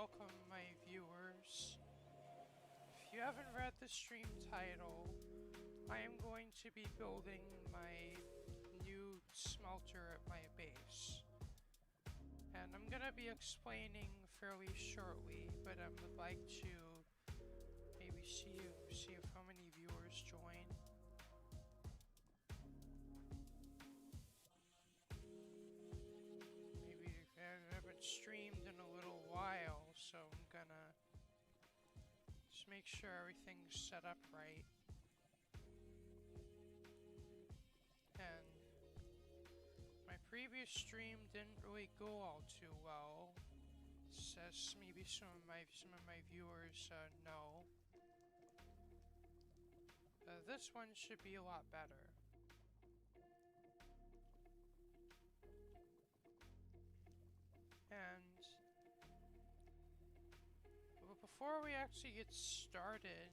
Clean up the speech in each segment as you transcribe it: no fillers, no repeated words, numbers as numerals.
welcome my viewers. If you haven't read the stream title, I am going to be building my new smelter at my base. And I'm gonna be explaining fairly shortly, but I would like to maybe see if how many viewers join. Maybe I haven't streamed in a little while, so I'm gonna just make sure everything's set up right. And my previous stream didn't really go all too well, as maybe some of my viewers know. This one should be a lot better. And but before we actually get started,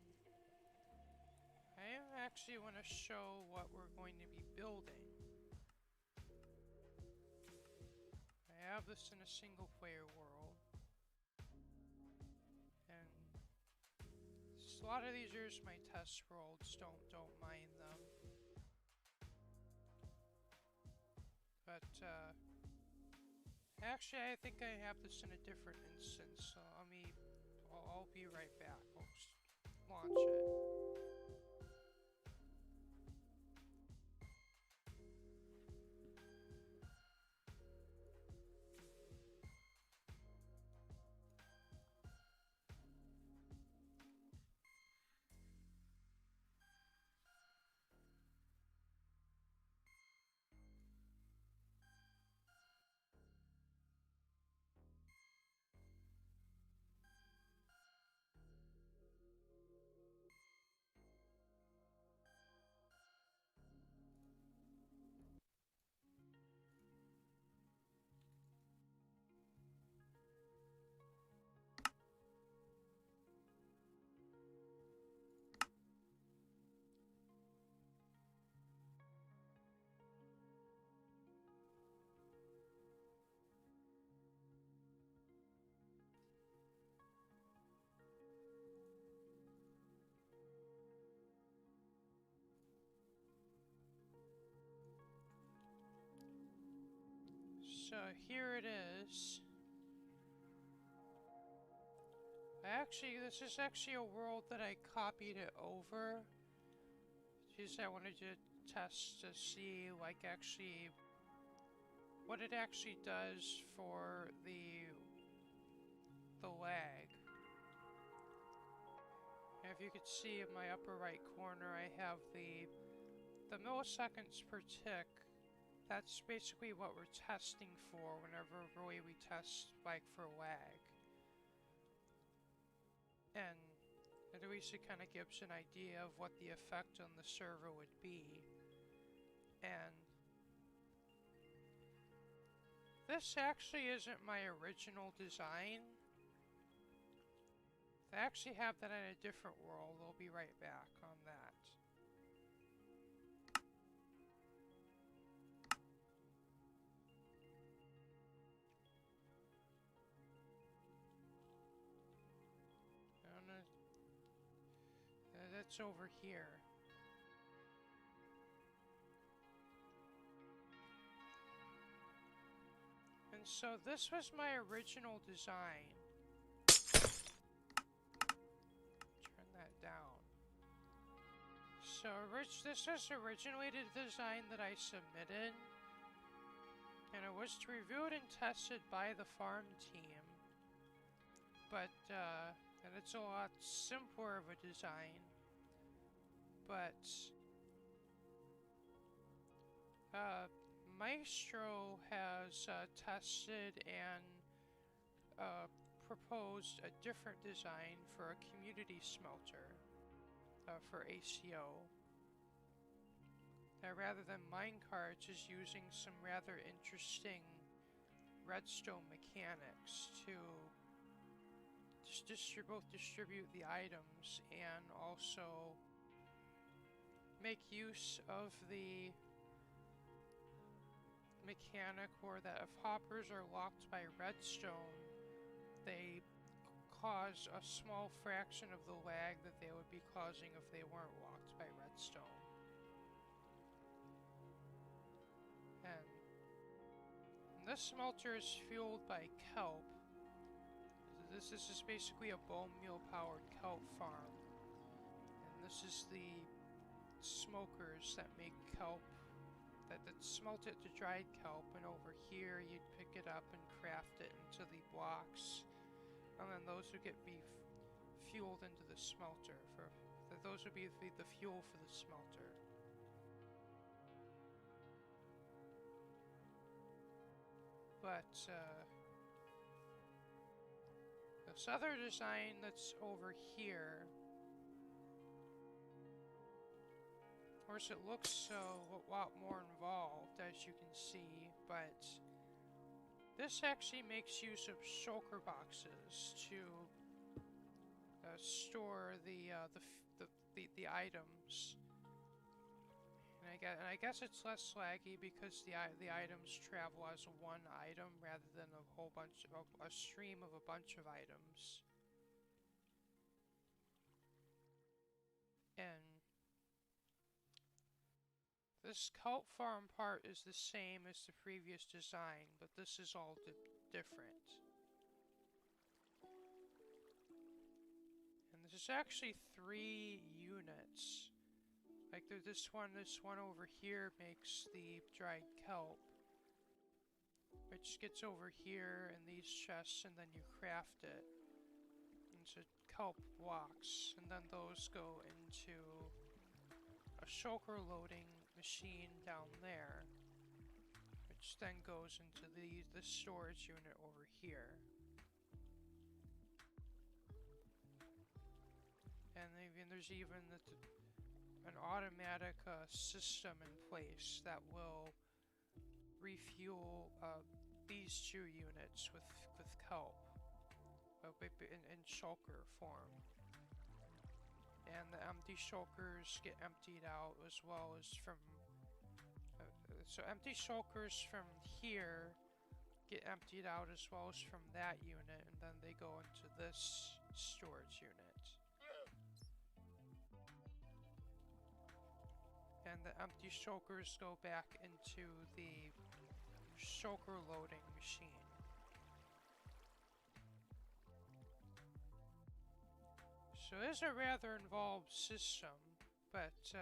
I actually want to show what we're going to be building. I have this in a single player world, and a lot of these are just my test worlds, don't mind them. But actually I think I have this in a different instance, so I'll be right back. I'll just launch it. So here it is. This is actually a world that I copied it over. Just I wanted to test to see like actually what it actually does for the lag. And if you could see in my upper right corner, I have the milliseconds per tick. That's basically what we're testing for whenever really we test like for lag. And at least it kind of gives an idea of what the effect on the server would be. And this actually isn't my original design. I actually have that in a different world. I'll be right back on that. That's over here. And so this was my original design. Turn that down. So this was originally the design that I submitted. And it was reviewed and tested by the farm team. But, and it's a lot simpler of a design. But Maestro has tested and proposed a different design for a community smelter for ACO. Rather than minecarts, is using some rather interesting redstone mechanics to both distribute the items and also make use of the mechanic where that if hoppers are locked by redstone, they cause a small fraction of the lag that they would be causing if they weren't walked by redstone. And this smelter is fueled by kelp. This is basically a bone meal powered kelp farm. And this is the smokers that make kelp, that smelt it to dried kelp, and over here you'd pick it up and craft it into the blocks, and then those would be fueled into the smelter. Those would be the fuel for the smelter. But this other design that's over here, of course, it looks a lot more involved, as you can see, but this actually makes use of shulker boxes to store the items. And I guess it's less laggy because the items travel as one item rather than a whole bunch of a stream of a bunch of items. And this kelp farm part is the same as the previous design, but this is all different. And this is actually 3 units. Like this one over here makes the dried kelp, which gets over here in these chests, and then you craft it into kelp blocks, and then those go into a shulker loading machine down there, which then goes into the storage unit over here. And there's even an automatic system in place that will refuel these 2 units with kelp in shulker form. And the empty shulkers get emptied out as well as from... so empty shulkers from here get emptied out as well as from that unit, and then they go into this storage unit. And the empty shulkers go back into the shulker loading machine. So it is a rather involved system, but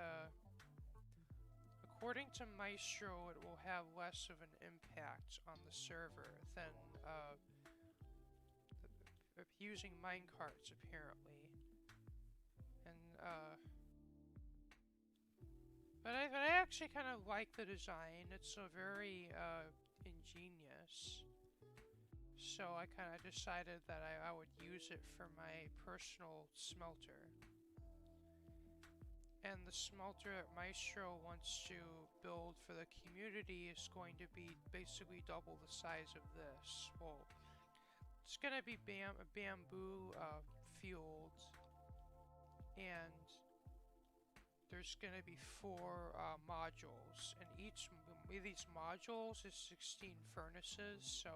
according to Maestro, it will have less of an impact on the server than using minecarts, apparently. And but I actually kind of like the design. It's a very ingenious. So I kind of decided that I would use it for my personal smelter. And the smelter that Maestro wants to build for the community is going to be basically double the size of this. Well, it's going to be bamboo fueled, and there's going to be 4 modules, and each of these modules is 16 furnaces, so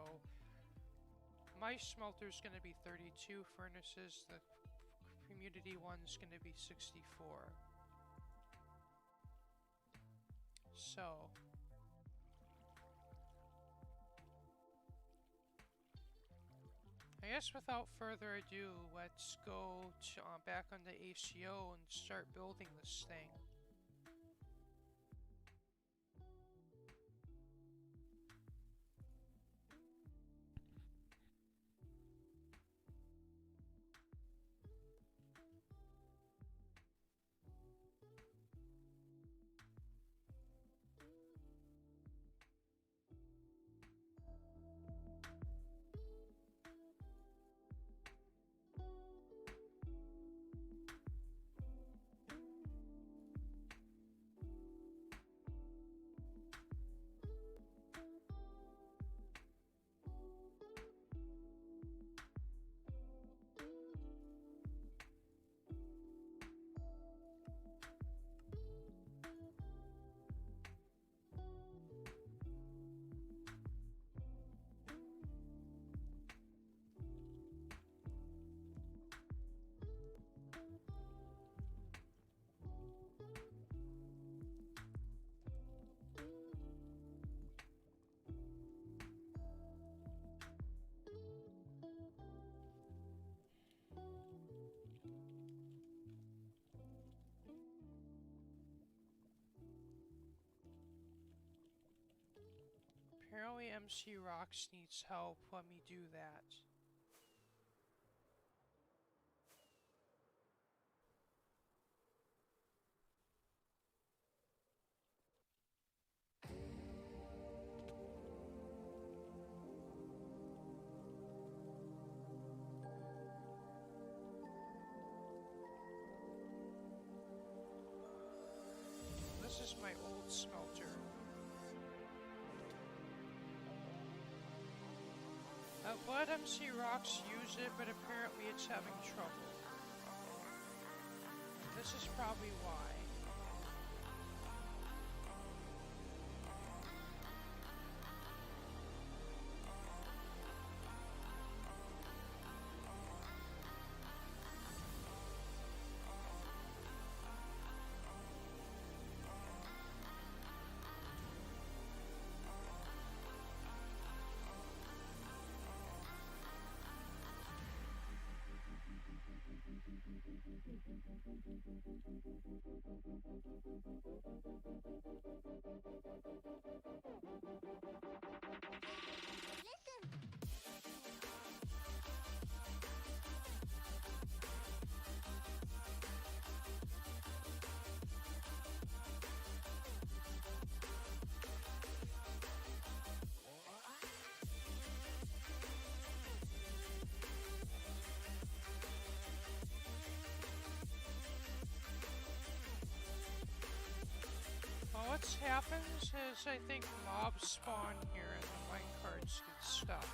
my smelter is going to be 32 furnaces, the community one is going to be 64. So I guess without further ado, let's go to, back on the ACO and start building this thing. Apparently MC Rocks needs help. Let me do that. This is my old smelter. Let MC Rocks use it, but apparently it's having trouble. This is probably why. What happens is I think mobs spawn here and the minecarts get stuck.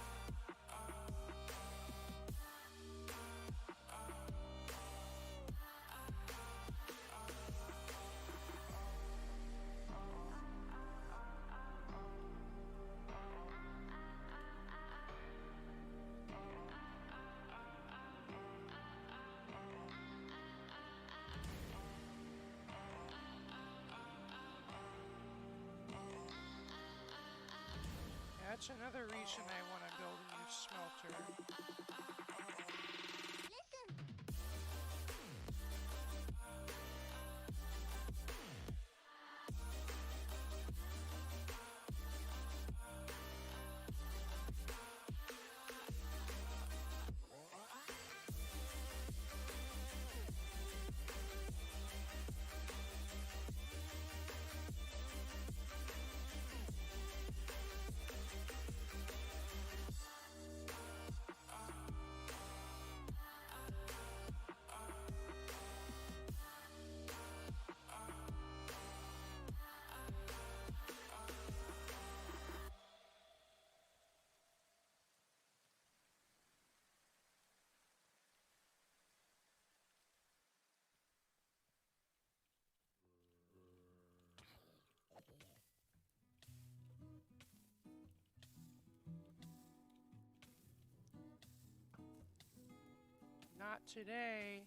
That's another reason I want to build a new smelter. Not today.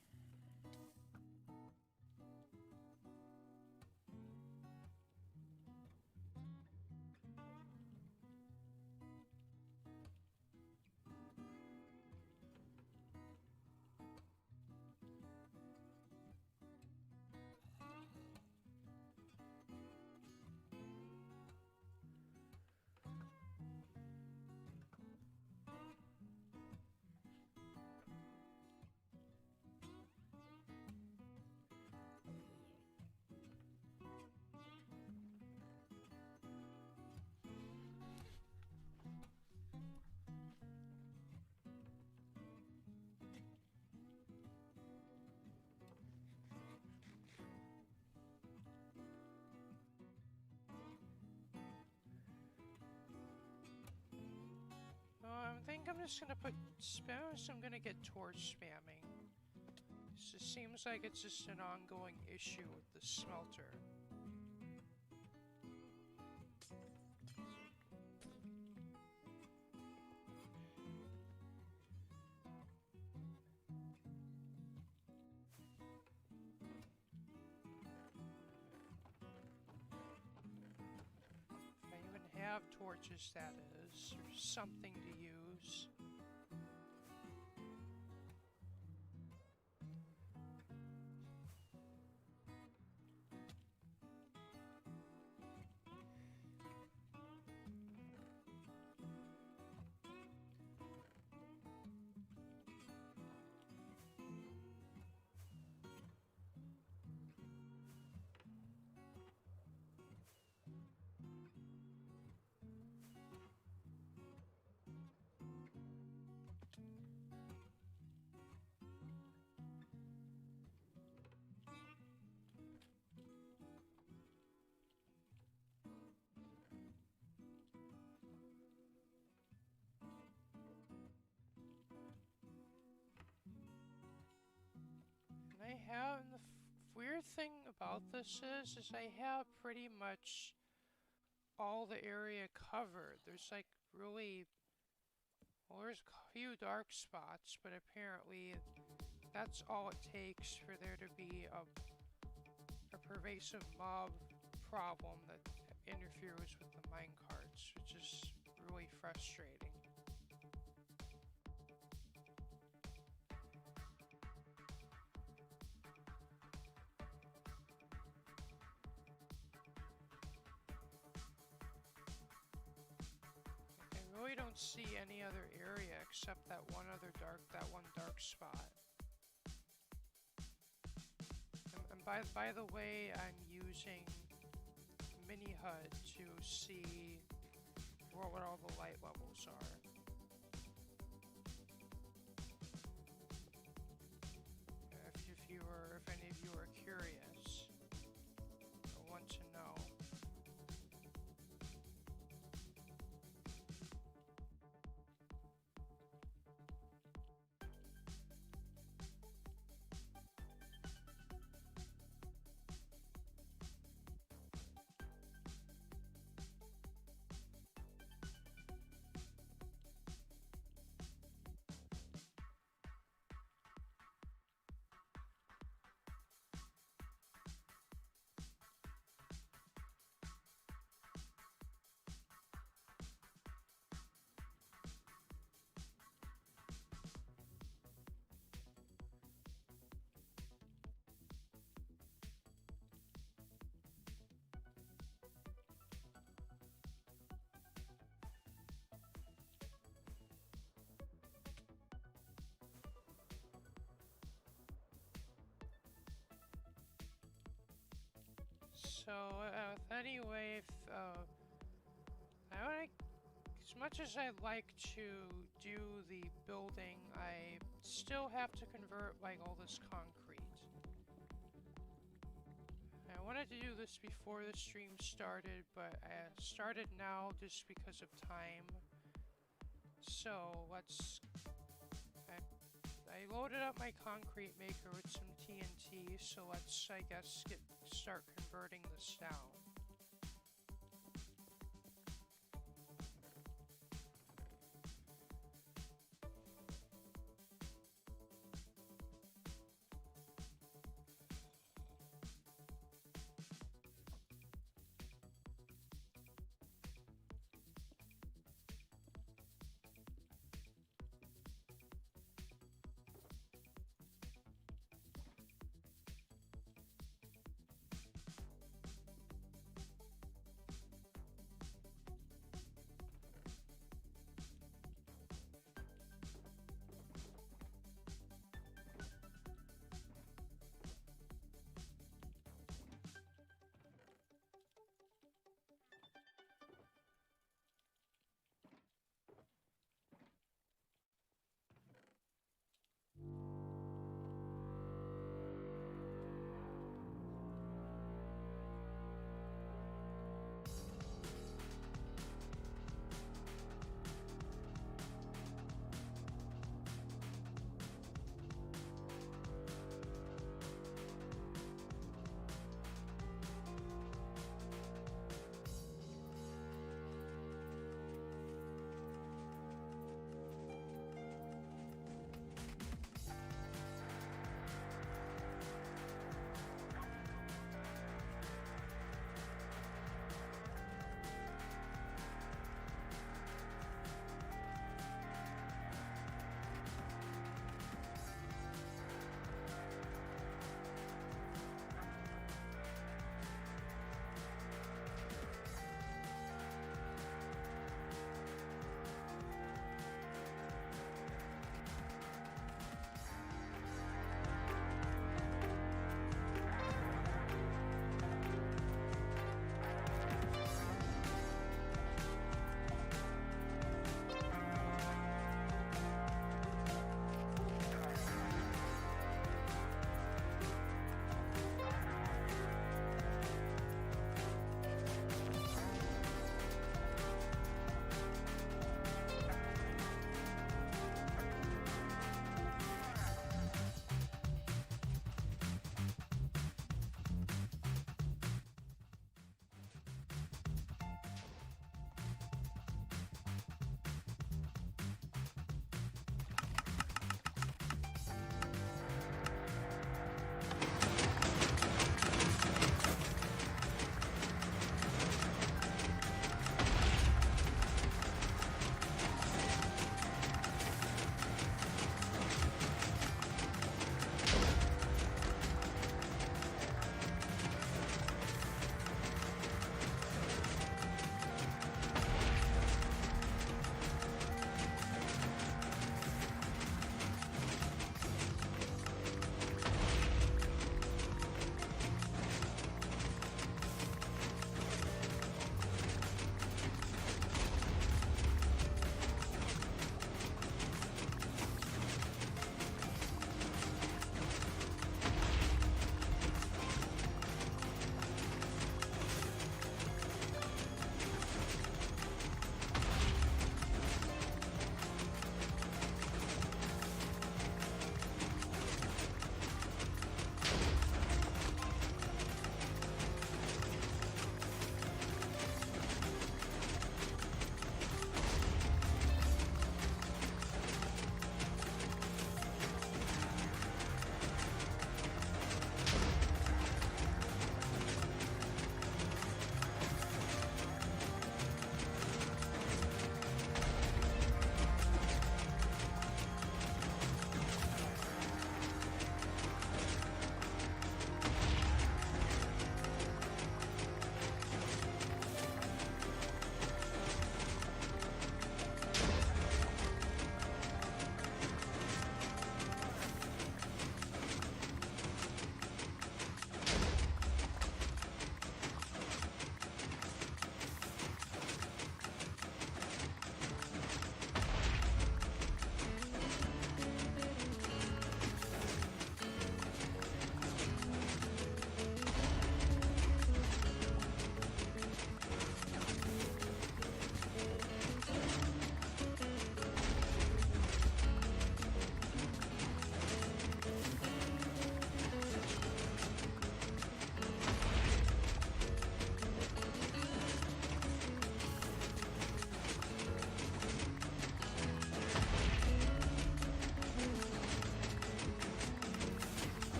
I think I'm just gonna put spams. I'm gonna get torch spamming. It just seems like it's just an ongoing issue with the smelter. I even have torches, that is, or something to use. thing about this is I have pretty much all the area covered. There's like really, well, there's a few dark spots, but apparently that's all it takes for there to be a pervasive mob problem that interferes with the minecarts, which is really frustrating. I really don't see any other area except that one dark spot. And by the way, I'm using Mini HUD to see what all the light levels are. If any of you are curious or want to know. So, anyway, as much as I'd like to do the building, I still have to convert like all this concrete. I wanted to do this before the stream started, but I started now just because of time. So I loaded up my concrete maker with some TNT, so let's, I guess, start converting this down.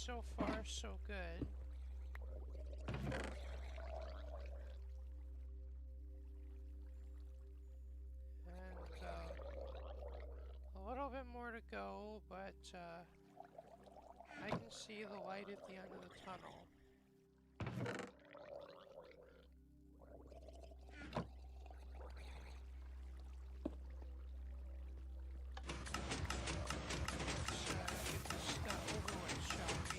So far, so good. And a little bit more to go, but I can see the light at the end of the tunnel. Let's get this over with, shall we?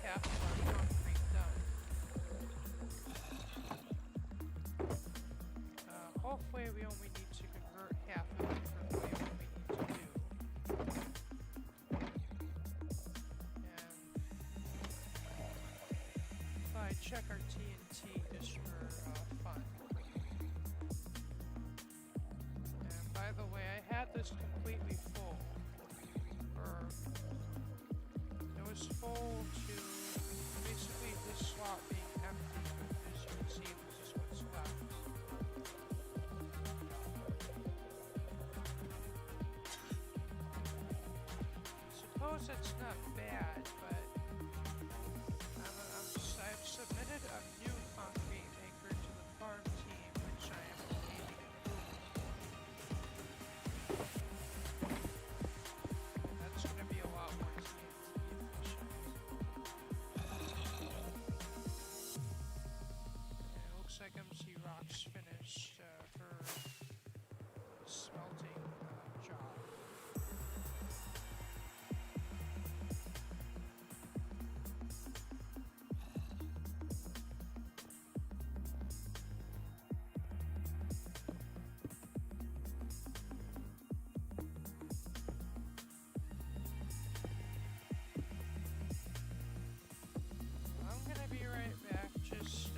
half of our concrete done. Hopefully we only need to convert half of it for really what we need to do. And I check our TNT just for fun. And by the way, I had this completely full. It was full to basically this slot being empty, but as you can see, this is what's left. I suppose it's not bad, but I've submitted a new concrete maker to the farm team, which I am awaiting approval. That's going to be a lot more TNT efficient. And it looks like MC Rock's finished her smelting job. I'm gonna be right back, just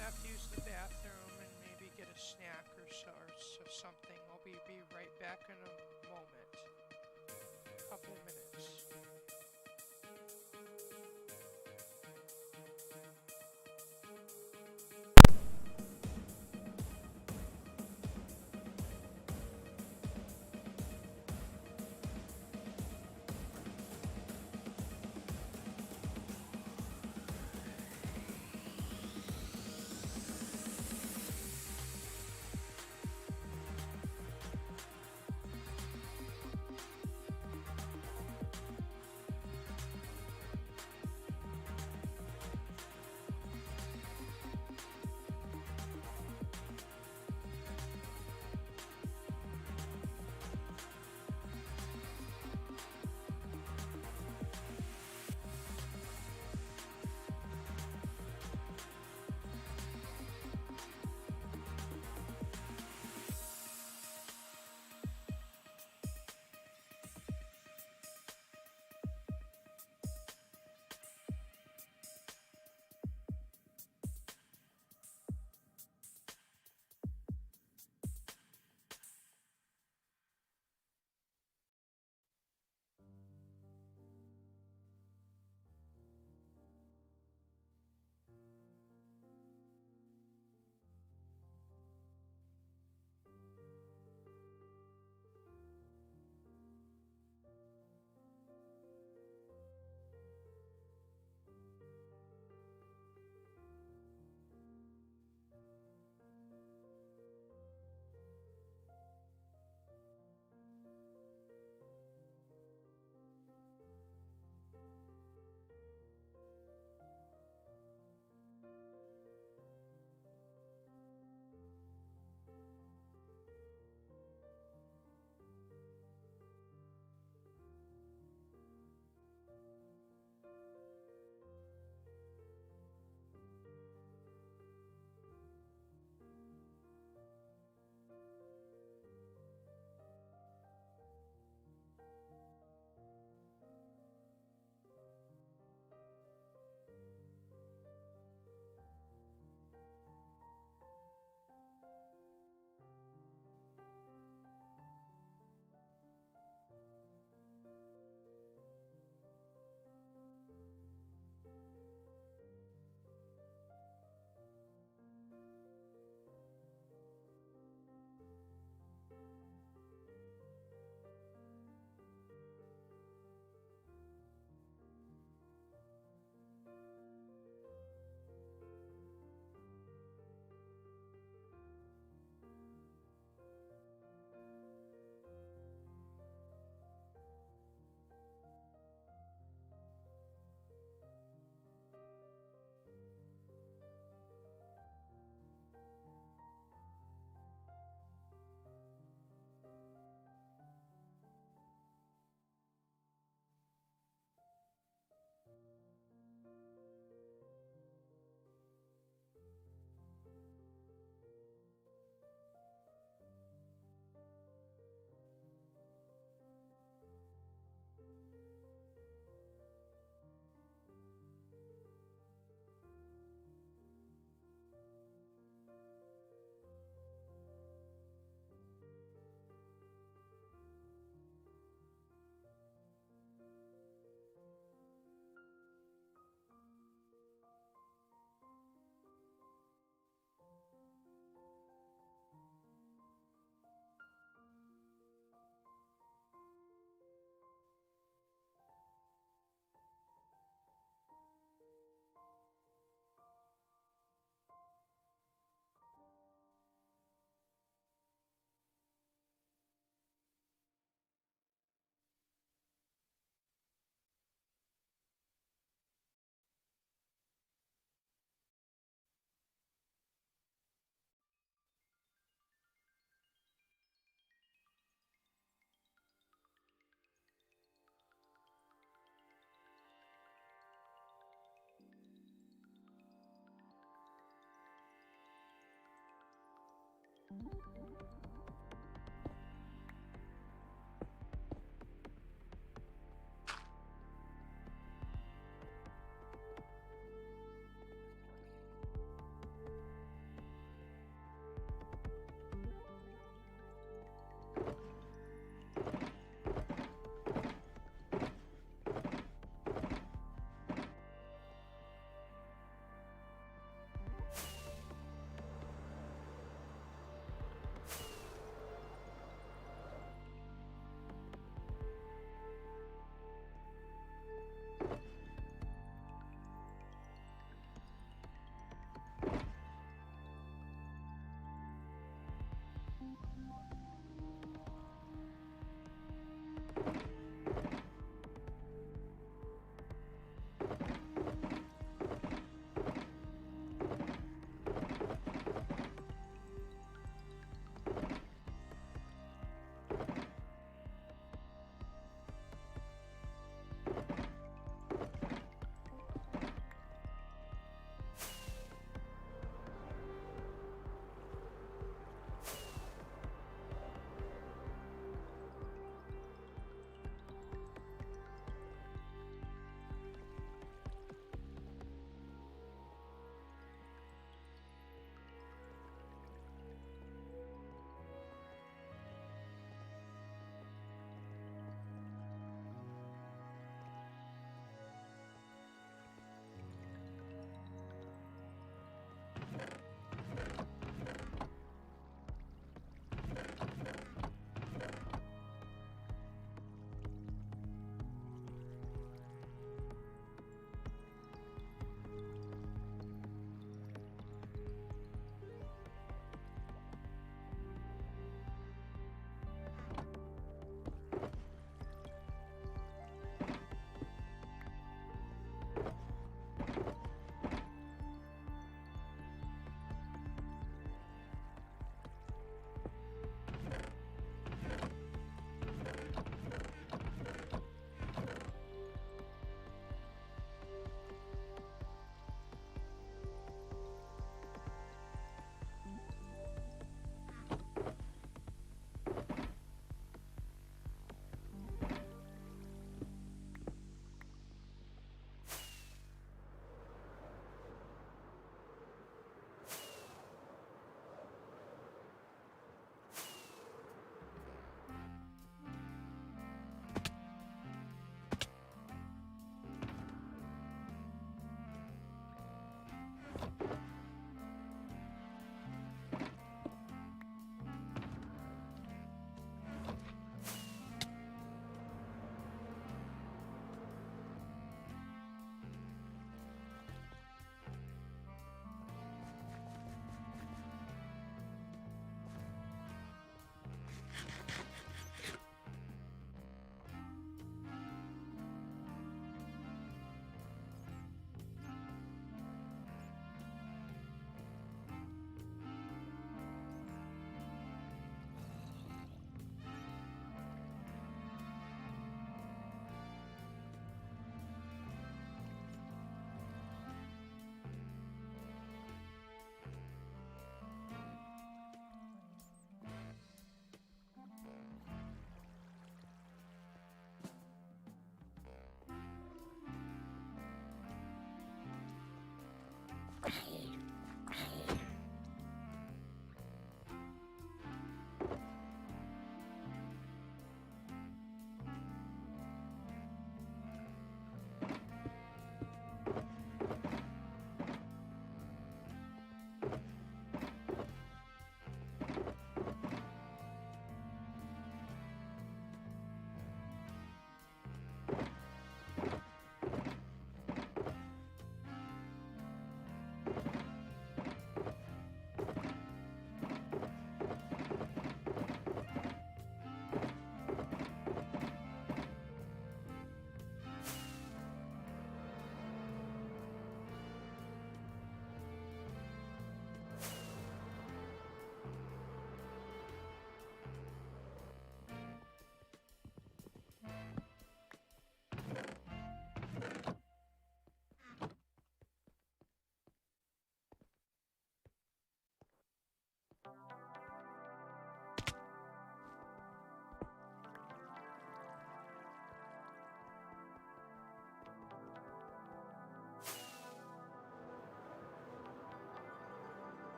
have to use the bathroom and maybe get a snack or something. I'll be right back in a moment. Couple minutes.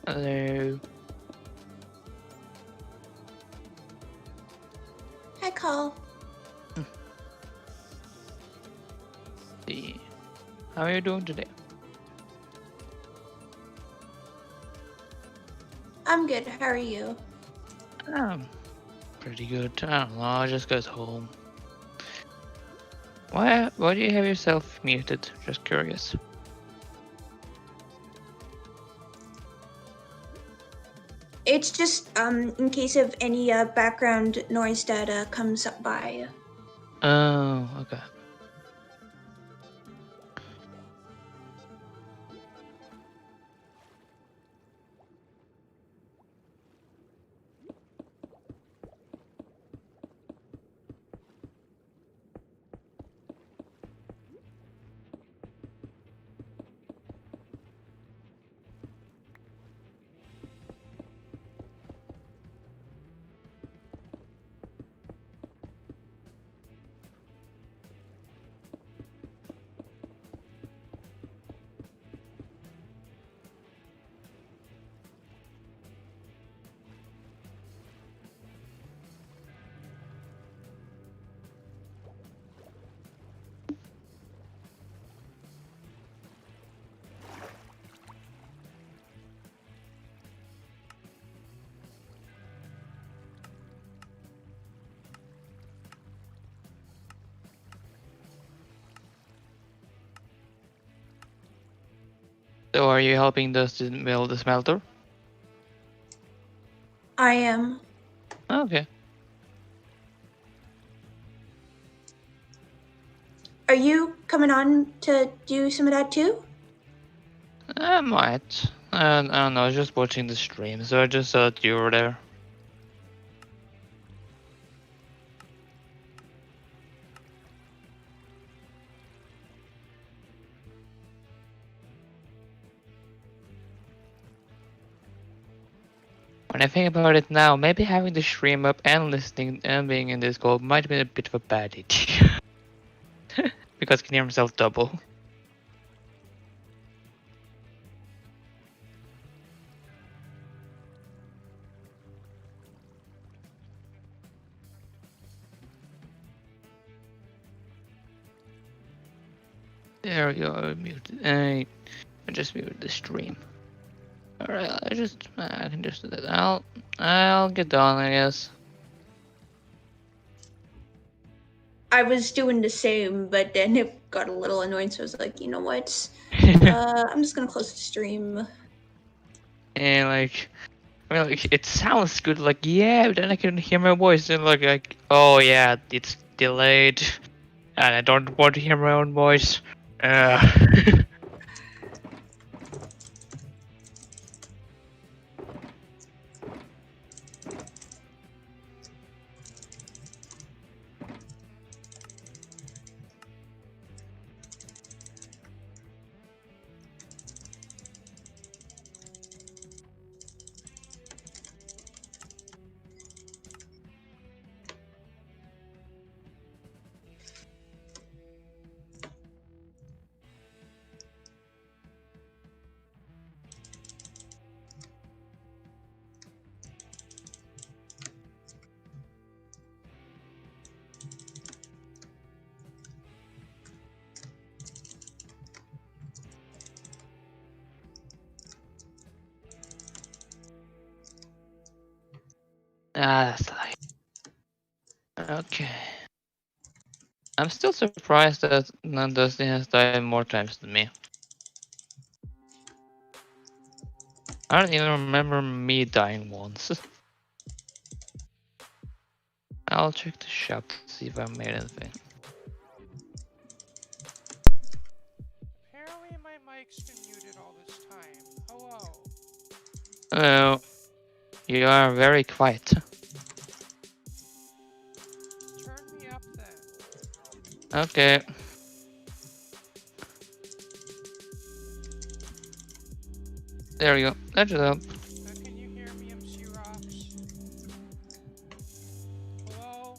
Hello. Hi, Call. See. How are you doing today? I'm good. How are you? Pretty good. I don't know, I just got home. Why do you have yourself muted? Just curious. It's just in case of any background noise that comes up by. Oh, okay. So are you helping us to build the smelter? I am. Okay. Are you coming on to do some of that too? I might. I don't know, I was just watching the stream, so I just saw that you were there. When I think about it now, maybe having the stream up and listening and being in this call might have been a bit of a bad idea. Because I can hear myself double. There we go, I muted. I just muted the stream. Alright, I can just do that. I'll get done, I guess. I was doing the same, but then it got a little annoying, so I was like, you know what? I'm just gonna close the stream. And like, I mean, like, it sounds good, like, yeah, but then I can hear my voice, and like, oh yeah, it's delayed, and I don't want to hear my own voice. That's like, okay. I'm still surprised that Dusty has died more times than me. I don't even remember me dying once. I'll check the shop to see if I made anything. Apparently my mic's been muted all this time. Hello. Hello. You are very quiet. Turn me up then. Okay. There you go. That should help. Can you hear me, MC Rocks? Hello?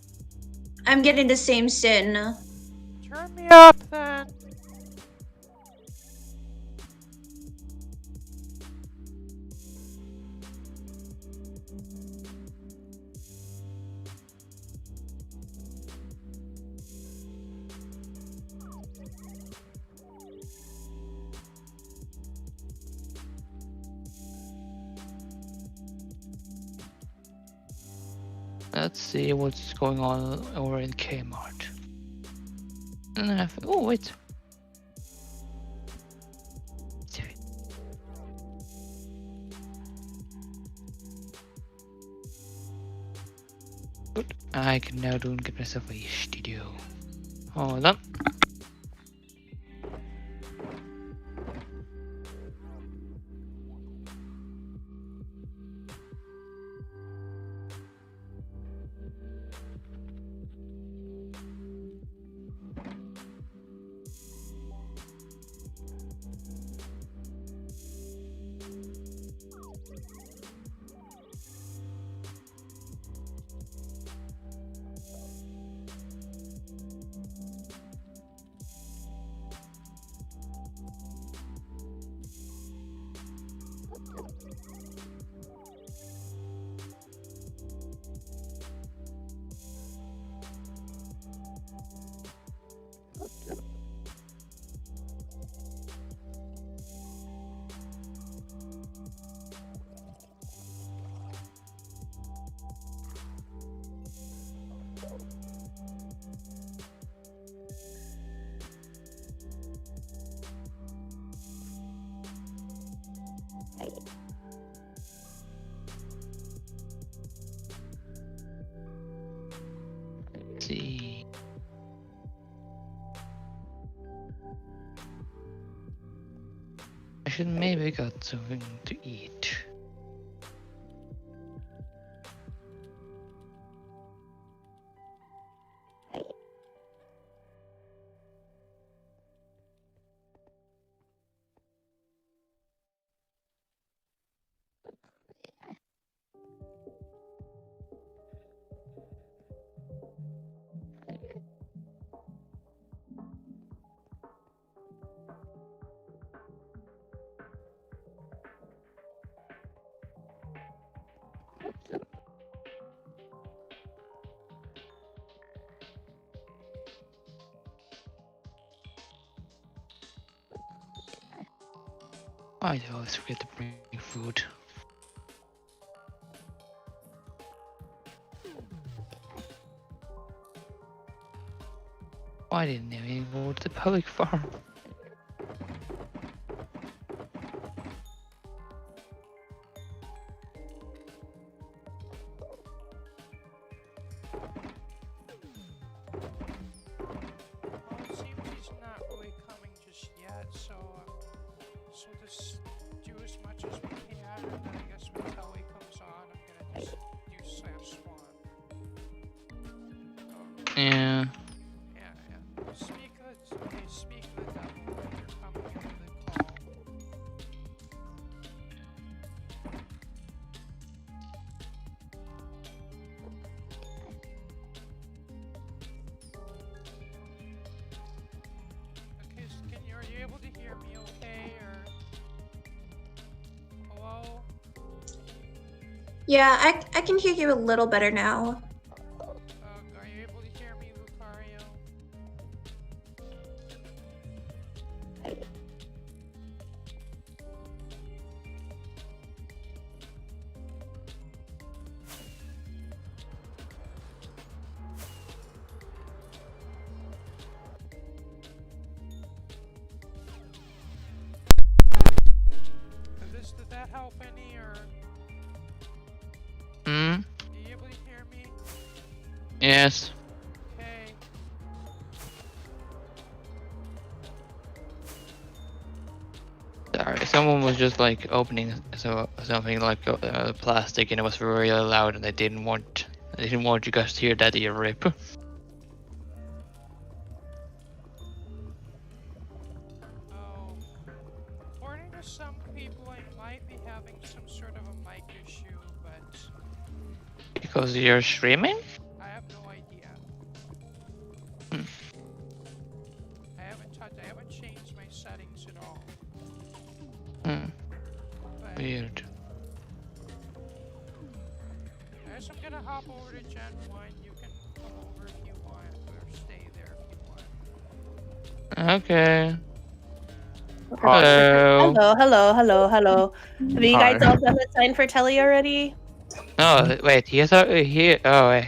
I'm getting the same sin. Turn me up then. Let's see what's going on over in Kmart. And then oh wait. Good. I can now do and get myself a studio. Hold on. Let's see. I should maybe got something to eat. I always forget to bring food. Why didn't they even go to the public farm? Well, it seems he's not really coming just yet, so just do as much as we can, and then I guess until he comes on, I'm gonna just do Slash Swan. Yeah. Yeah. Speak of the devil, they're coming into the call. Okay, so are you able to hear me okay, or... Hello? Yeah, I can hear you a little better now. Are you able to hear me, Lucario? Did that help any, or... Hmm? Are you able to hear me? Yes. Okay. Sorry, someone was just like opening something like plastic and it was really loud and they didn't want you guys to hear that ear rip. Oh. According to some people, I might be having some sort of a mic issue, but Because you're streaming? I have no idea. Hmm. I haven't changed my settings at all. Hmm. But Weird. I guess I'm gonna hop over to Gen 1. You can come over if you want, or stay there if you want. Okay. Hi. Hello. Hello. Have you guys Hi. all done the sign for Telly already? Oh wait, he has a he. Oh,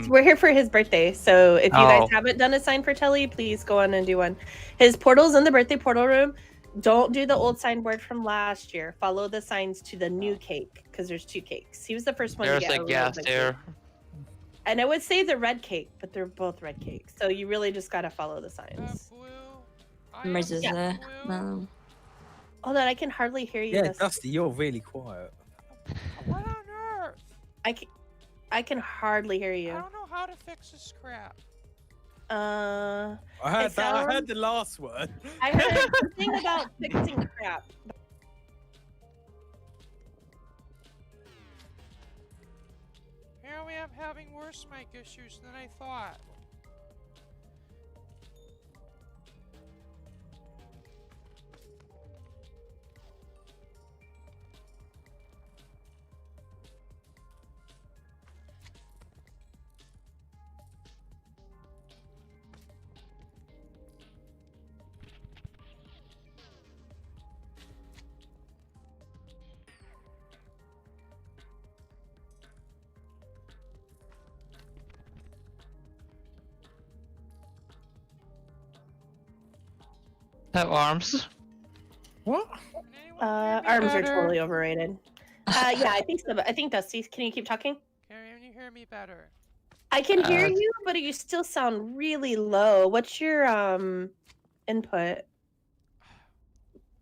We're here for his birthday, so if you guys Oh. haven't done a sign for Telly, please go on and do one. His portal's in the birthday portal room. Don't do the old signboard from last year. Follow the signs to the new cake because there's 2 cakes. He was the first one to There's get a a real gas big there. cake. And I would say the red cake, but they're both red cakes. So you really just gotta follow the signs. Blue. I Numbers am is Yeah. blue. Hold on, I can hardly hear you. Yeah, This Dusty, you're really quiet. What on earth? I can hardly hear I you. don't know how to fix this crap. Uh, I heard that. I sounds- heard the last one. I heard something about fixing crap. Apparently I'm having worse mic issues than I thought. Have arms. What? Can anyone hear me Arms are better? totally overrated. Yeah, I think so. I think Dusty, can you keep talking? Can you hear me better? I can hear Uh, you, but you still sound really low. What's your input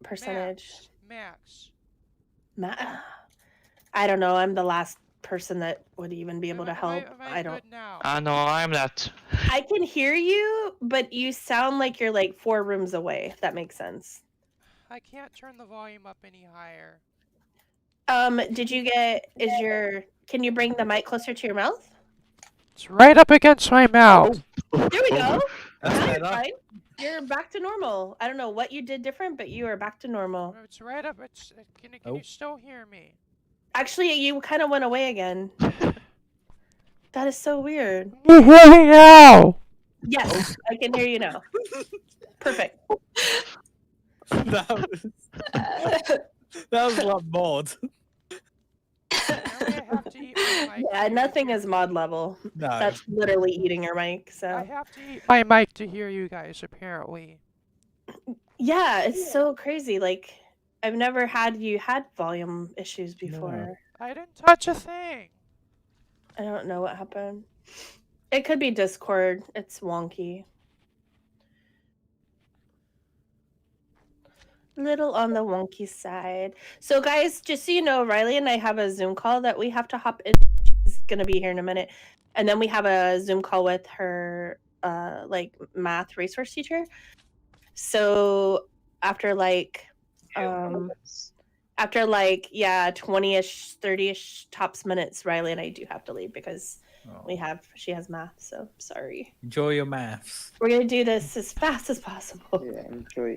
percentage? Max. I don't know. I'm the last person that would even be able to help. Am I don't. good now? No, I'm not. I can hear you, but you sound like you're like 4 rooms away, if that makes sense. I can't turn the volume up any higher. Did you can you bring the mic closer to your mouth? It's right up against my mouth. There we go. That's Now you're better. fine. You're back to normal. I don't know what you did different, but you are back to normal. It's right up. Can Oh. you still hear me? Actually, you kind of went away again. That is so weird. You hear me now? Yes, I can hear you now. Perfect. That was like mod. Apparently I have to eat my mic. Yeah, nothing is mod level. No. That's literally eating your mic. I So have to eat my mic to hear you guys. Apparently. yeah, it's so crazy. Like I've never had volume issues before. No. I didn't touch a thing. I don't know what happened. It could be Discord. It's wonky. Little on the wonky side. So guys, just so you know, Riley and I have a Zoom call that we have to hop in. She's gonna be here in a minute. And then we have a Zoom call with her like math resource teacher. So after like 20-ish, 30-ish tops minutes, Riley and I do have to leave because Oh. she has math, so sorry. Enjoy your maths. We're gonna do this as fast as possible. Yeah,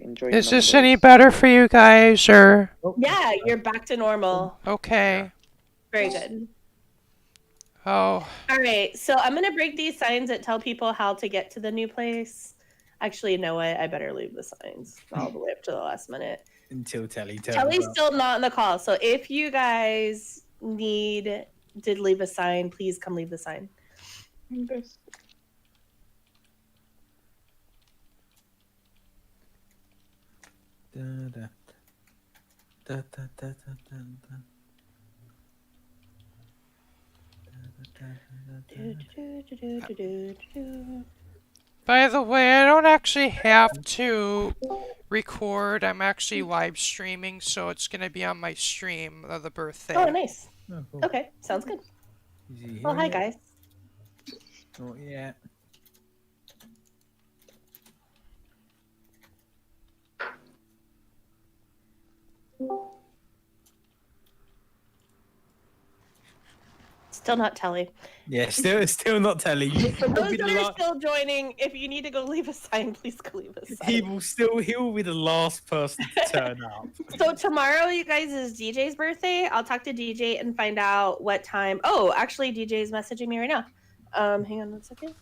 enjoy. Is this any better for you guys, or Yeah, you're back to normal. okay? Very good. Oh, All right, so I'm gonna break these signs that tell people how to get to the new place. Actually, you know what? I better leave the signs all the way up to the last minute. Until Telly turns Kelly's up. still not on the call, so if you guys did leave a sign, please come leave the sign. Da, da. Da, da, da, da, da, da. by the way, I don't actually have to record. I'm actually live streaming, so it's gonna be on my stream of the birthday. Oh, nice. Oh, cool. Okay, sounds good. Is he Well, here hi yet? guys. Not yet. Still not Telly. Yeah, still not Telly. For He'll those be that the are la- still joining, if you need to go leave a sign, please go leave a sign. he will be the last person to turn up. So tomorrow, you guys, is DJ's birthday. I'll talk to DJ and find out what time. Oh, actually, DJ is messaging me right now. Hang on 1 second.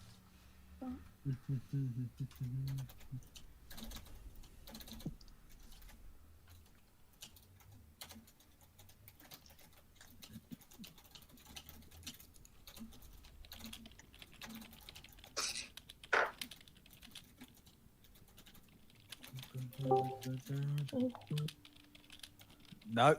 No.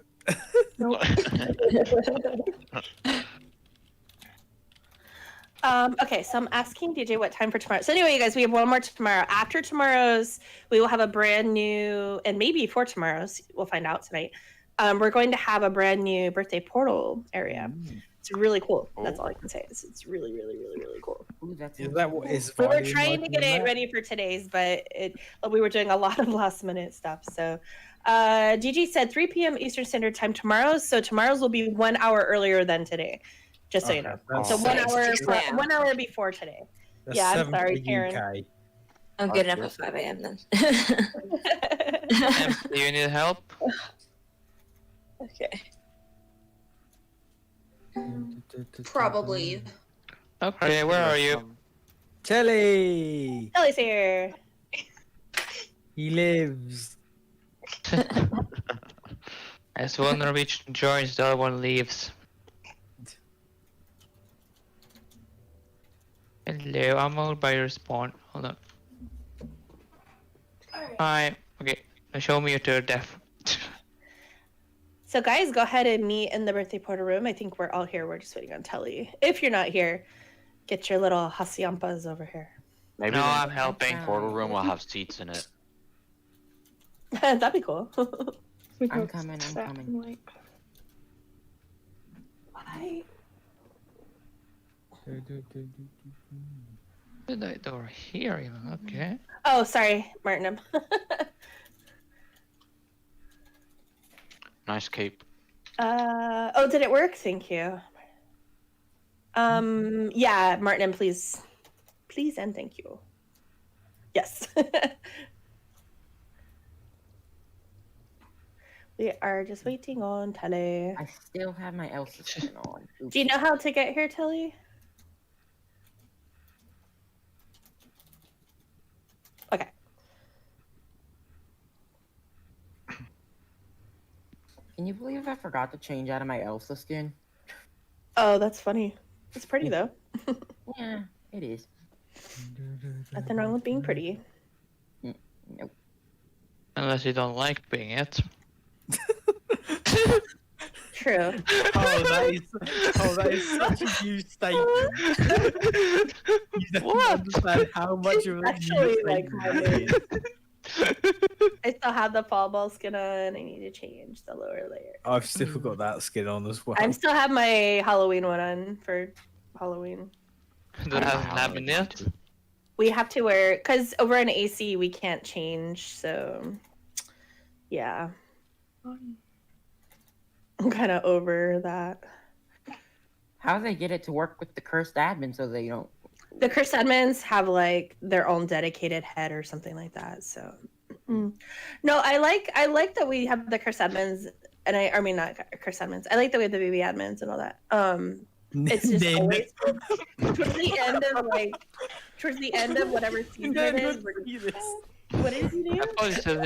Okay, so I'm asking DJ what time for tomorrow. So anyway, you guys, we have one more tomorrow. After tomorrow's, we will have a brand new, and maybe for tomorrow's, we'll find out tonight. We're going to have a brand new birthday portal area. It's really cool. That's all I can say. It's really, really, really, really cool. Ooh, that's Is that what is? We were Friday trying to night get on it that? ready for today's, but we were doing a lot of last minute stuff. So DG said 3 p.m. Eastern Standard Time tomorrow. So tomorrow's will be 1 hour earlier than today. Just so you know. that's So 1 six. hour, Yeah. 1 hour before today. That's Yeah, I'm 7 sorry, for the Karen. UK. I'm getting up at 5 a.m. then. Do you need help? Okay. Probably. Okay, where are you? Telly! Ellie's here. He lives. As one Norwegian joins, the other one leaves. Hello, I'm all by your spawn. Hold on. Hi. Okay, now show me your third death. So guys, go ahead and meet in the birthday portal room. I think we're all here. We're just waiting on Telly. If you're not here, get your little hasiampas over here. Maybe No, the I'm helping. portal room will have seats in it. That'd be cool. I'm coming. Bye. The door here even, okay. Oh, sorry, Martin. Nice cape. Oh, did it work? Thank you. Yeah, Martin, please and thank you. Yes. We are just waiting on Telly. I still have my Elsa skin on. Oops. Do you know how to get here, Telly? Okay. Can you believe I forgot to change out of my Elsa skin? Oh, that's funny. It's pretty though. Yeah, it is. Nothing wrong with being pretty. Nope. Unless you don't like being it. True. that is such a huge statement. You don't understand how much of a Actually, huge like, statement it is. I still have the fall ball skin on. I need to change the lower layer. I've still got that skin on as well. I still have my Halloween one on for Halloween. That hasn't happened yet. We have to wear because over in AC we can't change. So yeah, I'm kind of over that. How do they get it to work with the cursed admin so they don't? The cursed admins have like their own dedicated head or something like that. So no, I like that we have the cursed admins, and I mean not cursed admins. I like that we have the baby admins and all that. It's just Then- always towards the end of whatever season it is. We're just, what did you do? I thought you said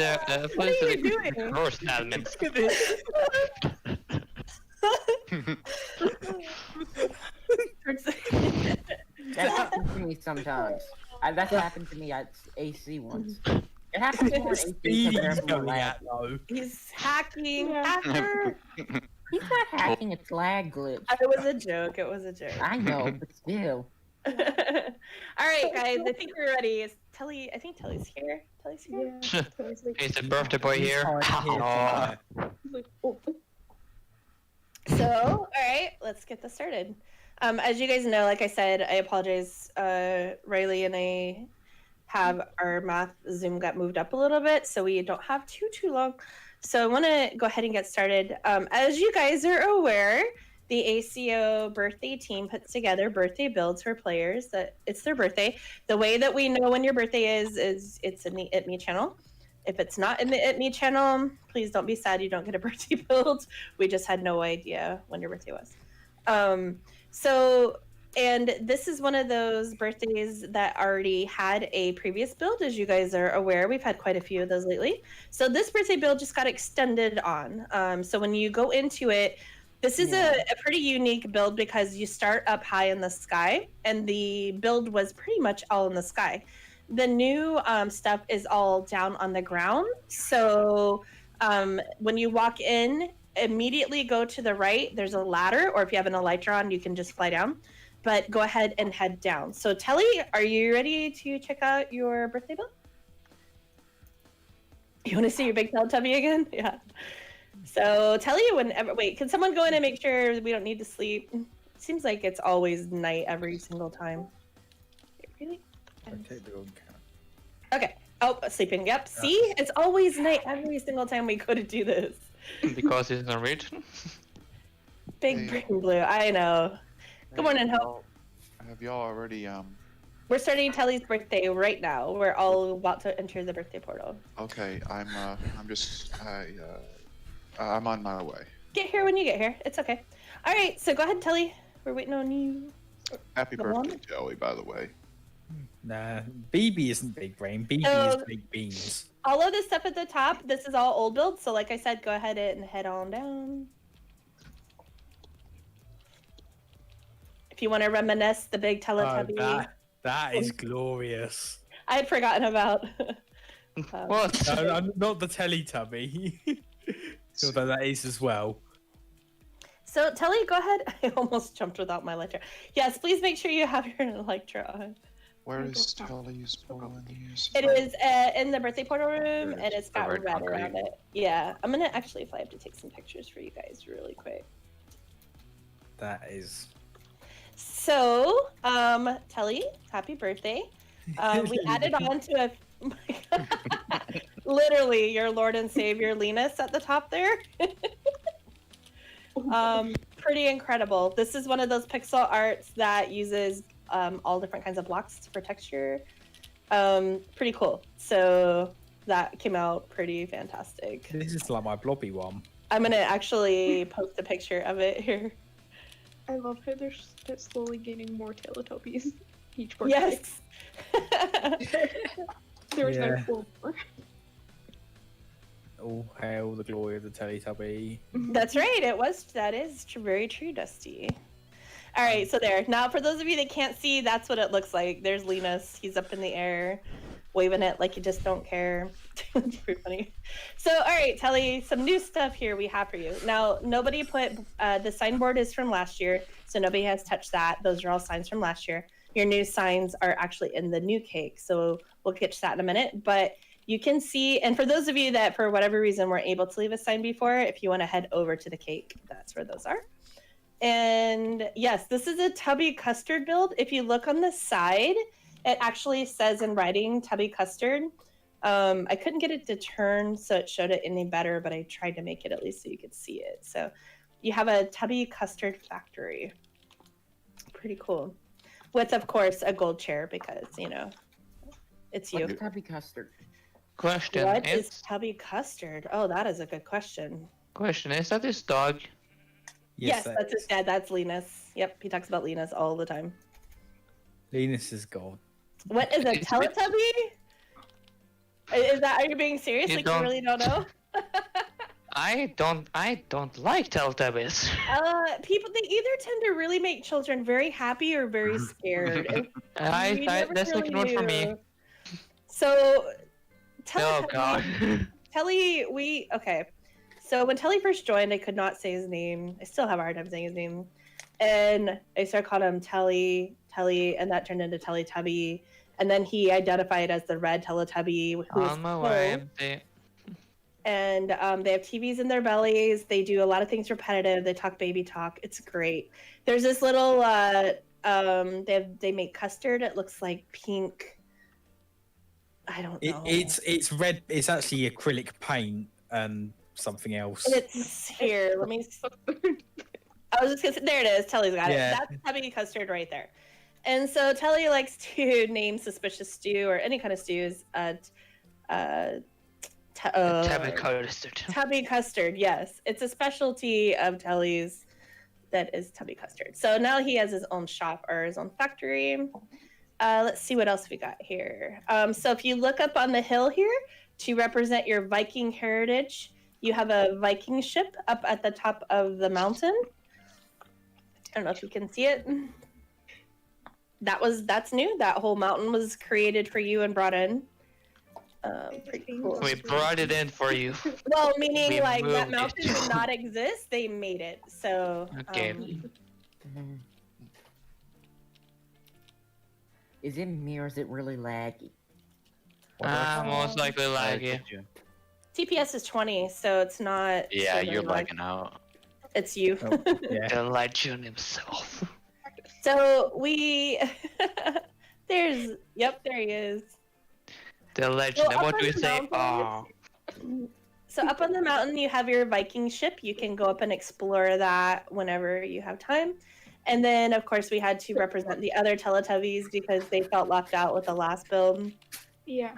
What are you doing? First admins. Towards the- That happens to me sometimes. That's happened to me at AC once. It happens more at AC Speedy's compared to going lag. out though. He's hacking after. He's not hacking, it's lag glitch. It was a joke. It was a joke. I know, but still. All right, guys. I think we're ready. Is Telly? I think Telly's here. Telly's here. He's the birthday boy here. Oh. So, all right, let's get this started. As you guys know, like I said, I apologize. Riley and I have our math Zoom got moved up a little bit, so we don't have too long. So I want to go ahead and get started. As you guys are aware, the ACO birthday team puts together birthday builds for players that it's their birthday. The way that we know when your birthday is it's in the It Me channel. If it's not in the It Me channel, please don't be sad you don't get a birthday build. We just had no idea when your birthday was. And this is one of those birthdays that already had a previous build. As you guys are aware, we've had quite a few of those lately. So this birthday build just got extended on. So when you go into it, this is a pretty unique build because you start up high in the sky, and the build was pretty much all in the sky. the new stuff is all down on the ground. So when you walk in, immediately go to the right. There's a ladder, or if you have an Elytron, you can just fly down. But go ahead and head down. So Telly, are you ready to check out your birthday build? You want to see your big Teletubby again? Yeah. So Telly, whenever wait, can someone go in and make sure we don't need to sleep? It seems like it's always night every single time. Really? Okay, the wrong count. Okay. Oh, sleeping. Yep. See, it's always night every single time we go to do this. Because it's Norwegian. Big brain blue. I know. Good morning, Hope. Have y'all already We're starting Telly's birthday right now. We're all about to enter the birthday portal. Okay, I'm on my way. Get here when you get here. It's okay. All right. So go ahead, Telly. We're waiting on you. Happy Go on. birthday, Joey, by the way. Nah, BB isn't big brain. BB So- is big beans. All of this stuff at the top, this is all old builds. So like I said, go ahead and head on down. If you want to reminisce the big Teletubby. That is glorious. I had forgotten about. What? No, I'm not the Teletubby. Although that is as well. So Telly, go ahead. I almost jumped without my Electra. Yes, please make sure you have your Electra on. Where is Tully's portal in use? It is in the birthday portal room, and it's got red red concrete. around it. Yeah, I'm gonna actually fly up to take some pictures for you guys really quick. That is. So, Telly, happy birthday. We added on to a. Oh my God. Literally, your Lord and Savior Linus at the top there. Pretty incredible. This is one of those pixel arts that uses all different kinds of blocks for texture. Pretty cool. So that came out pretty fantastic. This is like my blobby one. I'm gonna actually post a picture of it here. I love how they're slowly gaining more Teletubbies each birthday. Yes. There was no Yeah. floor. All hail the glory of the Teletubby. That's right. That is very true, Dusty. All right, so there. Now, for those of you that can't see, that's what it looks like. There's Linus. He's up in the air, waving it like you just don't care. It's pretty funny. So, all right, Telly, some new stuff here we have for you. Now, nobody put the signboard is from last year, so nobody has touched that. Those are all signs from last year. Your new signs are actually in the new cake, so we'll get to that in a minute. But you can see, and for those of you that for whatever reason weren't able to leave a sign before, if you want to head over to the cake, that's where those are. And yes, this is a Tubby Custard build. If you look on the side, it actually says in writing Tubby Custard. I couldn't get it to turn so it showed it any better, but I tried to make it at least so you could see it. So you have a Tubby Custard factory. Pretty cool. With, of course, a gold chair because, you know, it's you. What's Tubby Custard? Question What is, is Tubby Custard? Oh, that is a good question. is that his dog? Yes, that that's his is. dad. That's Linus. Yep, he talks about Linus all the time. Linus is God. What is a It's- Teletubby? Is that? Are you being serious? You Like don't- you really don't know? I don't like Teletubbies. People they either tend to really make children very happy or very scared. and we never That's really like not for me. knew. So, Oh Teletubby, god. Telly, okay. So when Telly first joined, I could not say his name. I still have a hard time saying his name. And I started calling him Telly, and that turned into Teletubby. And then he identified as the red Teletubby. Who is On my cool. way. And they have TVs in their bellies. They do a lot of things repetitive. They talk baby talk. It's great. There's this little, they make custard. It looks like pink. I don't know. It's red. It's actually acrylic paint and something else. It's here. Let me. I was just gonna say, there it is. Telly's got Yeah. it. That's Tubby Custard right there. And so Telly likes to name suspicious stew or any kind of stews. Tubby Custard. Tubby Custard, yes. It's a specialty of Telly's that is Tubby Custard. So now he has his own shop or his own factory. Let's see what else we got here. So if you look up on the hill here to represent your Viking heritage, you have a Viking ship up at the top of the mountain. I don't know if you can see it. that's new. That whole mountain was created for you and brought in. Pretty cool. We brought it in for you. Well, meaning We like that moved mountain it. did not exist. They made it. So Okay. Is it me or is it really laggy? Most likely laggy. TPS is 20, so it's not. Yeah, so you're very lagging out. It's you. Oh, yeah. The legend himself. So we there he is. The legend. Well, up What on do we the say? mountain- Oh. So up on the mountain you have your Viking ship. You can go up and explore that whenever you have time. And then of course we had to represent the other Teletubbies because they felt left out with the last build. Yeah.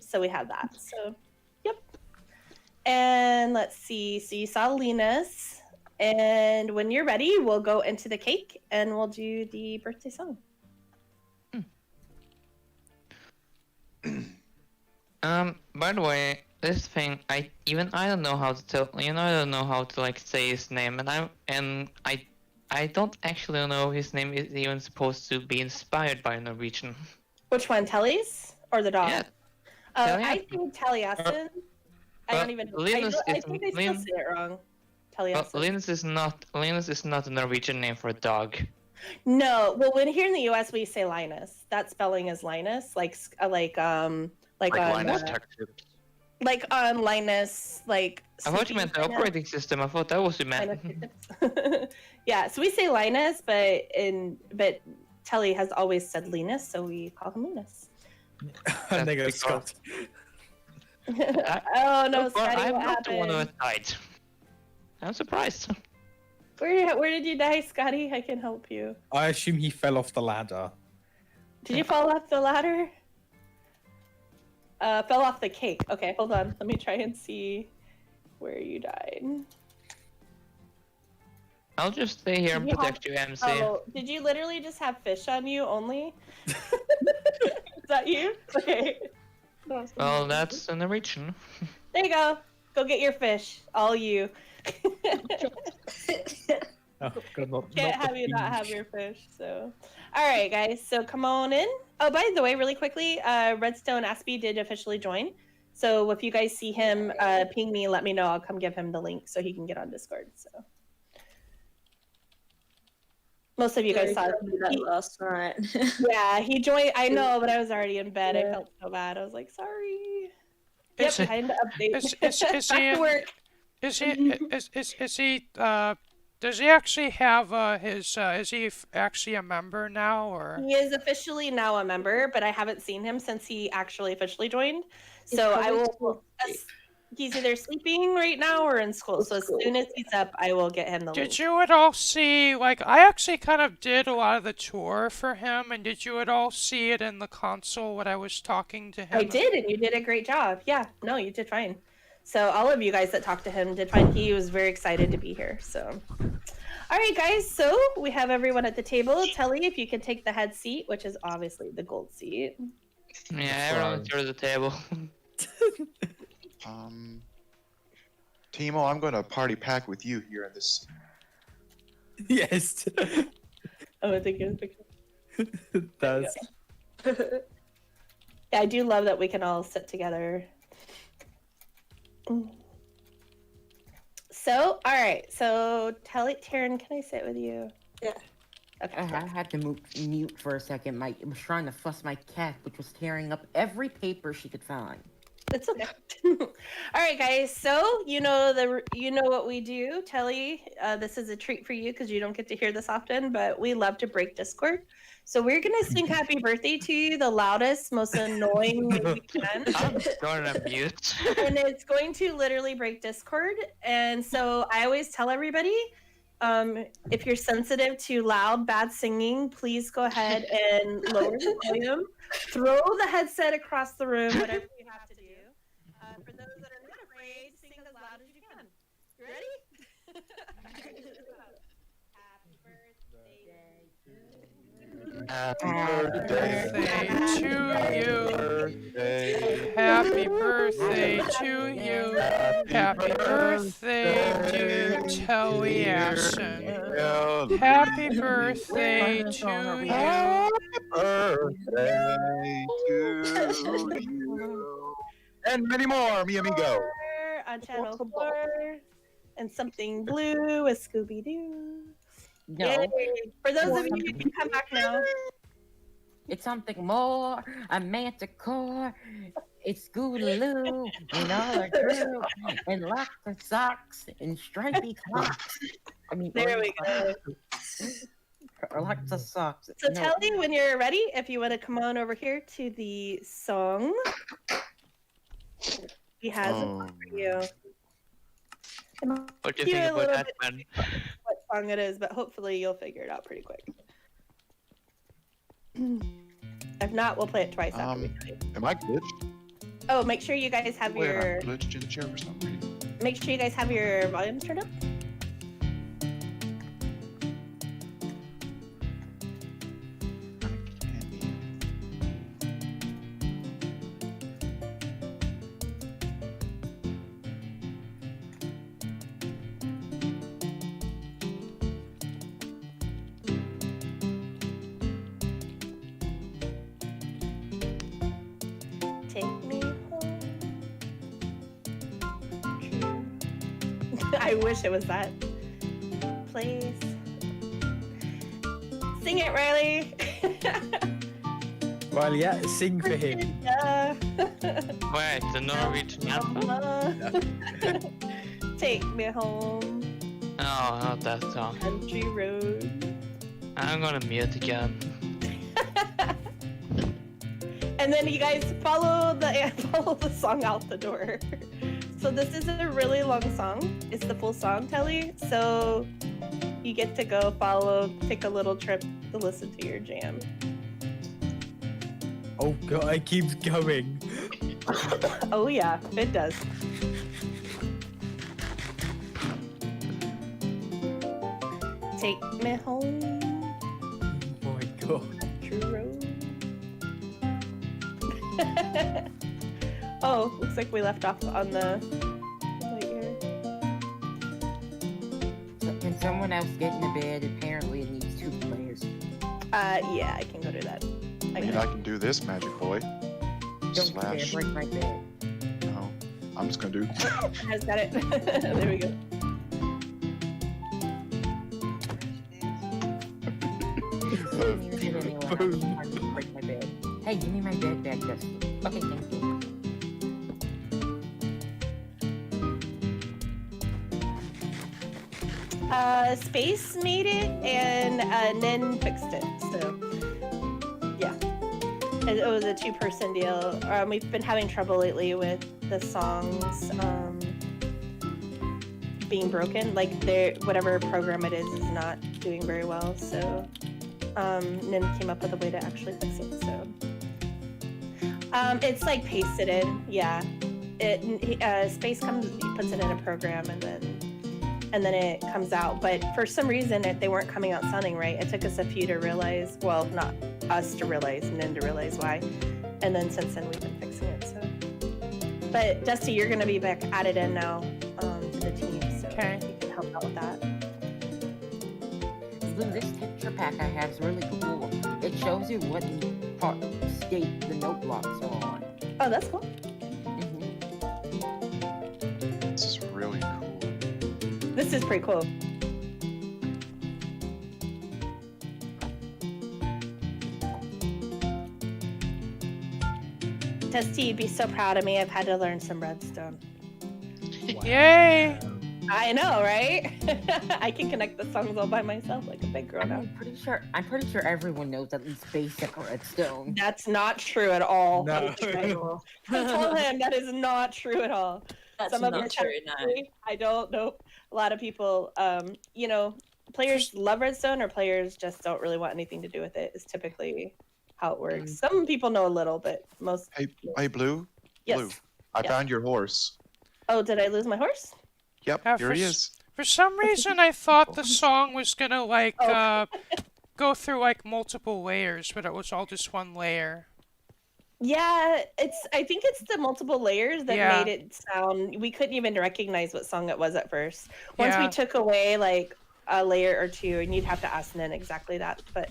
So we have that. So yep. And let's see. So you saw Linus. And when you're ready, we'll go into the cake and we'll do the birthday song. By the way, this thing, I don't know how to tell. I don't know how to like say his name, and I don't actually know his name is even supposed to be inspired by Norwegian. Which one, Telly's or the dog? Yeah. I think Taliesin. I don't even know. Linus I think I still say it wrong. Taliesin. Linus is not a Norwegian name for a dog. No, well, when here in the U.S. we say Linus. That spelling is Linus, like on Linus Tech Tips. like on Linus, like. I thought you meant the operating system. I thought that was what you meant. Yeah, so we say Linus, but Telly has always said Linus, so we call him Linus. And they go Scott. Oh no, Scotty, I'm what not the one who happened? has died. I'm surprised. Where did you die, Scotty? I can help you. I assume he fell off the ladder. Did you fall off the ladder? Fell off the cake. Okay, hold on. Let me try and see where you died. I'll just stay here and Did you protect you, MC. Oh, did you literally just have fish on you only? Is that you? Okay. Well, that's in the region. There you go. Go get your fish. All you. Oh, God, Can't have you not have your fish. So, all right, guys. So come on in. Oh, by the way, really quickly, Redstone Aspie did officially join. So if you guys see him, ping me. Let me know. I'll come give him the link so he can get on Discord. So most of you guys saw that last night. Yeah, he joined. I know, but I was already in bed. I felt so bad. I was like, sorry. Yep, time to update. Is Back he to work. Is he does he actually have is he actually a member now, or? He is officially now a member, but I haven't seen him since he actually officially joined. So I will. He's either sleeping right now or in school. So as soon as he's up, I will get him the link. Did you at all see, like, I actually kind of did a lot of the tour for him, and did you at all see it in the console when I was talking to him? I did, and you did a great job. Yeah, no, you did fine. So all of you guys that talked to him did fine. He was very excited to be here. So, all right, guys. So we have everyone at the table. Telly, if you could take the head seat, which is obviously the gold seat. Yeah, everyone's here at the table. Timo, I'm going to party pack with you here in this. Yes. Oh, I think it does. Yeah, I do love that we can all sit together. So, all right. So, Taryn, can I sit with you? Yeah. Okay. I had to mute for a second. I was trying to fuss my cat, which was tearing up every paper she could find. It's okay. All right, guys. So you know what we do, Telly. This is a treat for you because you don't get to hear this often, but we love to break Discord. So we're gonna sing "Happy Birthday" to you, the loudest, most annoying way we can. I'm going to mute. And it's going to literally break Discord. And so I always tell everybody, if you're sensitive to loud, bad singing, please go ahead and lower the volume. Throw the headset across the room, whatever you have to do. For those that are not afraid, sing as loud as you can. You ready? Happy birthday to you. Happy birthday to you. birthday. Happy birthday to you. Happy birthday, dear Taliesin. Happy birthday to you. Birthday to you. And many more, mi amigo. On channel 4. And something blue with Scooby Doo. No. Yay. For those of you who can come back now. It's something more, a manticore. It's Scootaloo and all our crew, and lots of socks and stripy clocks. I mean, There we go. Lots of socks. So tell me when you're ready if you want to come on over here to the song. He has it for you. What do you think about that, man? What song it is, but hopefully you'll figure it out pretty quick. If not, we'll play it twice after we play. Am I glitched? Oh, make sure you guys have Wait, your. I'm glitched in the chair for some reason. Make sure you guys have your volume turned up. Take me home. I wish it was that place. Sing it, Riley. Well, yeah, sing for him. Yeah. Wait, the Norwegian anthem? Take me home. No, not that song. Country road. I'm gonna mute again. And then you guys follow the song out the door. So this is a really long song. It's the full song, Telly. So you get to go take a little trip to listen to your jam. Oh god, it keeps going. Oh yeah, it does. Take me home. Oh my god. Country road. Oh, looks like we left off on the right here. So can someone else get in the bed? Apparently it needs 2 players. Yeah, I can go do that. I mean, I can do this, Magic Boy. Don't dare break my bed. No, I'm just gonna do. I just got it. There we go. Break my bed. Hey, give me my bed back, Justin. Okay, thank you. Space made it and Nin fixed it. So yeah, it was a 2-person deal. We've been having trouble lately with the songs being broken. Like whatever program it is not doing very well. So Nin came up with a way to actually fix it. So it's like pasted in. Yeah, Space comes, he puts it in a program and then it comes out. But for some reason, they weren't coming out sounding right. It took us a few to realize, well, not us to realize, and then to realize why. And then since then, we've been fixing it. So, but Dusty, you're going to be back added in now to the team, so you can help out with that. Blue, this texture pack I have is really cool. It shows you what state the note blocks are on. Oh, that's cool. This is really cool. This is pretty cool. Dusty, you'd be so proud of me. I've had to learn some redstone. Wow. Yay! I know, right? I can connect the songs all by myself like a big grown up. I'm pretty sure everyone knows at least basic redstone. That's not true at all. No. I told him that is not true at all. That's Some of not your true, technically, I don't know. A lot of people, players love redstone or players just don't really want anything to do with it is typically how it works. Some people know a little, but most. Hey, Blue. Yes. Blue. I Yes. found your horse. Oh, did I lose my horse? Yep, Yeah, here he is. For some reason, I thought the song was gonna go through like multiple layers, but it was all just one layer. Yeah, I think it's the multiple layers that Yeah. made it sound. We couldn't even recognize what song it was at first. Once we Yeah. took away like a layer or two, and you'd have to ask Nen exactly that. But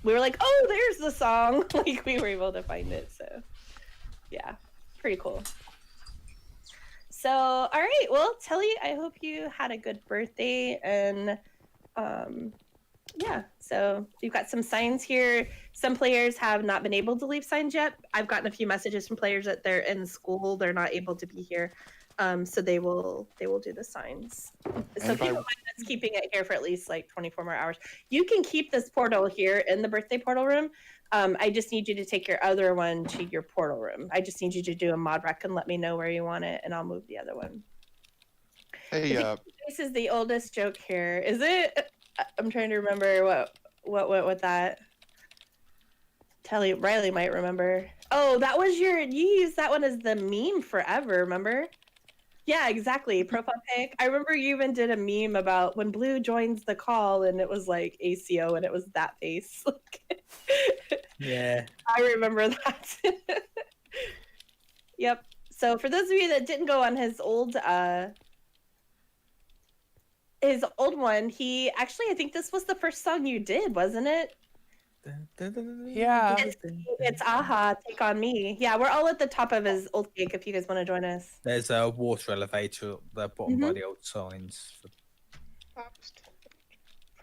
we were like, oh, there's the song. Like we were able to find it. So yeah, pretty cool. So all right, well, Telly, I hope you had a good birthday, and yeah, so we've got some signs here. Some players have not been able to leave signs yet. I've gotten a few messages from players that they're in school, they're not able to be here, so they will do the signs. So keep in mind that's keeping it here for at least like 24 more hours. You can keep this portal here in the birthday portal room. I just need you to take your other one to your portal room. I just need you to do a mod rec and let me know where you want it, and I'll move the other one. Hey, This is the oldest joke here. Is it? I'm trying to remember what went with that. Riley might remember. Oh, that was you used that one as the meme forever, remember? Yeah, exactly. Profile pic. I remember you even did a meme about when Blue joins the call and it was like ACO and it was that face. Yeah. I remember that. Yep. So for those of you that didn't go on his old one, he actually, I think this was the first song you did, wasn't it? Yeah. It's AHA, Take On Me. Yeah, we're all at the top of his old gig if you guys want to join us. There's a water elevator at the bottom by the old signs.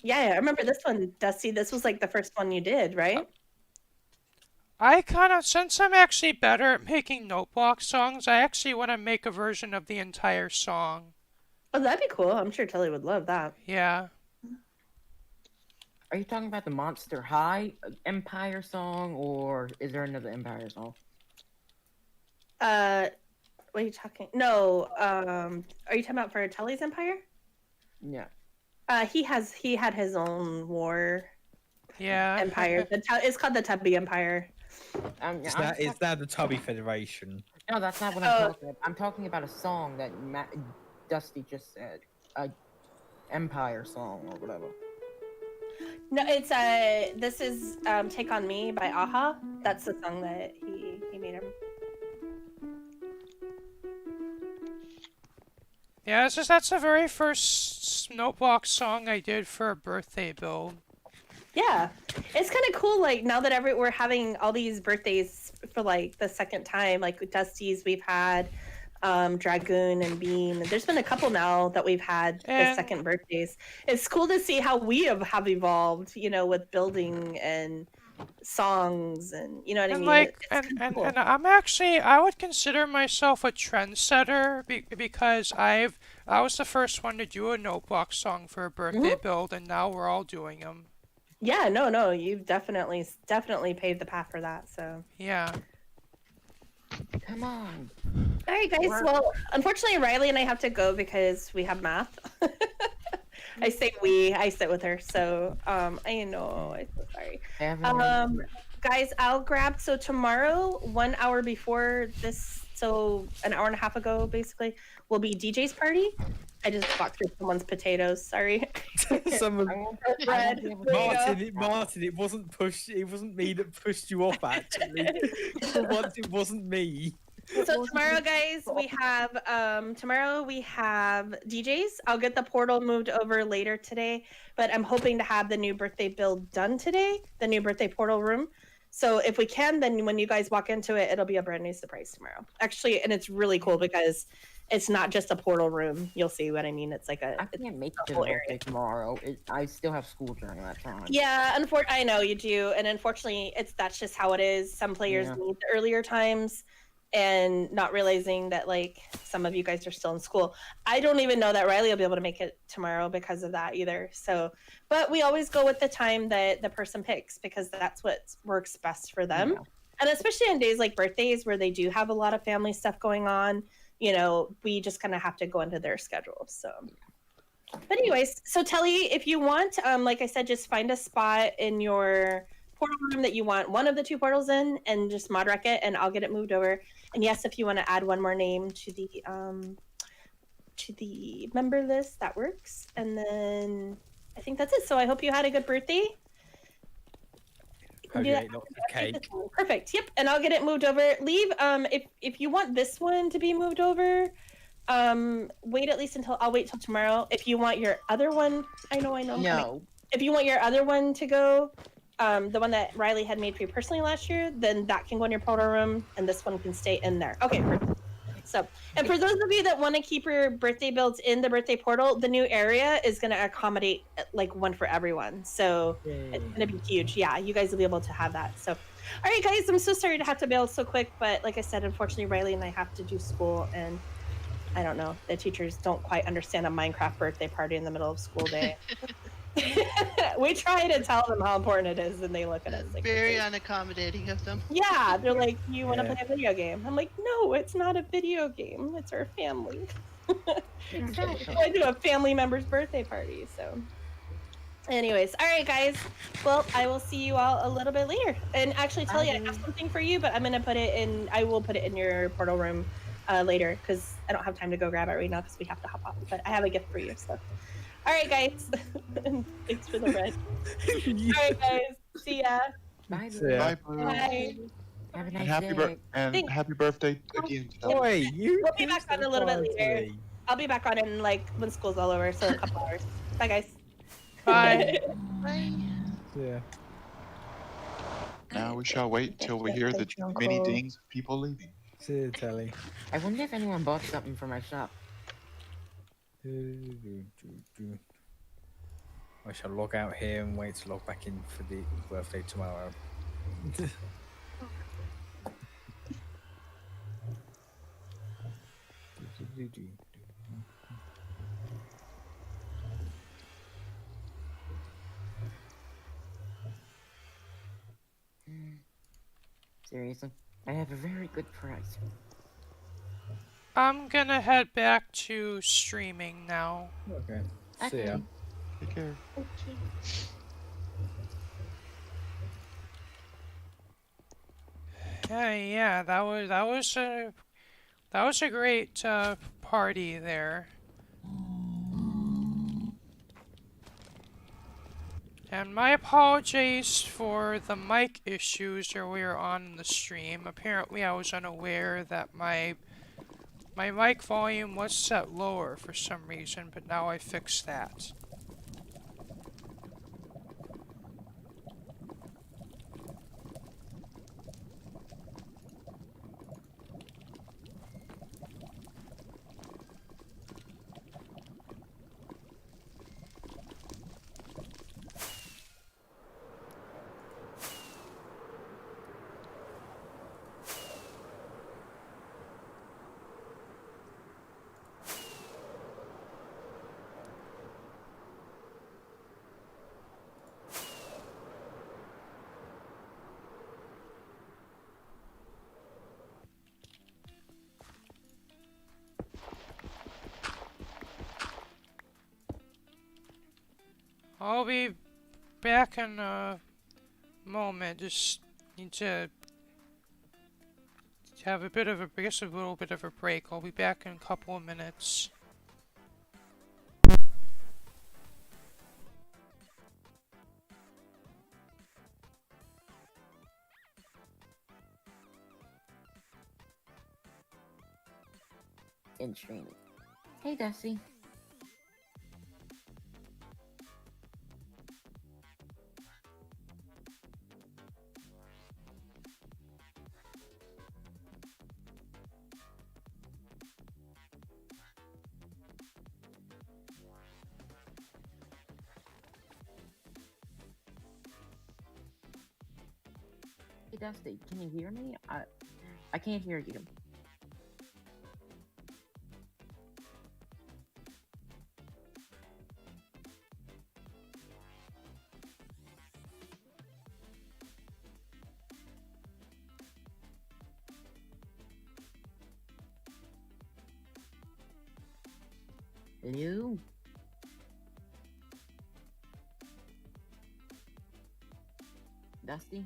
Yeah, I remember this one, Dusty. This was like the first one you did, right? Since I'm actually better at making note block songs, I actually want to make a version of the entire song. Oh, that'd be cool. I'm sure Tilly would love that. Yeah. Are you talking about the Monster High Empire song, or is there another Empire song? What are you talking? No, are you talking about for Tully's Empire? Yeah. He had his own war. Yeah. Empire. It's called the Tubby Empire. Is that the Tubby Federation? No, that's not what I'm talking about. I'm talking about a song that Dusty just said. A Empire song or whatever. No, it's this is Take On Me by AHA. That's the song that he made him. Yeah, that's the very first Noteblock song I did for a birthday build. Yeah, it's kind of cool. Like now that we're having all these birthdays for like the second time, like with Dusty's, we've had Dragoon and Bean. There's been a couple now that we've had the second birthdays. It's cool to see how we have evolved, with building and songs and you know what I mean. Like, and I would consider myself a trendsetter because I was the first one to do a Noteblock song for a birthday build, and now we're all doing them. Yeah, no, you've definitely paved the path for that. So yeah. Come on. All right, guys. Well, unfortunately, Riley and I have to go because we have math. I say we. I sit with her, so I know. I'm so sorry. Guys, I'll grab. So tomorrow, 1 hour before this, so an hour and a half ago, basically, will be DJ's party. I just walked through someone's potatoes. Sorry. Martin, it wasn't pushed. It wasn't me that pushed you off. Actually, for once, it wasn't me. So tomorrow, guys, we have DJs. I'll get the portal moved over later today, but I'm hoping to have the new birthday build done today, the new birthday portal room. So if we can, then when you guys walk into it, it'll be a brand new surprise tomorrow. Actually, and it's really cool because it's not just a portal room. You'll see what I mean. It's like I can't make it to the birthday tomorrow. I still have school during that time. Yeah, I know you do, and unfortunately, that's just how it is. Some players need the earlier times, and not realizing that like some of you guys are still in school. I don't even know that Riley will be able to make it tomorrow because of that either. So, but we always go with the time that the person picks because that's what works best for them. Yeah. And especially on days like birthdays where they do have a lot of family stuff going on, we just kind of have to go into their schedule. So, but anyways, so Telly, if you want, like I said, just find a spot in your portal room that you want one of the two portals in and just mod rec it and I'll get it moved over. And yes, if you want to add one more name to the member list, that works. And then I think that's it. So I hope you had a good birthday. You can Hope do you that. ate lots of cake. Perfect. Yep. And I'll get it moved over. Leave. If you want this one to be moved over, wait at least until I'll wait till tomorrow. If you want your other one, I know. I'm coming. No. If you want your other one to go, the one that Riley had made for you personally last year, then that can go in your portal room, and this one can stay in there. Okay, perfect. So, and for those of you that want to keep your birthday builds in the birthday portal, the new area is going to accommodate like one for everyone. So it's going to be huge. Yeah, you guys will be able to have that. So, all right, guys, I'm so sorry to have to bail so quick, but like I said, unfortunately, Riley and I have to do school, and I don't know, the teachers don't quite understand a Minecraft birthday party in the middle of school day. We try to tell them how important it is, and they look at us like very unaccommodating of them. yeah, they're like, you want to play a video game? I'm like, no, it's not a video game. It's our family. Exactly. I do a family member's birthday party. So, anyways, all right, guys. Well, I will see you all a little bit later. And actually, tell you, I have something for you, but I'm gonna put it in. I will put it in your portal room later because I don't have time to go grab it right now because we have to hop off. But I have a gift for you. So, all right, guys. Thanks for the red. All right, guys. See ya. Bye. Bye, Blue. Bye. Have a And nice happy day. happy birthday again. Boy, you We'll be back on a little bit later. party. I'll be back on in like when school's all over, so a couple hours. Bye, guys. Bye. Bye. Yeah. Now we shall wait till we hear the many dings of people leaving. See you, Telly. I wonder if anyone bought something for my shop. I shall log out here and wait to log back in for the birthday tomorrow. Seriously, I have a very good price. I'm gonna head back to streaming now. Okay. See ya. Take care. Okay. Yeah, that was a great party there. And my apologies for the mic issues earlier on in the stream. Apparently I was unaware that my mic volume was set lower for some reason, but now I fixed that. I'll be back in a moment. Just need to have a bit of a, I guess a little bit of a break. I'll be back in a couple of minutes. In streaming. Hey, Dusty. Hey, Dusty, can you hear me? I can't hear you. Hello? Dusty?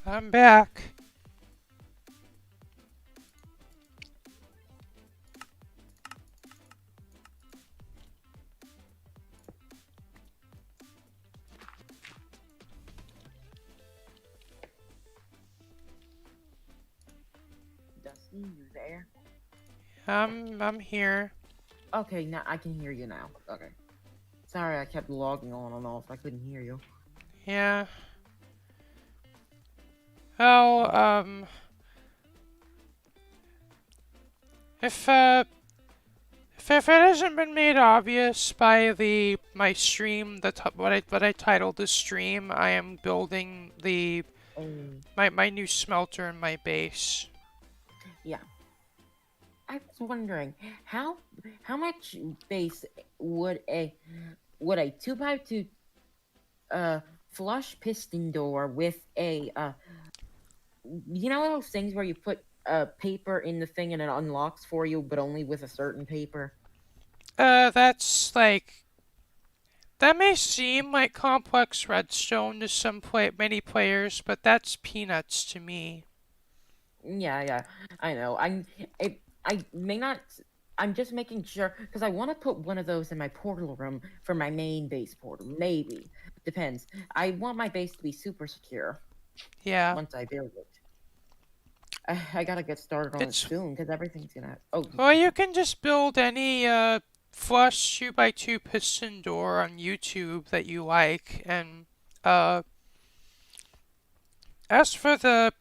I'm back. Dusty, you there? I'm here. Okay, now I can hear you now. Okay. Sorry, I kept logging on and off. I couldn't hear you. Yeah. Oh, if it hasn't been made obvious by my stream, what I titled the stream, I am building my new smelter in my base. Yeah. I was wondering how much space would a 2x2 flush piston door with a you know those things where you put paper in the thing and it unlocks for you, but only with a certain paper? That's like that may seem like complex redstone to many players, but that's peanuts to me. Yeah, I know. I may not. I'm just making sure because I want to put one of those in my portal room for my main base portal. Maybe depends. I want my base to be super secure. Yeah. Once I build it, I gotta get started on it soon because everything's gonna. Oh. Well, you can just build any flush 2x2 piston door on YouTube that you like, and as for the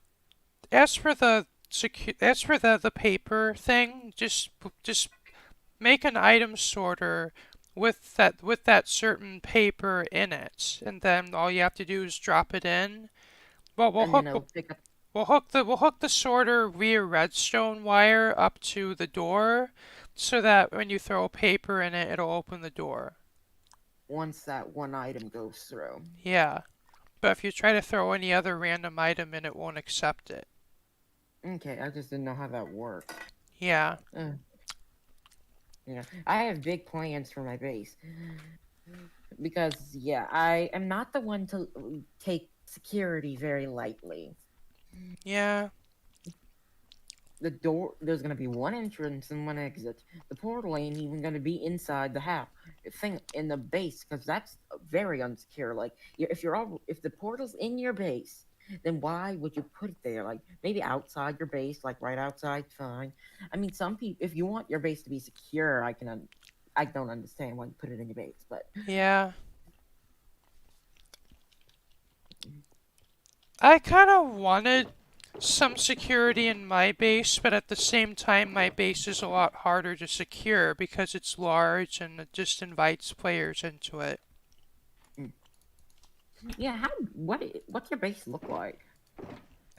the paper thing, just make an item sorter with that certain paper in it, and then all you have to do is drop it in. Well, we'll hook the sorter via redstone wire up to the door, so that when you throw a paper in it, it'll open the door. Once that one item goes through. Yeah, but if you try to throw any other random item in, it won't accept it. Okay, I just didn't know how that worked. Yeah. Yeah, I have big plans for my base. Because, yeah, I am not the one to take security very lightly. Yeah. The door, there's gonna be one entrance and one exit. The portal ain't even gonna be inside the house thing in the base, because that's very unsecure. Like, if the portal's in your base, then why would you put it there? Like, maybe outside your base, like right outside, fine. I mean, some people, if you want your base to be secure, I don't understand why you put it in your base, but yeah. I kind of wanted some security in my base, but at the same time, my base is a lot harder to secure because it's large and it just invites players into it. Yeah, what's your base look like?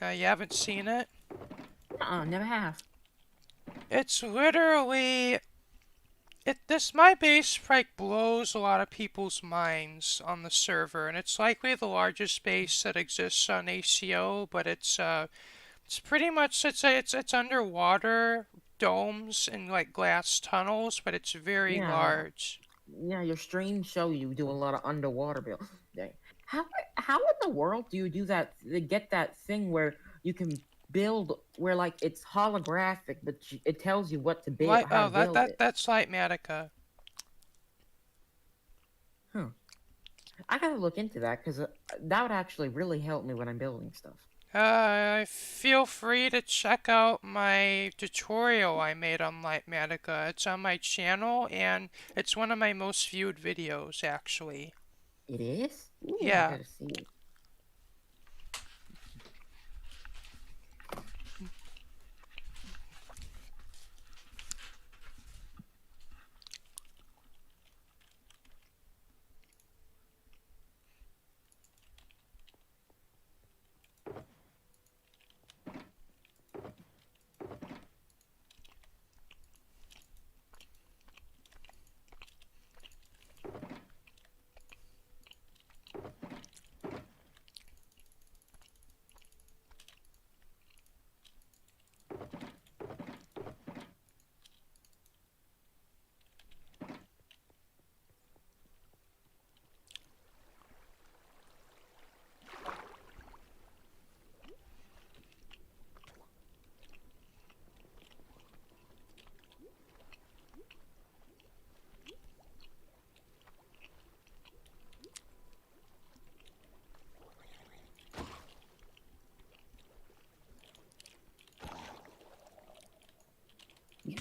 You haven't seen it? Never have. It's literally my base like blows a lot of people's minds on the server, and it's likely the largest base that exists on ACO, but it's pretty much it's underwater domes and like glass tunnels, but it's very large. Yeah, your streams show you do a lot of underwater build. How in the world do you do that? To get that thing where you can build where like it's holographic, but it tells you what to build. That's Lightmatica. Huh. I gotta look into that because that would actually really help me when I'm building stuff. Feel free to check out my tutorial I made on Lightmatica. It's on my channel, and it's one of my most viewed videos, actually. It is? Ooh, yeah. I gotta see it.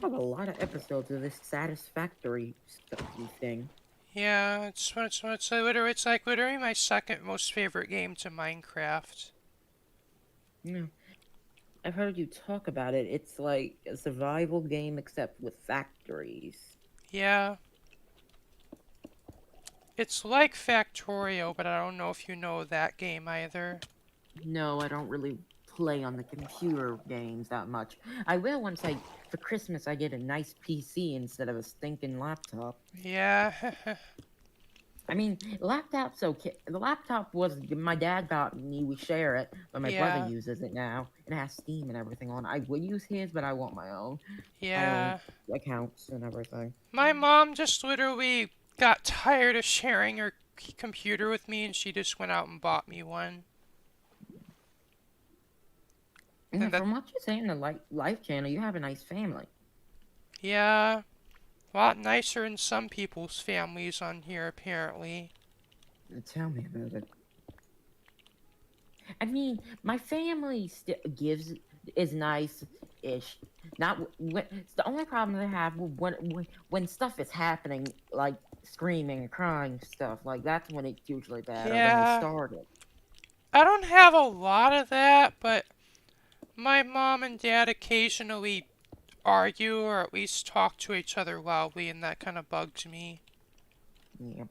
have a lot of episodes of this satisfactory thing. Yeah, it's like literally my second most favorite game to Minecraft. Yeah. I've heard you talk about it. It's like a survival game except with factories. Yeah. It's like Factorio, but I don't know if you know that game either. No, I don't really play on the computer games that much. I will once for Christmas, I get a nice PC instead of a stinking laptop. Yeah. I mean, laptop's okay. The laptop was my dad got me. We share it, but my brother Yeah. uses it now. It has Steam and everything on. I would use his, but I want my own. Yeah. My own accounts and everything. My mom just literally got tired of sharing her computer with me, and she just went out and bought me one. And from what you say in the Life channel, you have a nice family. Yeah. A lot nicer than some people's families on here, apparently. Tell me about it. I mean, my family is nice-ish. Not it's the only problem they have when stuff is happening, like screaming and crying stuff. Like that's when it's usually bad. Or when they started. I don't have a lot of that, but my mom and dad occasionally argue or at least talk to each other loudly, and that kind of bugs me. Yeah.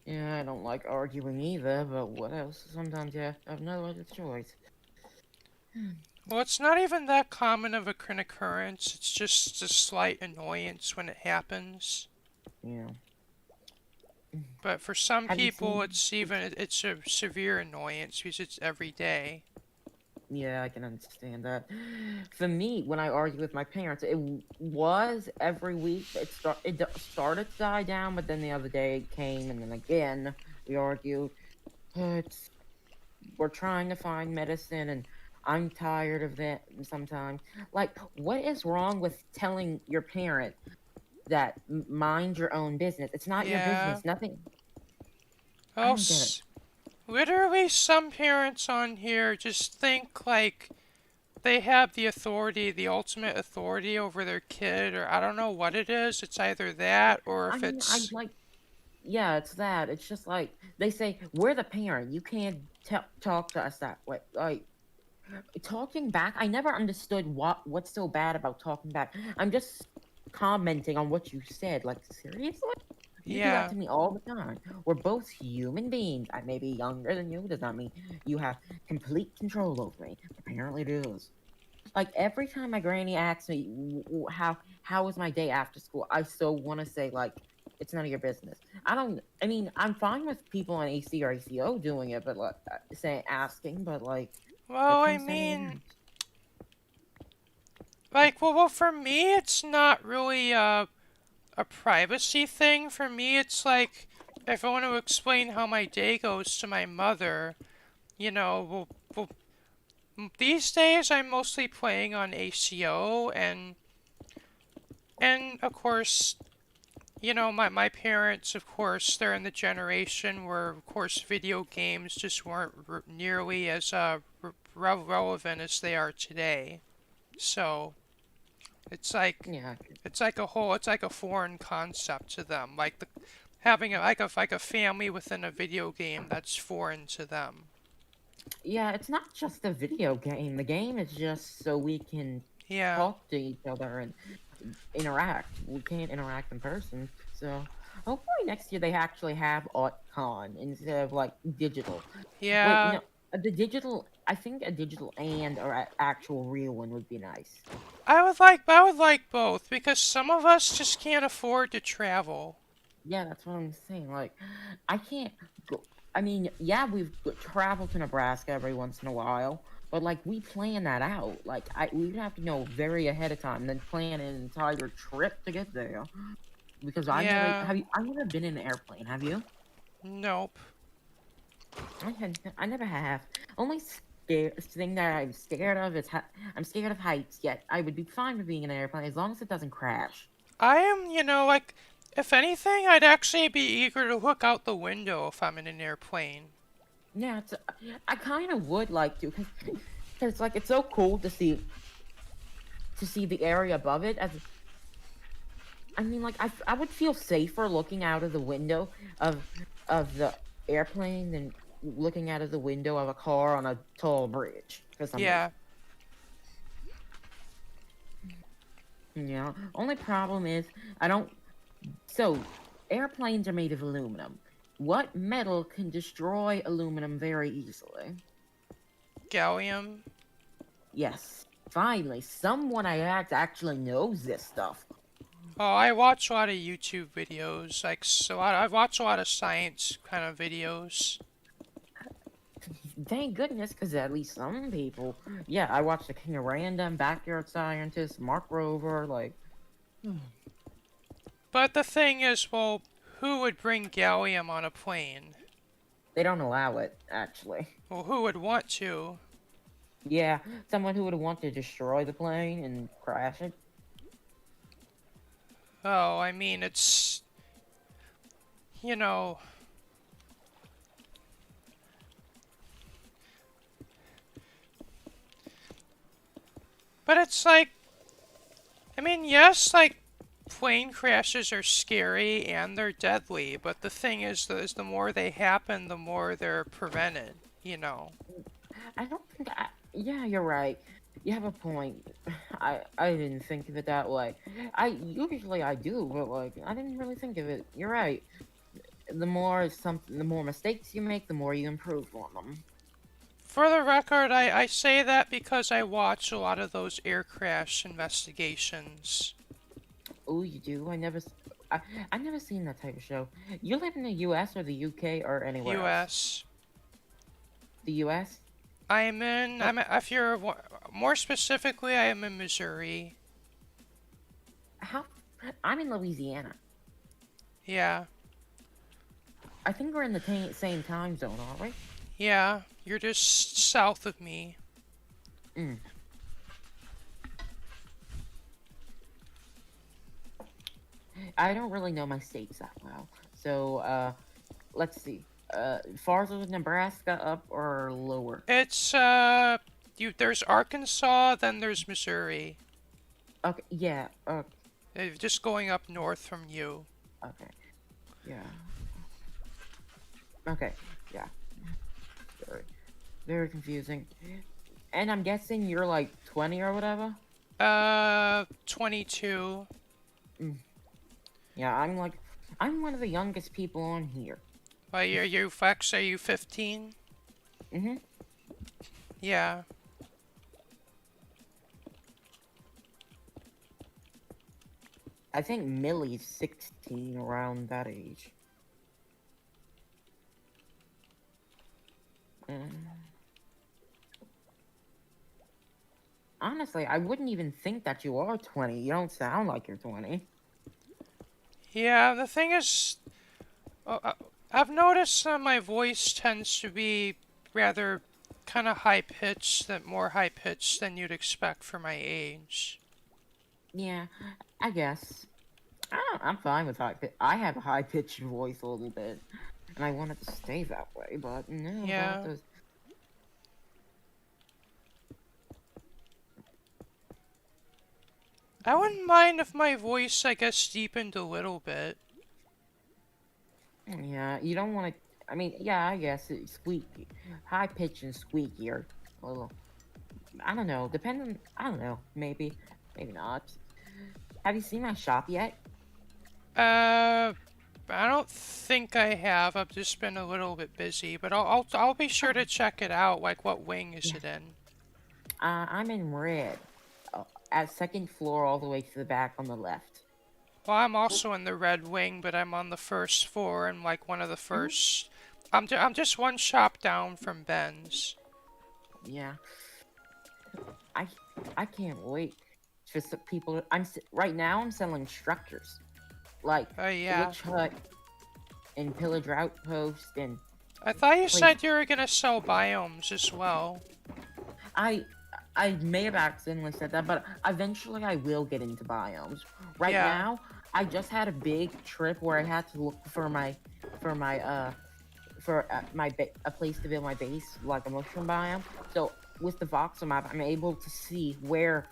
Yeah, I don't like arguing either, but what else? Sometimes you have no other choice. Well, it's not even that common of an occurrence. It's just a slight annoyance when it happens. Yeah. But for some people, it's a severe annoyance because it's every day. Yeah, I can understand that. For me, when I argue with my parents, it was every week. It started to die down, but then the other day it came, and then again we argued. We're trying to find medicine, and I'm tired of it sometimes. Like, what is wrong with telling your parent that mind your own business? It's not your business. Nothing. I don't get it. Literally, some parents on here just think like they have the authority, the ultimate authority over their kid, or I don't know what it is. It's either that or if yeah, it's that. It's just like they say, we're the parent. You can't talk to us that way. Like talking back. I never understood what's so bad about talking back. I'm just commenting on what you said. Like seriously. You do that to me all the time. We're both human beings. I may be younger than you. Does not mean you have complete control over me. Apparently it is. Like every time my granny asks me how was my day after school, I so want to say like it's none of your business. I mean, I'm fine with people on AC or ACO doing it, but like asking, but like. Well, I mean, like, well, for me, it's not really a privacy thing. For me, it's like, if I want to explain how my day goes to my mother, you know, well, these days I'm mostly playing on ACO, and of course, you know, my parents, of course, they're in the generation where, of course, video games just weren't nearly as relevant as they are today. So, it's like it's like a foreign concept to them, like having like a family within a video game that's foreign to them. Yeah, it's not just a video game. The game is just so we can talk to each other and interact. We can't interact in person, so hopefully next year they actually have AuntCon instead of like digital. Yeah. Wait, no, the digital. I think a digital or actual real one would be nice. I would like both because some of us just can't afford to travel. Yeah, that's what I'm saying. Like, I can't go. I mean, yeah, we've traveled to Nebraska every once in a while, but like we plan that out. Like, we'd have to know very ahead of time, then plan an entire trip to get there. Because I've never been in an airplane. Have you? Nope. I never have. Only thing that I'm scared of is I'm scared of heights. Yet I would be fine with being in an airplane as long as it doesn't crash. I am, you know, like, if anything, I'd actually be eager to look out the window if I'm in an airplane. Yeah, I kind of would like to, because like it's so cool to see the area above it. I mean, like, I would feel safer looking out of the window of the airplane than looking out of the window of a car on a tall bridge. For some Yeah. reason. Yeah. Only problem is I don't. So, airplanes are made of aluminum. What metal can destroy aluminum very easily? Gallium. Yes. Finally, someone I asked actually knows this stuff. Oh, I watch a lot of YouTube videos, like, so I watch a lot of science kind of videos. Thank goodness, because at least some people. Yeah, I watched the King of Random, Backyard Scientist, Mark Rover, like. But the thing is, well, who would bring gallium on a plane? They don't allow it, actually. Well, who would want to? Yeah, someone who would want to destroy the plane and crash it. Oh, I mean, it's... You know... But it's like... I mean, yes, like, plane crashes are scary and they're deadly, but the thing is the more they happen, the more they're prevented, you know? I don't think yeah, you're right. You have a point. I didn't think of it that way. Usually I do, but like I didn't really think of it. You're right. The more mistakes you make, the more you improve on them. For the record, I say that because I watch a lot of those air crash investigations. Oh, you do? I never seen that type of show. You live in the U.S. or the U.K. or anywhere else? U.S. The U.S. If you're more specifically, I am in Missouri. I'm in Louisiana. Yeah. I think we're in the same time zone, aren't we? Yeah, you're just south of me. Mm. I don't really know my states that well. So, let's see. Far as Nebraska up or lower? It's, there's Arkansas, then there's Missouri. Okay, yeah, just going up north from you. Okay. Yeah. Okay, yeah. Very confusing. And I'm guessing you're like 20 or whatever? 22. Yeah, I'm one of the youngest people on here. Are you 15? Mm-hmm. Yeah. I think Millie's 16, around that age. Honestly, I wouldn't even think that you are 20. You don't sound like you're 20. Yeah, the thing is, I've noticed my voice tends to be rather kind of high-pitched, more high-pitched than you'd expect for my age. Yeah, I guess. I'm fine with high pitch. I have a high-pitched voice a little bit, and I want it to stay that way, but no. Yeah. I wouldn't mind if my voice, I guess, deepened a little bit. Yeah, you don't want to... I mean, yeah, I guess it's squeaky. High pitch and squeaky are a little... I don't know. I don't know. Maybe. Maybe not. Have you seen my shop yet? I don't think I have. I've just been a little bit busy, but I'll be sure to check it out. Like, what wing is it in? I'm in red. At second floor all the way to the back on the left. Well, I'm also in the red wing, but I'm on the first floor and like one of the first. I'm just one shop down from Ben's. Yeah. I can't wait for some people. Right now I'm selling structures, like Witch Hut and Pillager Outpost and. I thought you said you were gonna sell biomes as well. I may have accidentally said that, but eventually I will get into biomes. Right now, I just had a big trip where I had to look for a place to build my base, like a mushroom biome. So with the voxel map, I'm able to see where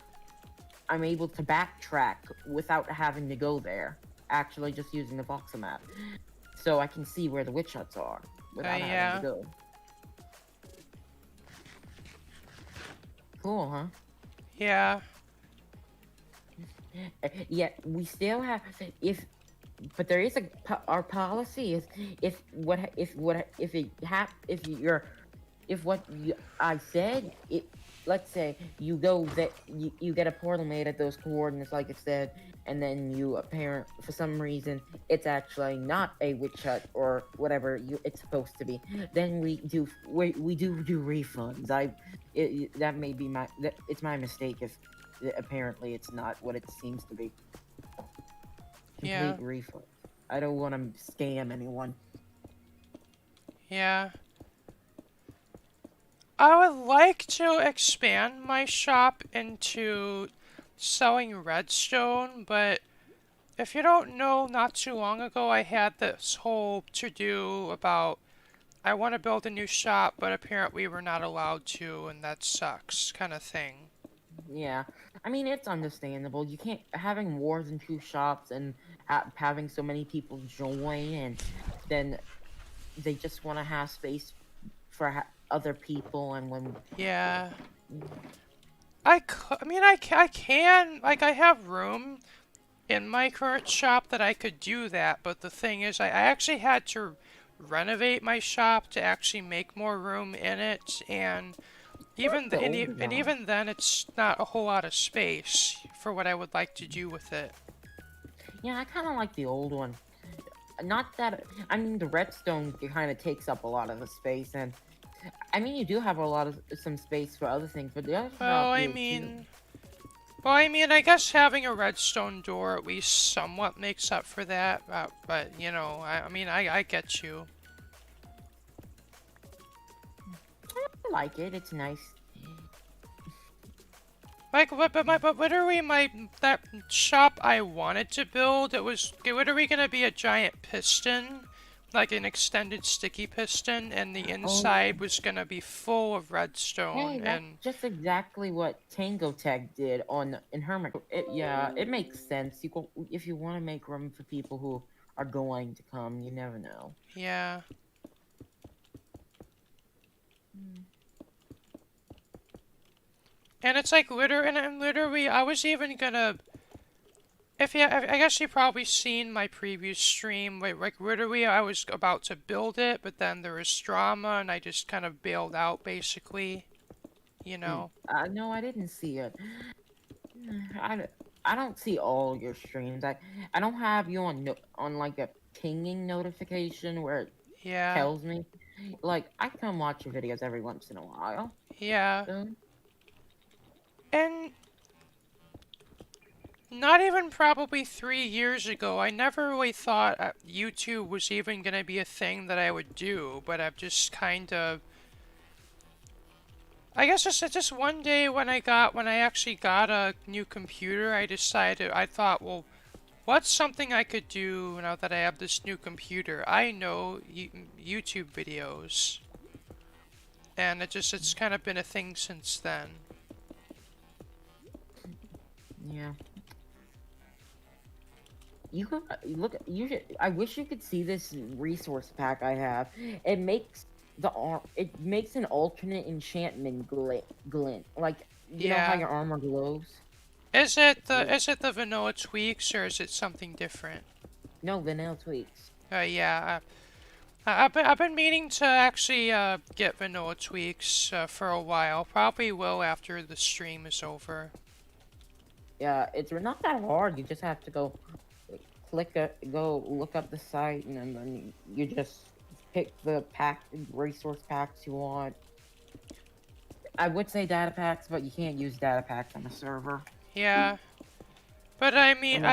I'm able to backtrack without having to go there. Actually, just using the voxel map, so I can see where the witch huts are without having to go. Cool, huh? Yeah. Yeah, we still have but there is our policy is if what I said it. Let's say you go that you get a portal made at those coordinates like it said, and then for some reason it's actually not a witch hut or whatever it's supposed to be. Then we do refunds. That may be it's my mistake if apparently it's not what it seems to be. Complete refund. I don't want to scam anyone. Yeah. I would like to expand my shop into selling redstone, but if you don't know, not too long ago I had this whole to-do about I want to build a new shop, but apparently we're not allowed to, and that sucks, kind of thing. Yeah, I mean, it's understandable. You can't having wars in two shops and having so many people join, and then they just want to have space for other people, and when I can, like, I have room in my current shop that I could do that, but the thing is, I actually had to renovate my shop to actually make more room in it, and even then, it's not a whole lot of space for what I would like to do with it. Yeah, I kind of like the old one. Not that I mean, the redstone kind of takes up a lot of the space, and I mean, you do have some space for other things, but the other I guess having a redstone door at least somewhat makes up for that, but, you know, I get you. I like it, it's nice. Like, but literally that shop I wanted to build, it was literally gonna be a giant piston, like an extended sticky piston, and the inside was gonna be full of redstone. Hey, that's just exactly what Tango Tech did in Hermit. It makes sense. If you want to make room for people who are going to come, you never know. Yeah. And it's like literally, I was even gonna. I guess you've probably seen my previous stream. Like literally, I was about to build it, but then there was drama, and I just kind of bailed out, basically. You know. No, I didn't see it. I don't see all your streams. I don't have you on like a pinging notification where it tells me. Like I come watch your videos every once in a while. Yeah. And not even probably 3 years ago, I never really thought YouTube was even gonna be a thing that I would do, but I've just kind of. I guess just one day when I actually got a new computer, I thought, well, what's something I could do now that I have this new computer? I know YouTube videos, and it's kind of been a thing since then. Yeah. You could look. I wish you could see this resource pack I have. It makes It makes an alternate enchantment glint. Like you know how your armor glows. Is it the vanilla tweaks or is it something different? No, vanilla tweaks. Yeah. I've been meaning to actually get vanilla tweaks for a while. Probably will after the stream is over. Yeah, it's not that hard. You just have to go look up the site, and then you just pick the resource packs you want. I would say data packs, but you can't use data packs on a server. Yeah, but I mean,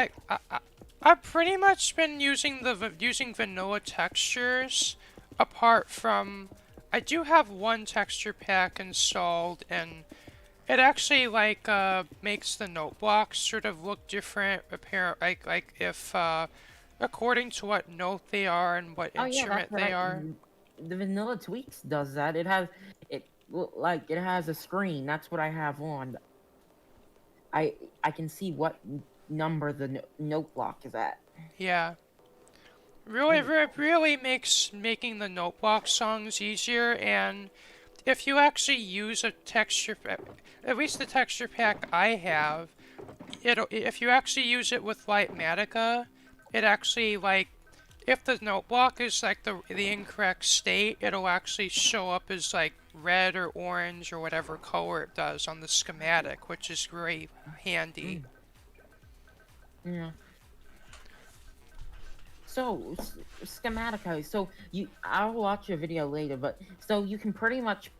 I've pretty much been using vanilla textures. Apart from, I do have one texture pack installed, and it actually makes the note blocks sort of look different. Like if according to what note they are and what instrument they are. The vanilla tweaks does that. It has a screen. That's what I have on. I can see what number the note block is at. Yeah. Really makes making the note block songs easier, and if you actually use a texture pack, at least the texture pack I have, if you actually use it with Lightmatica, it actually like if the note block is like the incorrect state, it'll actually show up as like red or orange or whatever color it does on the schematic, which is very handy. Yeah. So, schematica. So I'll watch your video later, but so you can pretty much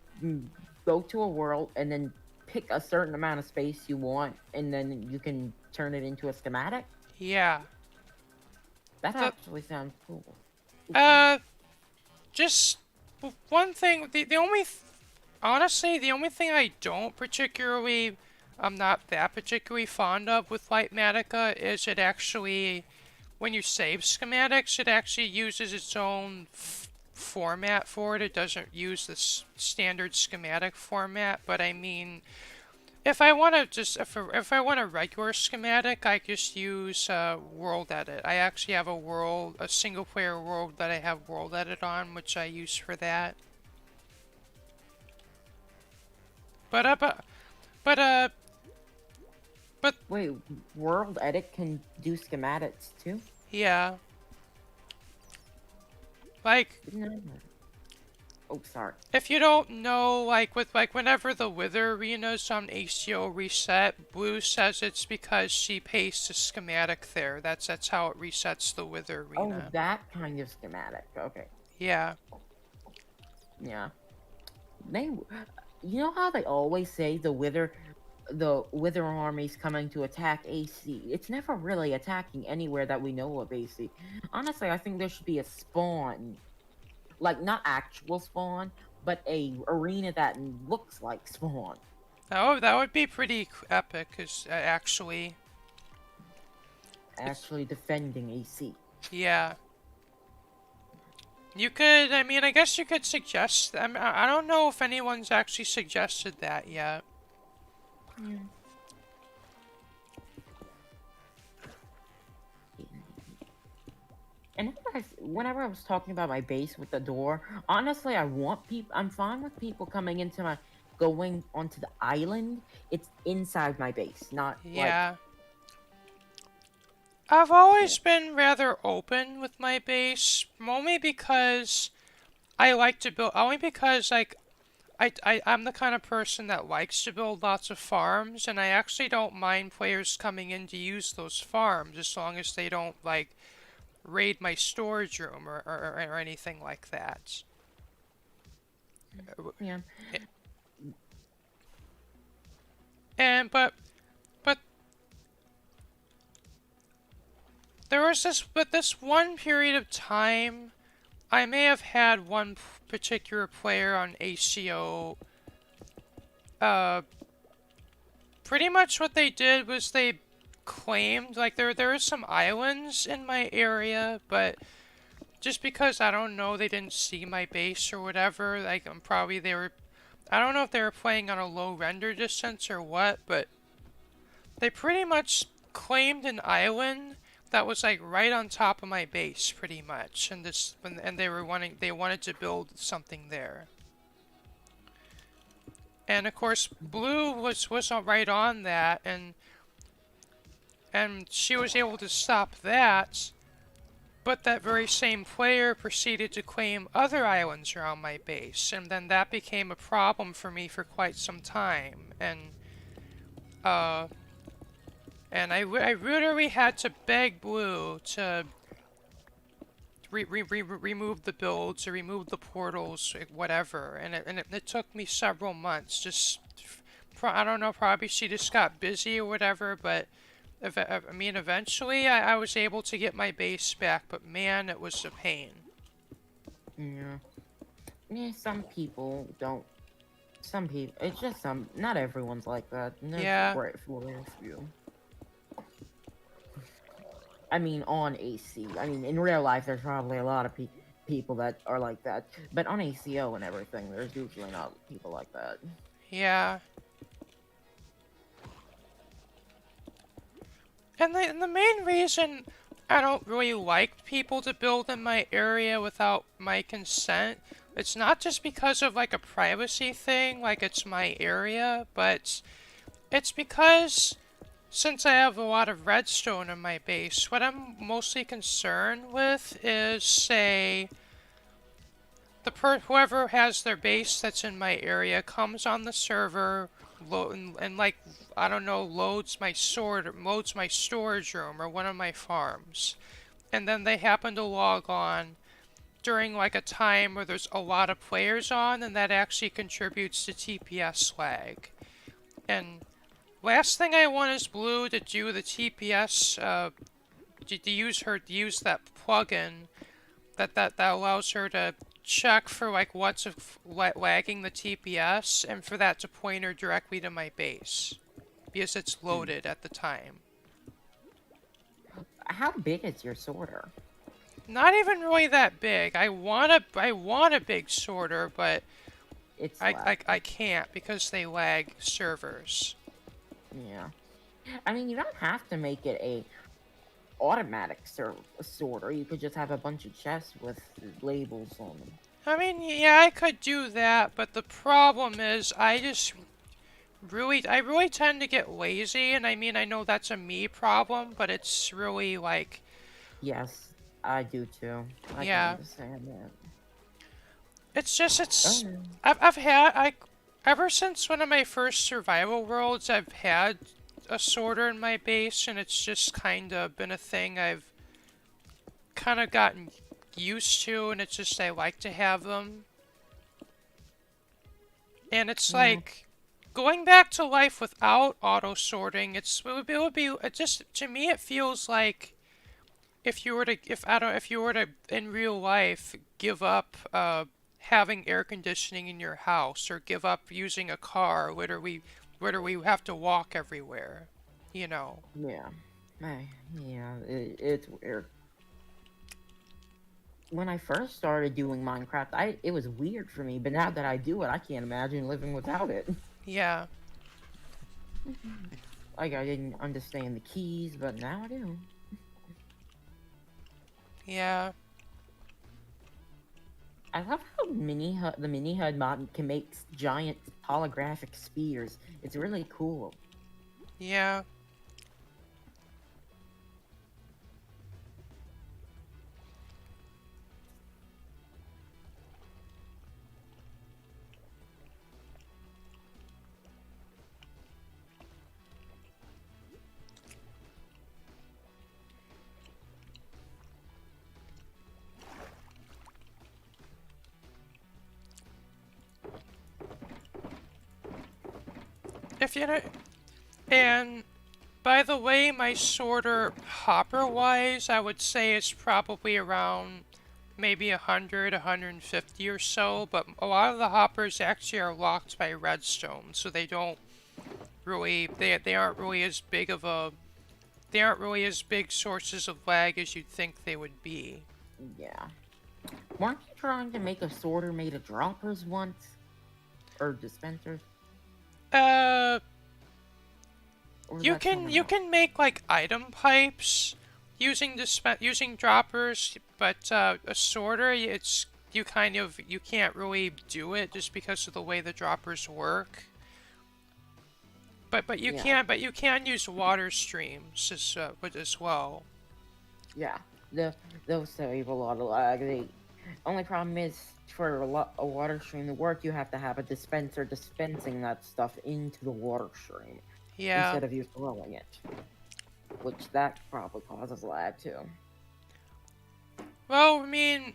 go to a world and then pick a certain amount of space you want, and then you can turn it into a schematic. Yeah. That actually sounds cool. Just one thing. Honestly, the only thing I don't particularly, I'm not that particularly fond of with Lightmatica is it actually, when you save schematics, it actually uses its own format for it. It doesn't use the standard schematic format, but I mean, if I want a regular schematic, I just use World Edit. I actually have a single player world that I have World Edit on, which I use for that. But wait, World Edit can do schematics too? Yeah. Like. Oh, sorry. If you don't know, whenever the Wither Arena's on ACO reset, Blue says it's because she pastes a schematic there. That's how it resets the Wither Arena. Oh, that kind of schematic. Okay. Yeah. Yeah. You know how they always say the Wither army's coming to attack AC? It's never really attacking anywhere that we know of AC. Honestly, I think there should be a spawn. Like, not actual spawn, but a arena that looks like spawn. Oh, that would be pretty epic, actually defending AC. Yeah. You could, I mean, I guess you could suggest, I don't know if anyone's actually suggested that yet. Yeah. And whenever I was talking about my base with the door, honestly, I'm fine with people going onto the island. It's inside my base, not yeah. I've always been rather open with my base, only because I like to build, I'm the kind of person that likes to build lots of farms, and I actually don't mind players coming in to use those farms, as long as they don't, like, raid my storage room or anything like that. Yeah. But there was this one period of time, I may have had one particular player on ACO, pretty much what they did was they claimed, like, there were some islands in my area, but just because, I don't know, they didn't see my base or whatever, like, I don't know if they were playing on a low render distance or what, but they pretty much claimed an island that was, like, right on top of my base, pretty much, and they wanted to build something there. And of course, Blue was right on that, and she was able to stop that, but that very same player proceeded to claim other islands around my base, and then that became a problem for me for quite some time, and I literally had to beg Blue to remove the builds or remove the portals, whatever, and it took me several months. Just, I don't know, probably she just got busy or whatever, but I mean, eventually I was able to get my base back, but man, it was a pain. Yeah. Yeah, some people don't. Some people, it's just not everyone's like that. Yeah. Great for a few. I mean, on AC. I mean, in real life, there's probably a lot of people that are like that. But on ACO and everything, there's usually not people like that. Yeah. And the main reason I don't really like people to build in my area without my consent, it's not just because of like a privacy thing, like it's my area, but it's because since I have a lot of redstone in my base, what I'm mostly concerned with is, say, whoever has their base that's in my area comes on the server, and like, I don't know, loads my storage room or one of my farms, and then they happen to log on during like a time where there's a lot of players on, and that actually contributes to TPS lag. And last thing I want is Blue to do the TPS, to use that plugin that allows her to check for like what's lagging the TPS, and for that to point her directly to my base because it's loaded at the time. How big is your sorter? Not even really that big. I want a big sorter, but I can't because they lag servers. Yeah. I mean, you don't have to make it a automatic sorter. You could just have a bunch of chests with labels on them. I mean, yeah, I could do that, but the problem is I really tend to get lazy, and I mean, I know that's a me problem, but it's really like... Yes, I do too. I Yeah. can understand that. It's just, Oh. ever since one of my first survival worlds, I've had a sorter in my base, and it's just kind of been a thing I've kind of gotten used to, and it's just I like to have them. And it's like going back to life without auto sorting. It just, to me it feels like if you were to in real life give up having air conditioning in your house, or give up using a car where we have to walk everywhere, you know. Yeah. Yeah, it's weird. When I first started doing Minecraft, it was weird for me, but now that I do it, I can't imagine living without it. Yeah. Like, I didn't understand the keys, but now I do. Yeah. I love how the mini HUD mod can make giant holographic spears. It's really cool. Yeah. If you know, and by the way, my sorter hopper-wise, I would say it's probably around maybe 100, 150 or so, but a lot of the hoppers actually are locked by redstone, so they don't really, they aren't really as big of a, they aren't really as big sources of lag as you'd think they would be. Yeah. Weren't you trying to make a sorter made of droppers once? Or dispensers? You can make like item pipes using droppers, but a sorter, you can't really do it just because of the way the droppers work. But you can use water streams as well. Yeah, those save a lot of lag. The only problem is, for a water stream to work, you have to have a dispenser dispensing that stuff into the water stream. Yeah. Instead of you throwing it. Which that probably causes lag too. Well, I mean,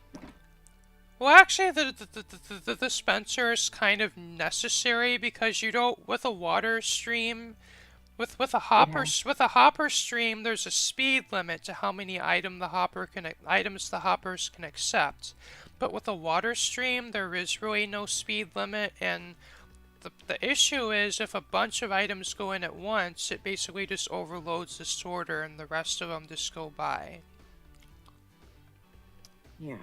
actually, the dispenser is kind of necessary because you don't, with a water stream, with a hopper stream, there's a speed limit to how many items the hoppers can accept. But with a water stream, there is really no speed limit, and the issue is if a bunch of items go in at once, it basically just overloads the sorter, and the rest of them just go by. Yeah.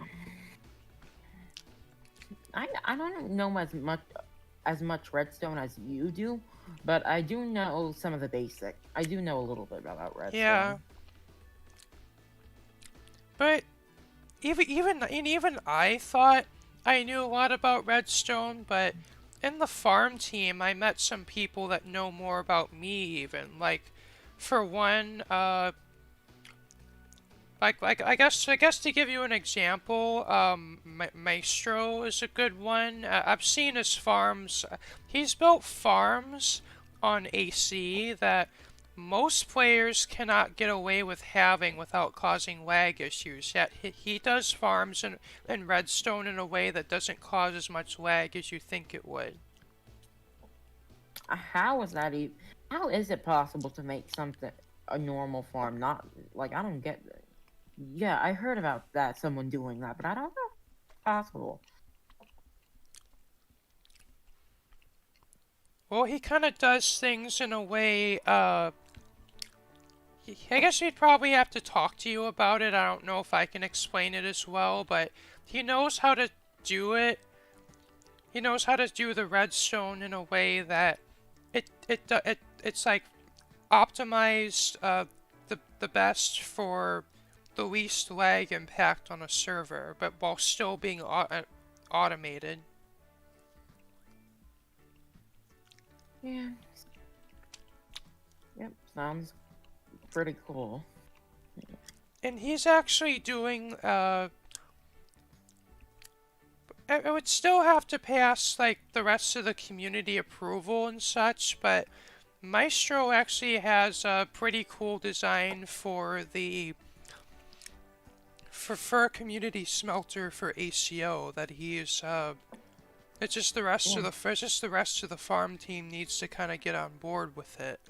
I don't know as much as much redstone as you do, but I do know some of the basic. I do know a little bit about redstone. Yeah. But even I thought I knew a lot about redstone, but in the farm team I met some people that know more about me even. Like for one, like I guess to give you an example, Maestro is a good one. I've seen his farms. He's built farms on AC that most players cannot get away with having without causing lag issues. Yet he does farms in Redstone in a way that doesn't cause as much lag as you think it would. How is that even? How is it possible to make something a normal farm? Not like I don't get. Yeah, I heard about that. Someone doing that, but I don't know if it's possible. Well, he kind of does things in a way, I guess he'd probably have to talk to you about it. I don't know if I can explain it as well, but he knows how to do it. He knows how to do the redstone in a way that it's like optimized the best for the least lag impact on a server, but while still being automated. Yeah. Yep, sounds pretty cool. And he's actually doing, it would still have to pass, like, the rest of the community approval and such, but Maestro actually has a pretty cool design for a community smelter for ACO that he's, it's just the rest of the farm team needs to kind of get on board with it.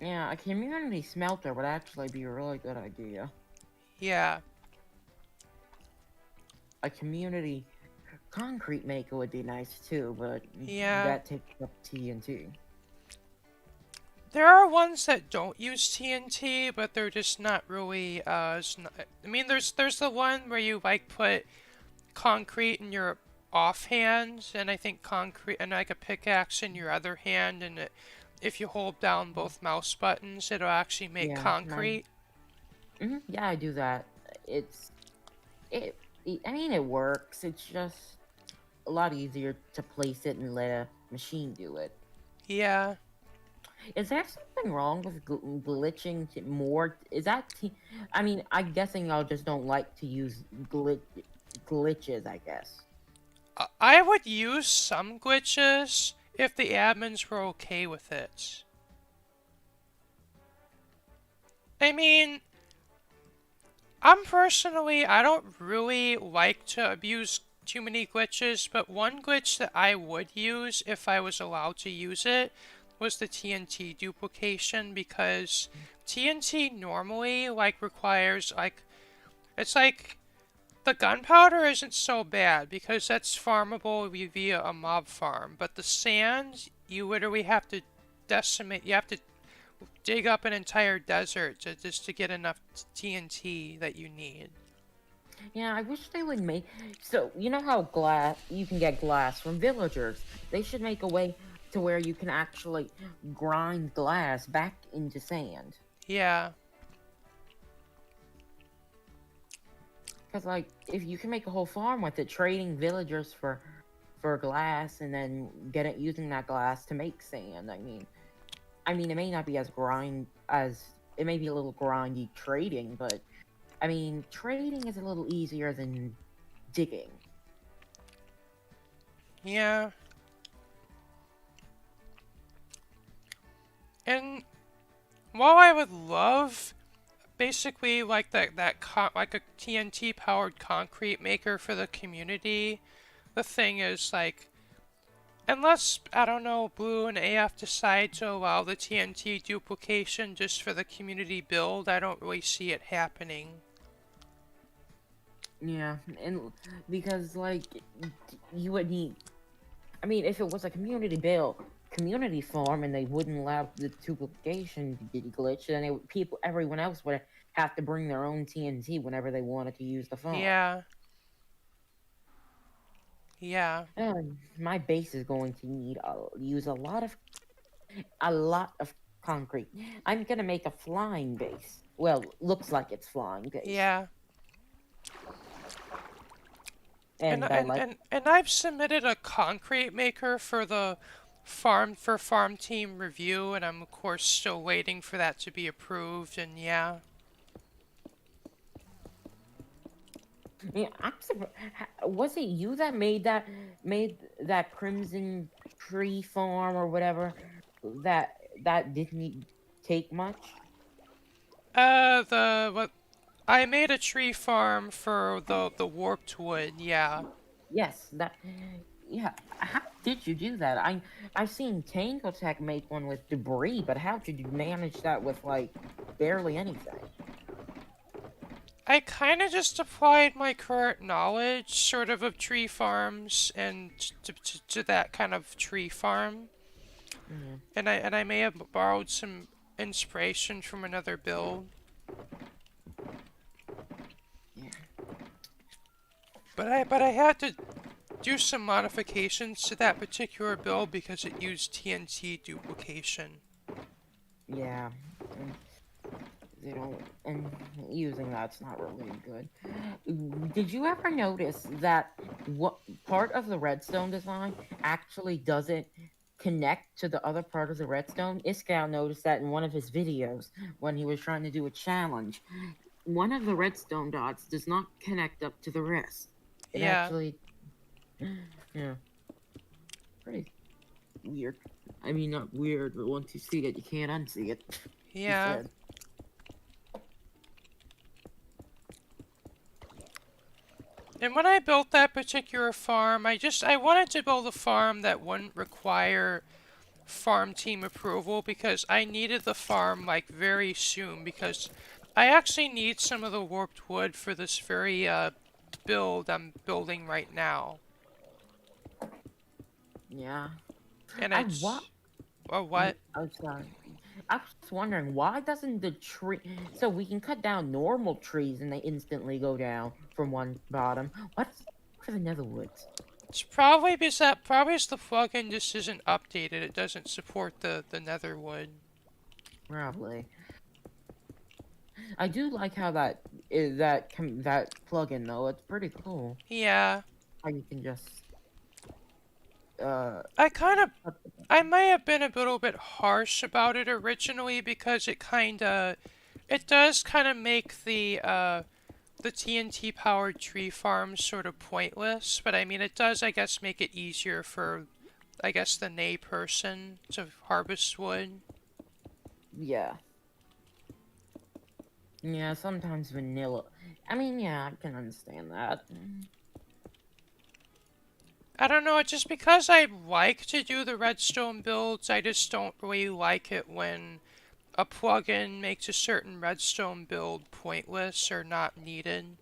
Yeah, a community smelter would actually be a really good idea. Yeah. A community concrete maker would be nice too, but yeah, that takes up TNT. There are ones that don't use TNT, but they're just not really, I mean, there's the one where you, like, put concrete in your offhand, and I think concrete, and like a pickaxe in your other hand, and if you hold down both mouse buttons, it'll actually make concrete. Yeah, I do that. I mean, it works. It's just a lot easier to place it and let a machine do it. Yeah. Is there something wrong with glitching more? Is that... I mean, I'm guessing y'all just don't like to use glitches, I guess. I would use some glitches if the admins were okay with it. I mean, I don't really like to abuse too many glitches, but one glitch that I would use if I was allowed to use it was the TNT duplication, because TNT normally, like, requires, like, it's like, the gunpowder isn't so bad because that's farmable via a mob farm, but the sand, you literally have to decimate, you have to dig up an entire desert just to get enough TNT that you need. Yeah, I wish they would make... So, you know how you can get glass from villagers? They should make a way to where you can actually grind glass back into sand. Yeah. Because, like, if you can make a whole farm with it, trading villagers for glass and then using that glass to make sand, I mean, it may not be it may be a little grindy trading, but, I mean, trading is a little easier than digging. Yeah. And while I would love basically like like a TNT powered concrete maker for the community, the thing is, like, unless, I don't know, Blue and AF decide to allow the TNT duplication just for the community build, I don't really see it happening. Yeah, and because, like, you would need... I mean, if it was a community farm and they wouldn't allow the duplication to get glitched, then everyone else would have to bring their own TNT whenever they wanted to use the farm. Yeah. Yeah. My base is going to use a lot of concrete. I'm gonna make a flying base. Well, looks like it's flying base. Yeah. And And I've submitted a concrete maker for the farm team review, and I'm of course still waiting for that to be approved. And yeah. Yeah, was it you that made that Crimson Tree Farm or whatever? That didn't take much. I made a tree farm for the warped wood. Yeah. Yes, yeah. How did you do that? I've seen Tango Tech make one with debris, but how did you manage that with like barely anything? I kind of just applied my current knowledge, sort of tree farms, and to that kind of tree farm. Mm. And I may have borrowed some inspiration from another build. Yeah. But I had to do some modifications to that particular build because it used TNT duplication. Yeah. They don't, and using that's not really good. Did you ever notice that what part of the redstone design actually doesn't connect to the other part of the redstone? Iskall noticed that in one of his videos when he was trying to do a challenge. One of the redstone dots does not connect up to the rest. It actually, yeah, pretty weird. I mean, not weird, but once you see it, you can't unsee it. Yeah. And when I built that particular farm, I wanted to build a farm that wouldn't require farm team approval because I needed the farm like very soon because I actually need some of the warped wood for this very build I'm building right now. Yeah. And what? I'm sorry. I was just wondering, why doesn't the tree... So we can cut down normal trees and they instantly go down from one bottom. What's for the nether woods? It's probably because the plugin just isn't updated. It doesn't support the nether wood. Probably. I do like how that plugin though. It's pretty cool. Yeah. How you can just I may have been a little bit harsh about it originally because it does kind of make the TNT powered tree farms sort of pointless, but I mean it does I guess make it easier for I guess the nay person to harvest wood. Yeah. Yeah, sometimes vanilla. I mean, yeah, I can understand that. I don't know, it's just because I like to do the redstone builds, I just don't really like it when a plugin makes a certain redstone build pointless or not needed.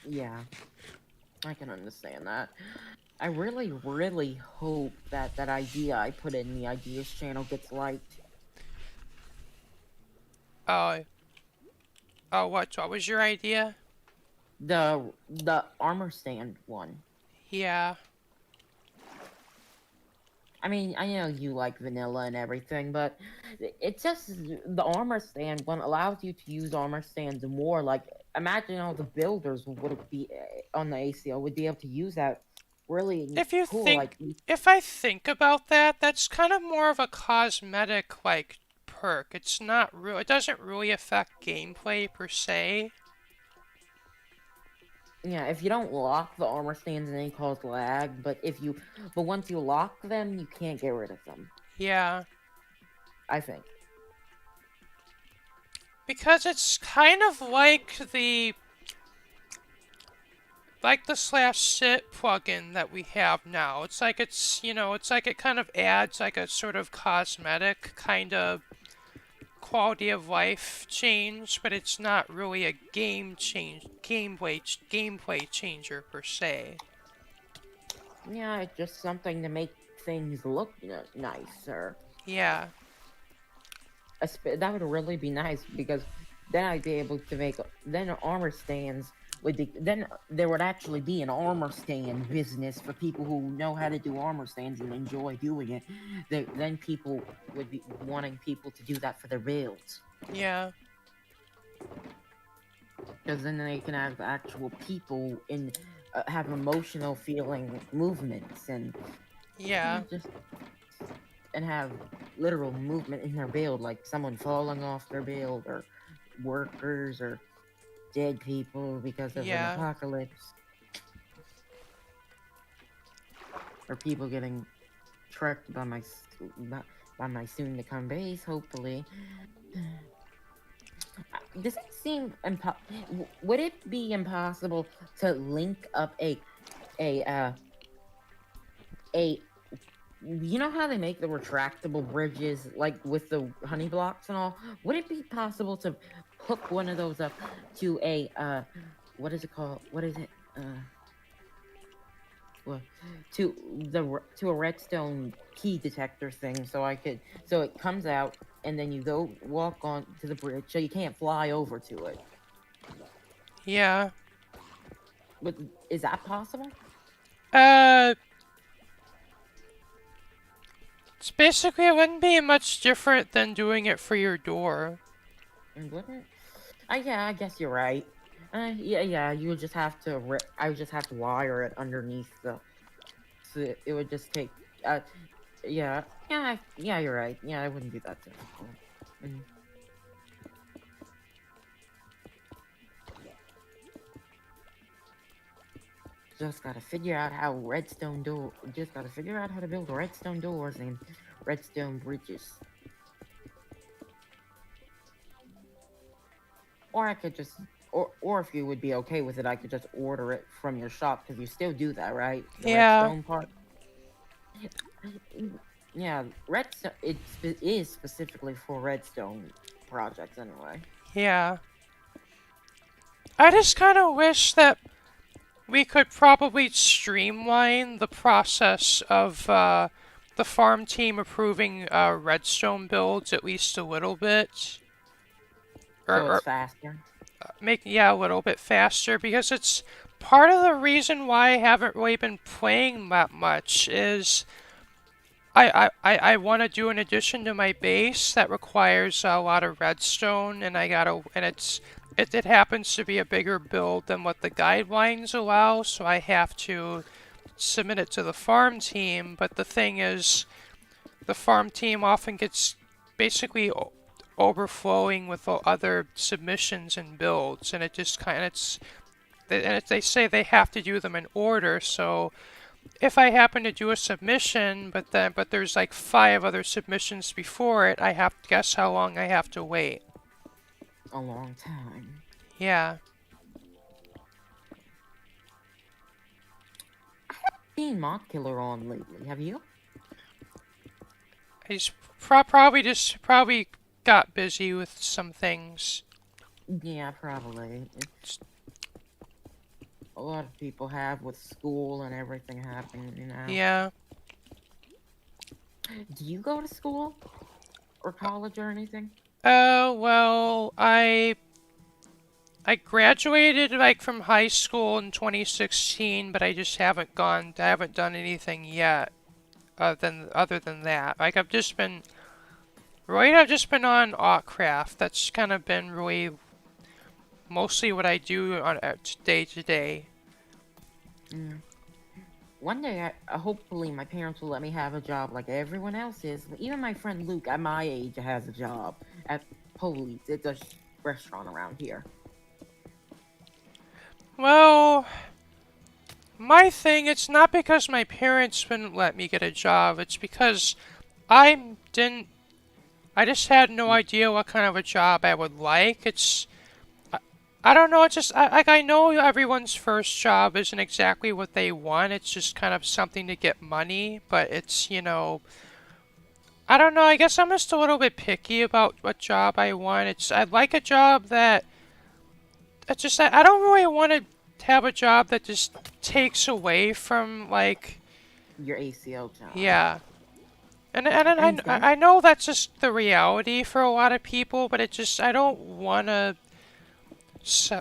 Yeah, I can understand that. I really, really hope that that idea I put in the ideas channel gets liked. What was your idea? The armor stand one. Yeah. I mean, I know you like vanilla and everything, but it's just the armor stand one allows you to use armor stands more. Like, imagine all the builders would be on the ACO would be able to use that. Really cool. If I think about that, that's kind of more of a cosmetic like perk. It's not real. It doesn't really affect gameplay per se. Yeah, if you don't lock the armor stands, then they cause lag. But once you lock them, you can't get rid of them. Yeah. I think. Because it's kind of like the /sit plugin that we have now. It's like it's like it kind of adds like a sort of cosmetic kind of quality of life change, but it's not really a gameplay changer per se. Yeah, it's just something to make things look nicer. Yeah. That would really be nice because then I'd be able to make armor stands then there would actually be an armor stand business for people who know how to do armor stands and enjoy doing it. Then people would be wanting people to do that for their builds. Yeah. Because then they can have actual people in have emotional feeling movements and Yeah. and have literal movement in their build, like someone falling off their build, or workers, or dead people because of an apocalypse, or people getting trucked by my soon-to-come base. Hopefully, does it seem would it be impossible to link up a you know how they make the retractable bridges, like with the honey blocks and all? Would it be possible to hook one of those up to a what is it called? What is it? Well, to a redstone key detector thing, so it comes out and then you go walk on to the bridge, so you can't fly over to it. Yeah. But is that possible? It's basically, it wouldn't be much different than doing it for your door. It wouldn't? Yeah, I guess you're right. Yeah, you would just have to. I would just have to wire it underneath the. So it would just take. Yeah, you're right. Yeah, I wouldn't be that difficult. Just gotta figure out how Just gotta figure out how to build redstone doors and redstone bridges. Or I could just, or if you would be okay with it, I could just order it from your shop, because you still do that, right? The redstone part. Yeah, redstone. It is specifically for redstone projects, anyway. Yeah. I just kind of wish that we could probably streamline the process of the farm team approving redstone builds at least a little bit. So it's faster. A little bit faster, because it's part of the reason why I haven't really been playing that much is I want to do an addition to my base that requires a lot of redstone, and it happens to be a bigger build than what the guidelines allow, so I have to submit it to the farm team. But the thing is, the farm team often gets basically overflowing with other submissions and builds, and it just they say they have to do them in order. So if I happen to do a submission, but there's like 5 other submissions before it, I have to guess how long I have to wait. A long time. Yeah. I haven't seen Mock Killer on lately. Have you? He's probably got busy with some things. Yeah, probably. A lot of people have with school and everything happening, you know. Yeah. Do you go to school? Or college or anything? Well, I graduated like from high school in 2016, but I just haven't done anything yet other than that. Like I've just been on Autcraft. That's kind of been really mostly what I do on day to day. One day, hopefully my parents will let me have a job like everyone else is. Even my friend Luke, at my age, has a job at Police. It's a restaurant around here. Well, my thing, it's not because my parents wouldn't let me get a job. It's because I just had no idea what kind of a job I would like. I don't know, it's just, I know everyone's first job isn't exactly what they want, it's just kind of something to get money, but it's, you know, I don't know, I guess I'm just a little bit picky about what job I want. I'd like a job that, I don't really want to have a job that just takes away from, like... Your ACO job. Yeah. And I know that's just the reality for a lot of people, but I don't want to...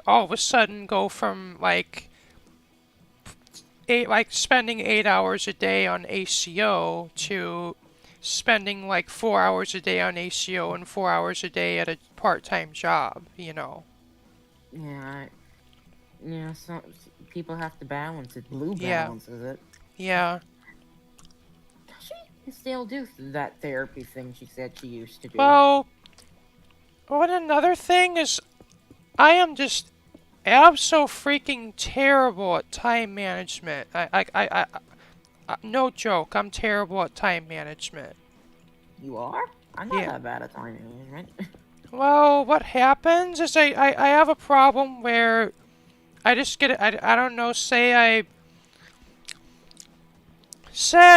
all of a sudden go from like spending 8 hours a day on ACO to spending like 4 hours a day on ACO and 4 hours a day at a part-time job, you know. Yeah, yeah, some people have to balance it. Blue Yeah. balances it. Yeah. She can still do that therapy thing she said she used to do. Well, what another thing is, I am just freaking terrible at time management. No joke, I'm terrible at time management. You are? I'm not that bad at time management. Well, what happens is I have a problem where I just get it. I don't know, say I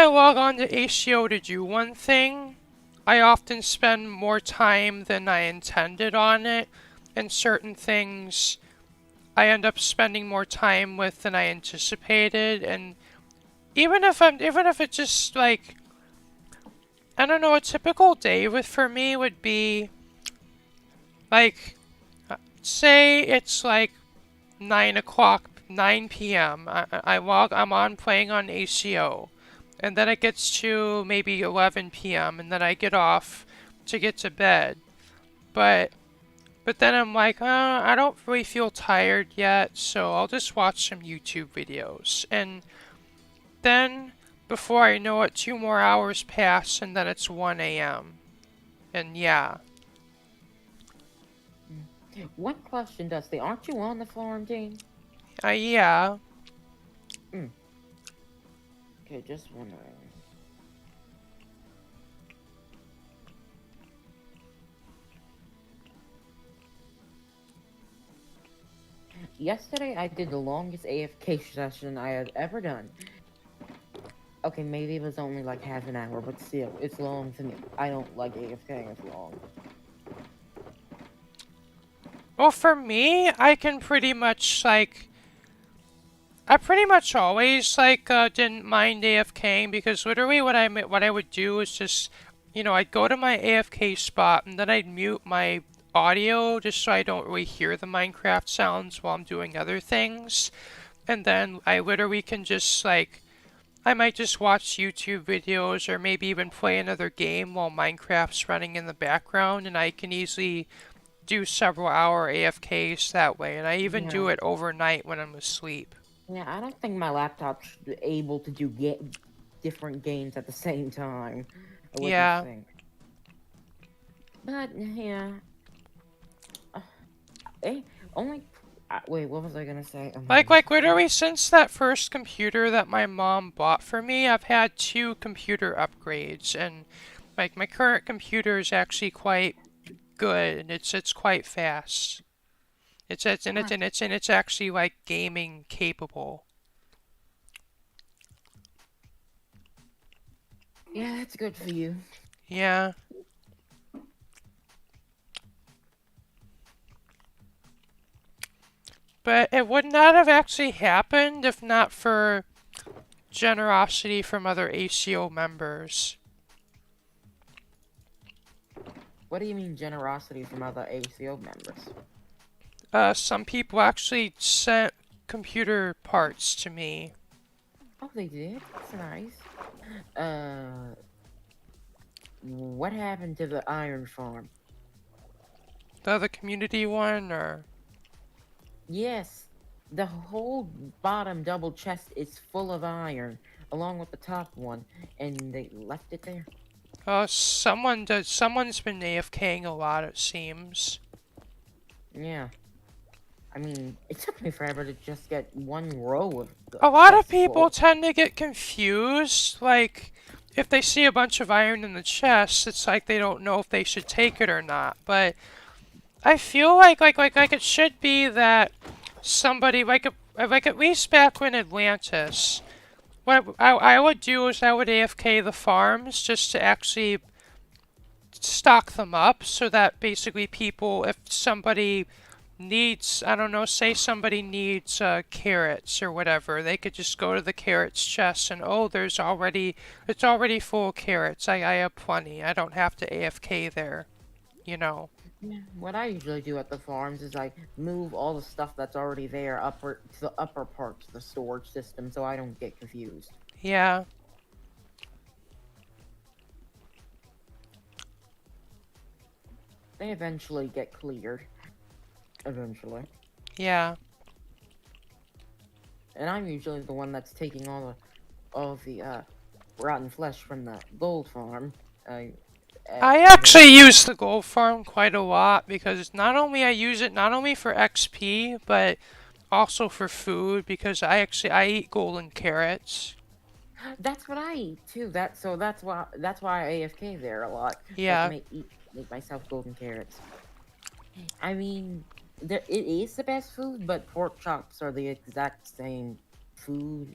log on to ACO to do one thing. I often spend more time than I intended on it, and certain things I end up spending more time with than I anticipated, and even if it's just like, I don't know, a typical day for me would be like, say it's like 9 p.m. I'm on playing on ACO, and then it gets to maybe 11 p.m. and then I get off to get to bed. But then I'm like, I don't really feel tired yet, so I'll just watch some YouTube videos. And then, before I know it, 2 more hours pass, and then it's 1 a.m. And yeah. One question, Dusty. Aren't you on the farm team? Yeah. Okay, just wondering. Yesterday, I did the longest AFK session I had ever done. Okay, maybe it was only like half an hour, but still, it's long to me. I don't like AFK as long. Well, for me, I can pretty much, like, I pretty much always, like, didn't mind AFKing, because literally what I would do is just, you know, I'd go to my AFK spot, and then I'd mute my audio, just so I don't really hear the Minecraft sounds while I'm doing other things. And then I literally can just, like, I might just watch YouTube videos, or maybe even play another game while Minecraft's running in the background, and I can easily do several hour AFKs that way, and I even do it overnight when I'm asleep. Yeah, I don't think my laptop should be able to do different games at the same time. What do you think? But, yeah. Wait, what was I gonna say? Like literally since that first computer that my mom bought for me, I've had 2 computer upgrades, and like my current computer is actually quite good, and it's quite fast. It's actually like gaming capable. Yeah, that's good for you. Yeah. But it would not have actually happened if not for generosity from other ACO members. What do you mean generosity from other ACO members? Some people actually sent computer parts to me. Oh, they did? That's nice. What happened to the iron farm? The other community one, or? Yes. The whole bottom double chest is full of iron, along with the top one, and they left it there. Someone's been AFKing a lot, it seems. Yeah. I mean, it took me forever to just get one row of a lot of people tend to get confused, like, if they see a bunch of iron in the chest, it's like they don't know if they should take it or not, but I feel like it should be that somebody, like at least back when Atlantis, what I would do is I would AFK the farms just to actually stock them up, so that basically people, if somebody needs, I don't know, say somebody needs carrots or whatever, they could just go to the carrots chest and, oh, it's already full of carrots, I have plenty, I don't have to AFK there, you know. Yeah, what I usually do at the farms is I move all the stuff that's already there to the upper parts of the storage system so I don't get confused. Yeah. They eventually get cleared. Eventually. Yeah. And I'm usually the one that's taking all the rotten flesh from the gold farm. I actually use the gold farm quite a lot because not only I use it not only for XP but also for food because I eat golden carrots. That's what I eat too. That's why I AFK there a lot. So I Yeah. can make myself golden carrots. I mean, it is the best food, but pork chops are the exact same food.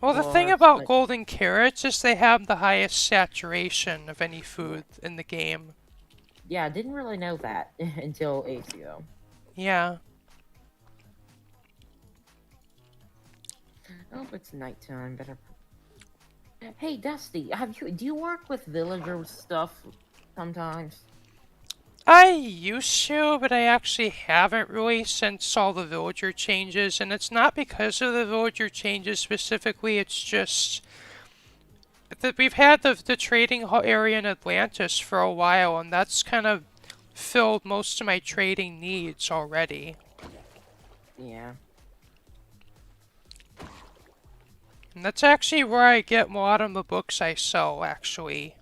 Well, the thing about golden carrots is they have the highest saturation of any food in the game. Yeah, I didn't really know that until ACO. Yeah. Oh, it's nighttime. Better. Hey, Dusty, do you work with villager stuff sometimes? I used to, but I actually haven't really since all the villager changes, and it's not because of the villager changes specifically, it's just that we've had the trading area in Atlantis for a while, and that's kind of filled most of my trading needs already. Yeah. And that's actually where I get a lot of the books I sell, actually.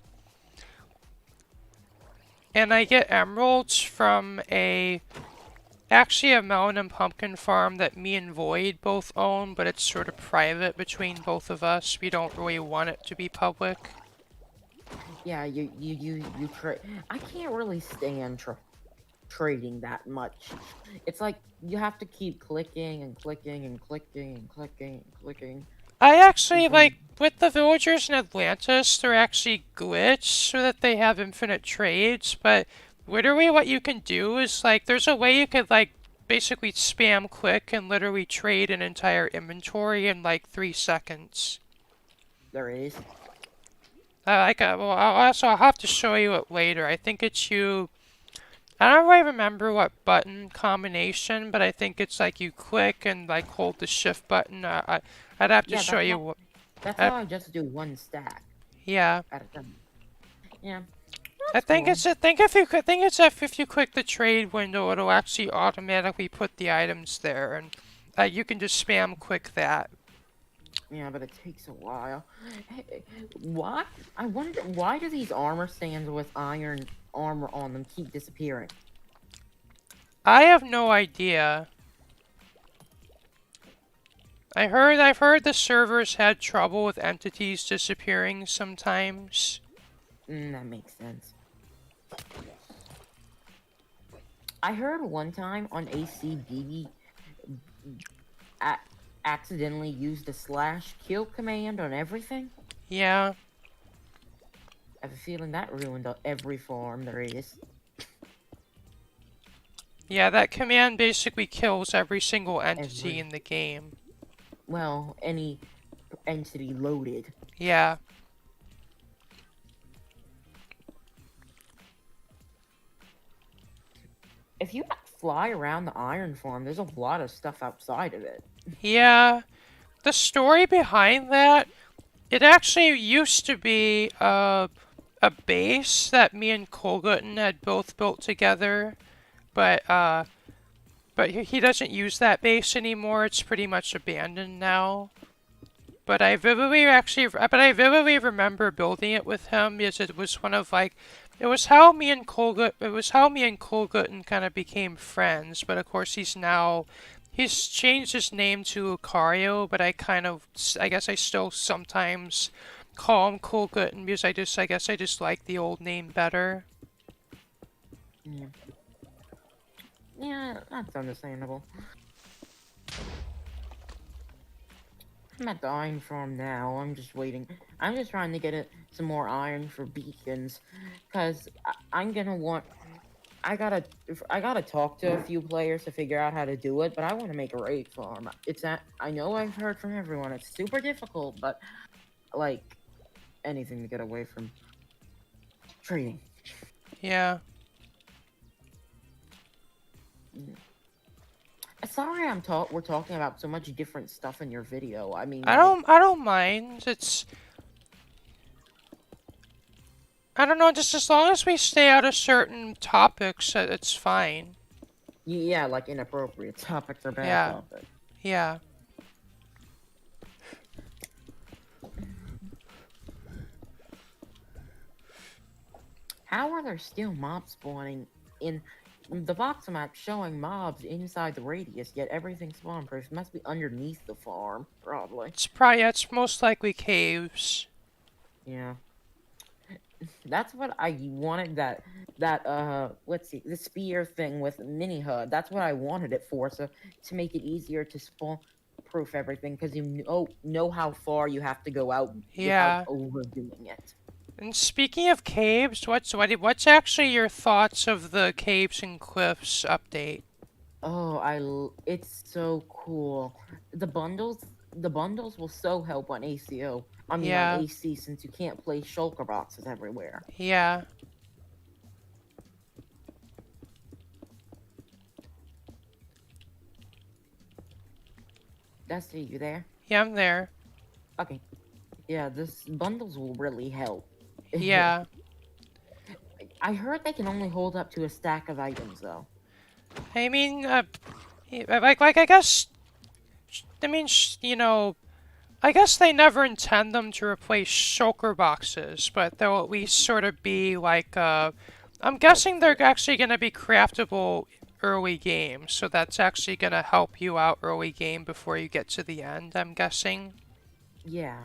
And I get emeralds from actually a melon and pumpkin farm that me and Void both own, but it's sort of private between both of us. We don't really want it to be public. Yeah, you trade. I can't really stand trading that much. It's like you have to keep clicking and clicking and clicking and clicking and clicking. I actually, like, with the villagers in Atlantis, they're actually glitched so that they have infinite trades, but literally what you can do is, like, there's a way you could, like, basically spam click and literally trade an entire inventory in, like, 3 seconds. There is? Well, I'll have to show you it later. I think it's I don't really remember what button combination, but I think it's like you click and like hold the shift button. I'd have to show you what. That's how I just do one stack. Yeah. At a time. Yeah. I think it's if you click the trade window, it'll actually automatically put the items there, and you can just spam click that. Yeah, but it takes a while. Hey, why? I wonder why do these armor stands with iron armor on them keep disappearing? I have no idea. I've heard the servers had trouble with entities disappearing sometimes. That makes sense. I heard one time on ACBB accidentally used the /kill command on everything. Yeah. I have a feeling that ruined every farm there is. Yeah, that command basically kills every single entity in the game. Well, any entity loaded. Yeah. If you fly around the iron farm, there's a lot of stuff outside of it. Yeah. The story behind that, it actually used to be a base that me and Colgutton had both built together, but he doesn't use that base anymore. It's pretty much abandoned now. But I vividly remember building it with him because it was one of like, it was how me and Colgutton kind of became friends. But of course he's changed his name to Lucario, but I guess I still sometimes call him Colgutton because I guess I just like the old name better. Yeah. Yeah, that's understandable. I'm at the iron farm now. I'm just waiting. I'm just trying to get some more iron for beacons, cause I'm gonna want. I gotta talk to a few players to figure out how to do it, but I want to make a raid farm. I know I've heard from everyone it's super difficult, but like anything to get away from trading. Yeah. sorry we're talking about so much different stuff in your video. I mean, I don't mind. I don't know, just as long as we stay out of certain topics, it's fine. Yeah, like inappropriate topics or bad Yeah. topics. Yeah. How are there still mobs spawning in the voxel map showing mobs inside the radius, yet everything spawn proof? Must be underneath the farm, probably. It's most likely caves. Yeah. That's what I wanted, that let's see, the spear thing with mini HUD. That's what I wanted it for, so to make it easier to spawn proof everything, because you know how far you have to go out Yeah. without overdoing it. And speaking of caves, what's actually your thoughts of the Caves and Cliffs update? Oh, it's so cool. The bundles will so help on ACO. I mean on Yeah. AC, since you can't place shulker boxes everywhere. Yeah. Dusty, you there? Yeah, I'm there. Okay. Yeah, this bundles will really help. Yeah. I heard they can only hold up to a stack of items, though. I mean, I guess, you know, I guess they never intend them to replace shulker boxes, but they'll at least sort of be like, I'm guessing they're actually going to be craftable early game, so that's actually going to help you out early game before you get to the end, I'm guessing. Yeah.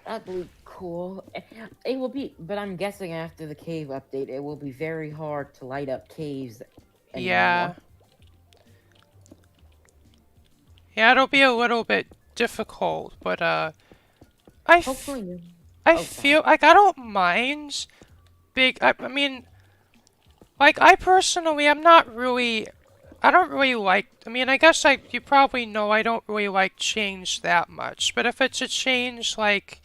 That'd be cool. It will be, but I'm guessing after the cave update, it will be very hard to light up caves anymore. Yeah. Yeah, it'll be a little bit difficult, but I feel like I don't mind I mean, like I personally, I don't really like, I mean, I guess you probably know I don't really like change that much, but if it's a change like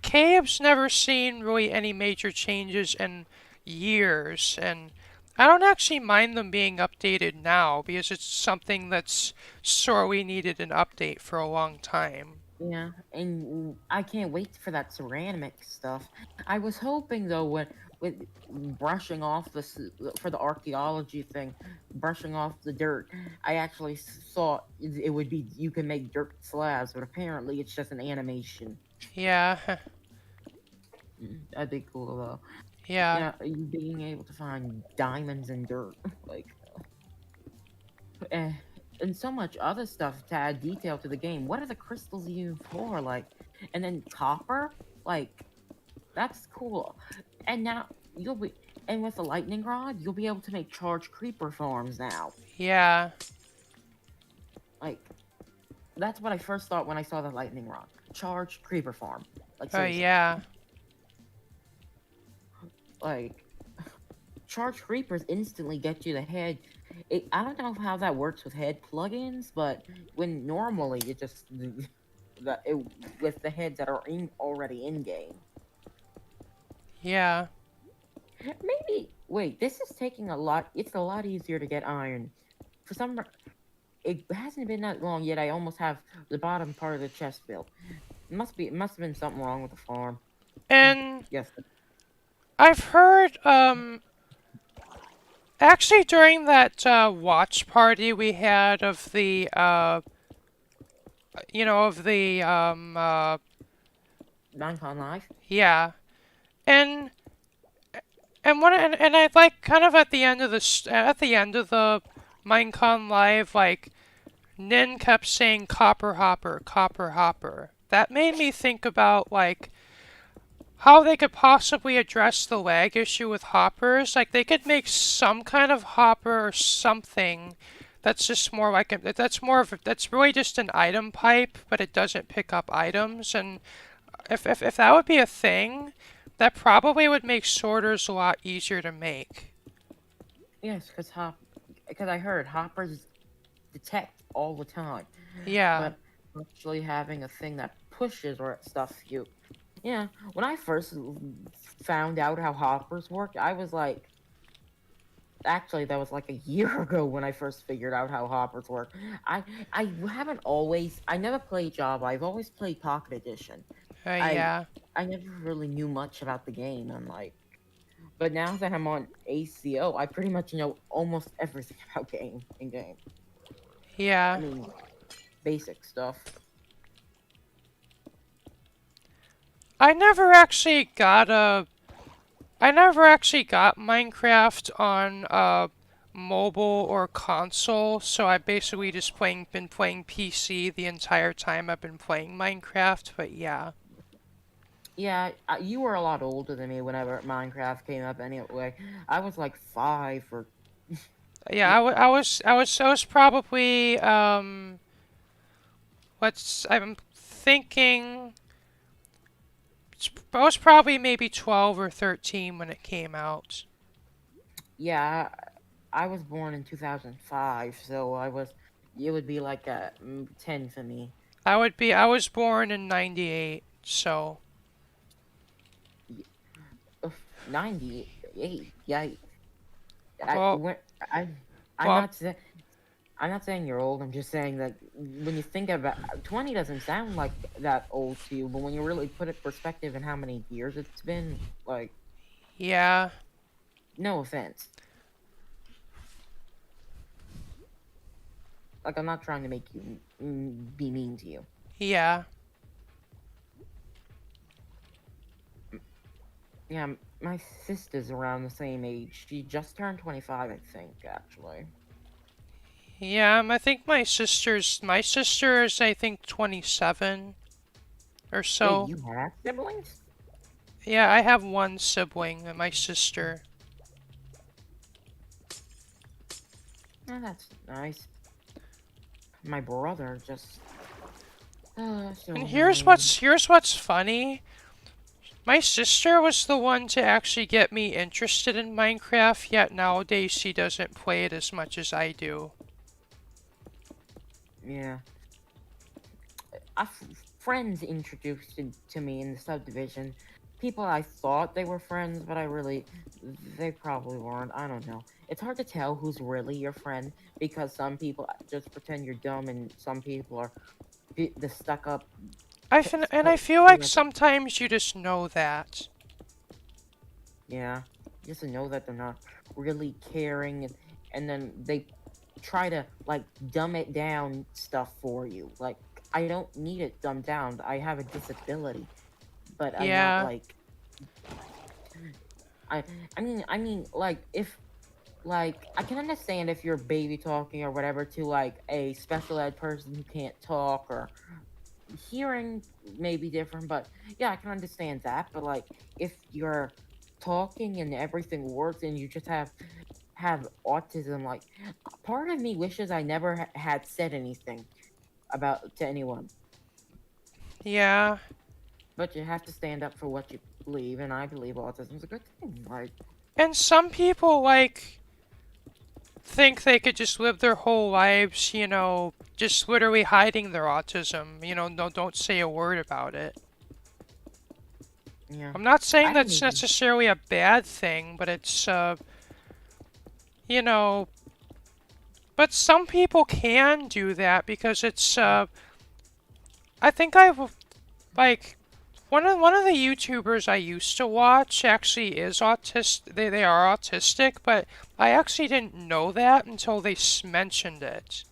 caves never seen really any major changes in years, and I don't actually mind them being updated now because it's something that's sorely needed an update for a long time. Yeah, and I can't wait for that ceramic stuff. I was hoping though, with brushing off for the archaeology thing, brushing off the dirt, I actually thought it would be you can make dirt slabs, but apparently it's just an animation. Yeah. That'd be cool though. Yeah. Yeah, you being able to find diamonds and dirt, like, and so much other stuff to add detail to the game. What are the crystals used for? Like, and then copper, like, that's cool. And now and with the lightning rod, you'll be able to make charged creeper farms now. Yeah. Like, that's what I first thought when I saw the lightning rod. Charged creeper farm. Like, Oh, seriously. yeah. Like, charged creepers instantly get you the head. I don't know how that works with head plugins, but when normally it just with the heads that are already in game. Yeah. Maybe wait, this is taking a lot. It's a lot easier to get iron. For some, it hasn't been that long yet. I almost have the bottom part of the chest built. It must have been something wrong with the farm. And yes, I've heard actually during that watch party we had of the Minecon Live. Yeah, and I like kind of at the end of the Minecon Live, like Nin kept saying copper hopper, copper hopper. That made me think about like how they could possibly address the lag issue with hoppers. Like they could make some kind of hopper or something that's just more like that's really just an item pipe, but it doesn't pick up items. And if that would be a thing, that probably would make sorters a lot easier to make. Yes, because I heard hoppers detect all the time. Yeah. But actually having a thing that pushes or stuff Yeah, when I first found out how hoppers worked, I was like, actually, that was like a year ago when I first figured out how hoppers work. I haven't always, I never played Java. I've always played Pocket Edition. I Yeah. I never really knew much about the game, and like, but now that I'm on ACO, I pretty much know almost everything about game. I Yeah. mean, basic stuff. I never actually got a I never actually got Minecraft on mobile or console, so I basically just been playing PC the entire time I've been playing Minecraft, but yeah. Yeah, you were a lot older than me whenever Minecraft came up. Anyway, I was like 5 or Yeah, yeah, I was probably I'm thinking I was probably maybe 12 or 13 when it came out. yeah. I was born in 2005, so it would be like 10 for me. I was born in 98, so 98. Yeah, I well, when I I'm well, not saying I'm not saying you're old. I'm just saying that when you think about 20 doesn't sound like that old to you, but when you really put it in perspective and how many years it's been, like, yeah. no offense. Like, I'm not trying to make you be mean to you. Yeah. Yeah, my sister's around the same age. She just turned 25, I think, actually. Yeah, I think my sister's I think 27 or Wait, so. you have siblings? Yeah, I have one sibling, my sister. Oh, that's nice. My brother just... so And annoying. here's what's funny. My sister was the one to actually get me interested in Minecraft, yet nowadays she doesn't play it as much as I do. Yeah. Friends introduced it to me in the subdivision. People I thought they were friends, but they probably weren't. I don't know. It's hard to tell who's really your friend because some people just pretend you're dumb, and some people are the stuck up. And I feel like sometimes you just know that. Yeah, just to know that they're not really caring, and then they try to like dumb it down stuff for you. Like, I don't need it dumbed down. I have a disability, but I'm not Yeah. like I mean like if like I can understand if you're baby talking or whatever to like a special ed person who can't talk, or hearing may be different, but yeah, I can understand that. But like if you're talking and everything works and you just have autism, like part of me wishes I never had said anything about to anyone. Yeah. But you have to stand up for what you believe, and I believe autism's a good thing. Like, And some people, like, think they could just live their whole lives, just literally hiding their autism. No, don't say a word about it. yeah. I'm not saying that's necessarily a bad thing, but it's, but some people can do that because it's, I think like, one of the YouTubers I used to watch actually is autistic. They are autistic, but I actually didn't know that until they mentioned it.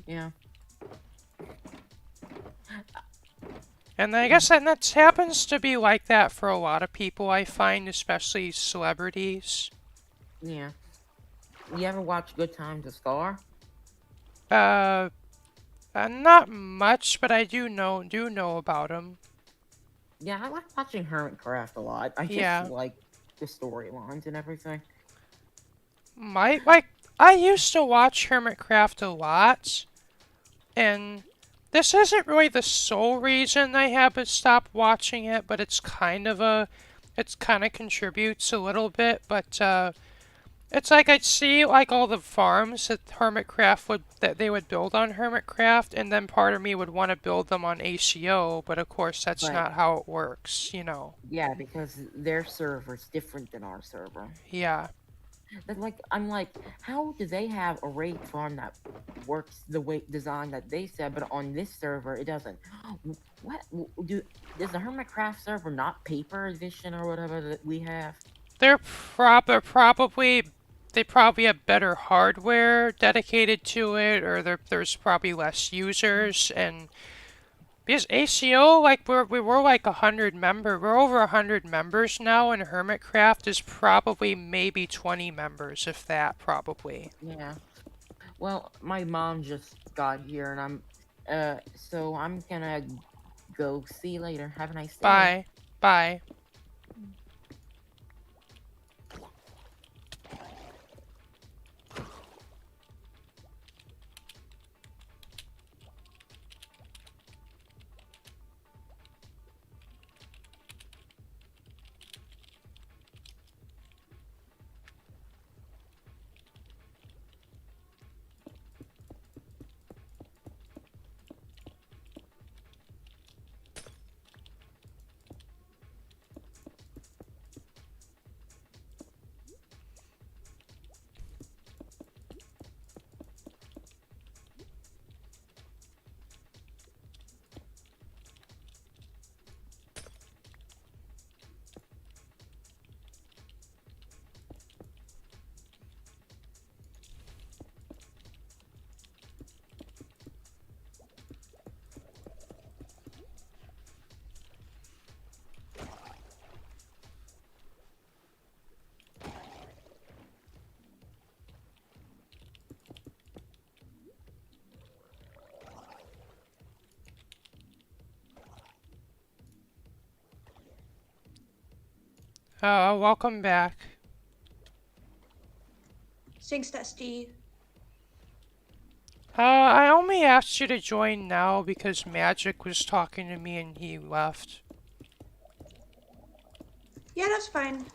Yeah. And I guess that happens to be like that for a lot of people, I find, especially celebrities. Yeah. You ever watch Good Time to Scar? Not much, but I do know about him. Yeah, I like watching Hermitcraft a lot. I just like the storylines and everything. I used to watch Hermitcraft a lot, and this isn't really the sole reason I haven't stopped watching it, but it kind of contributes a little bit, but, It's like I'd see like all the farms that they would build on Hermitcraft, and then part of me would want to build them on ACO, but of course that's But not how it works, you know. yeah, because their server's different than our server. Yeah. But like, I'm like, how do they have a rate farm that works the way design that they said, but on this server it doesn't? What does the Hermitcraft server not paper edition or whatever that we have? They're probably they probably have better hardware dedicated to it, or there's probably less users, and because ACO, like we were like 100 we're over 100 members now, and Hermitcraft is probably maybe 20 members, if that, probably. Yeah. Well, my mom just got here, and so I'm gonna go. See you later. Have a nice day. Bye. Bye. Welcome back. Thanks, Dusty. I only asked you to join now because Magic was talking to me and he left. Yeah, that's fine.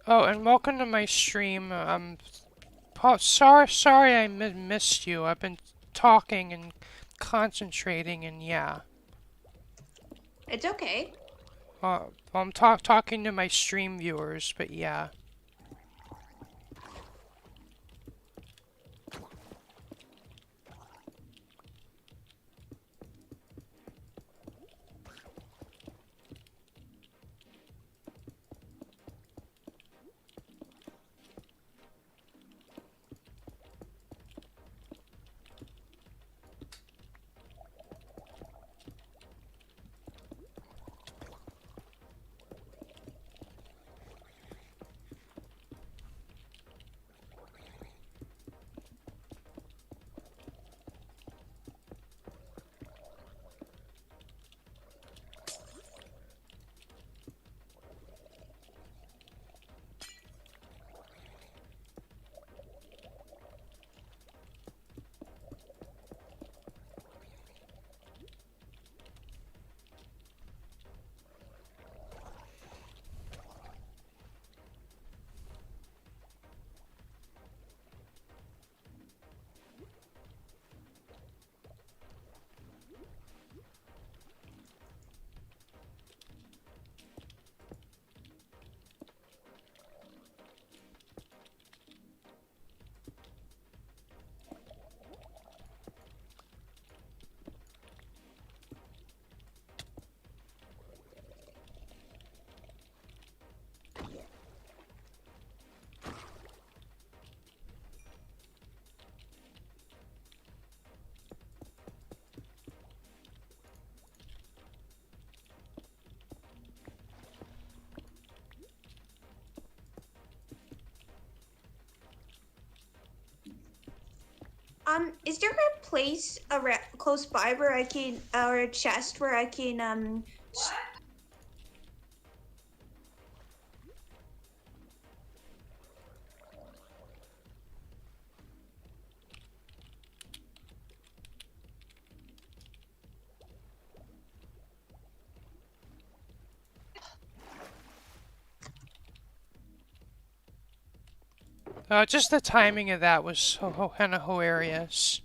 Oh, and welcome to my stream. Sorry I missed you. I've been talking and concentrating, and yeah. It's okay. I'm talking to my stream viewers, but yeah. Is there a place close by where I can, or a chest where I can, Just the timing of that was so kind of hilarious.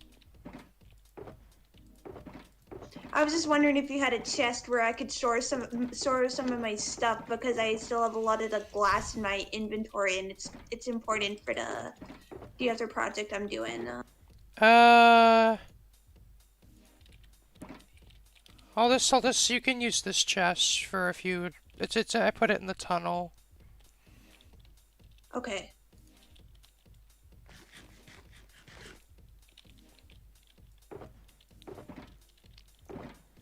I was just wondering if you had a chest where I could store some of my stuff, because I still have a lot of the glass in my inventory, and it's important for the other project I'm doing. I'll just, you can use this chest for a few, I put it in the tunnel. Okay.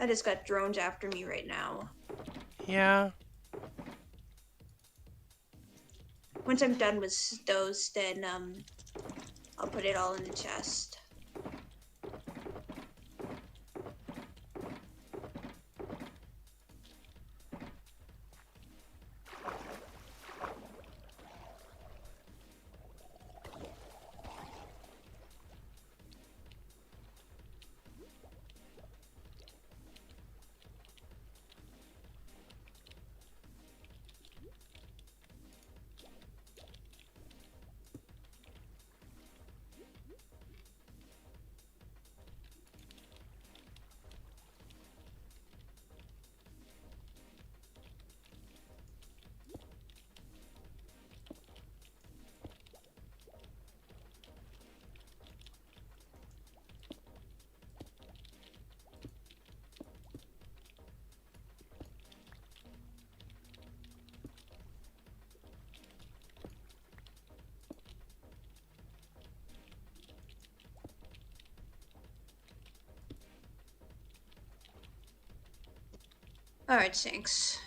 I just got drones after me right now. Yeah. Once I'm done with those, then I'll put it all in the chest. Alright, thanks.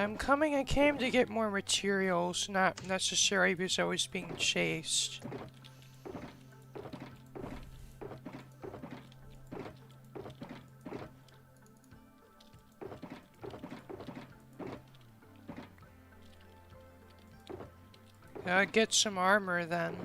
I'm coming. I came to get more materials, not necessarily because I was being chased. Get some armor then.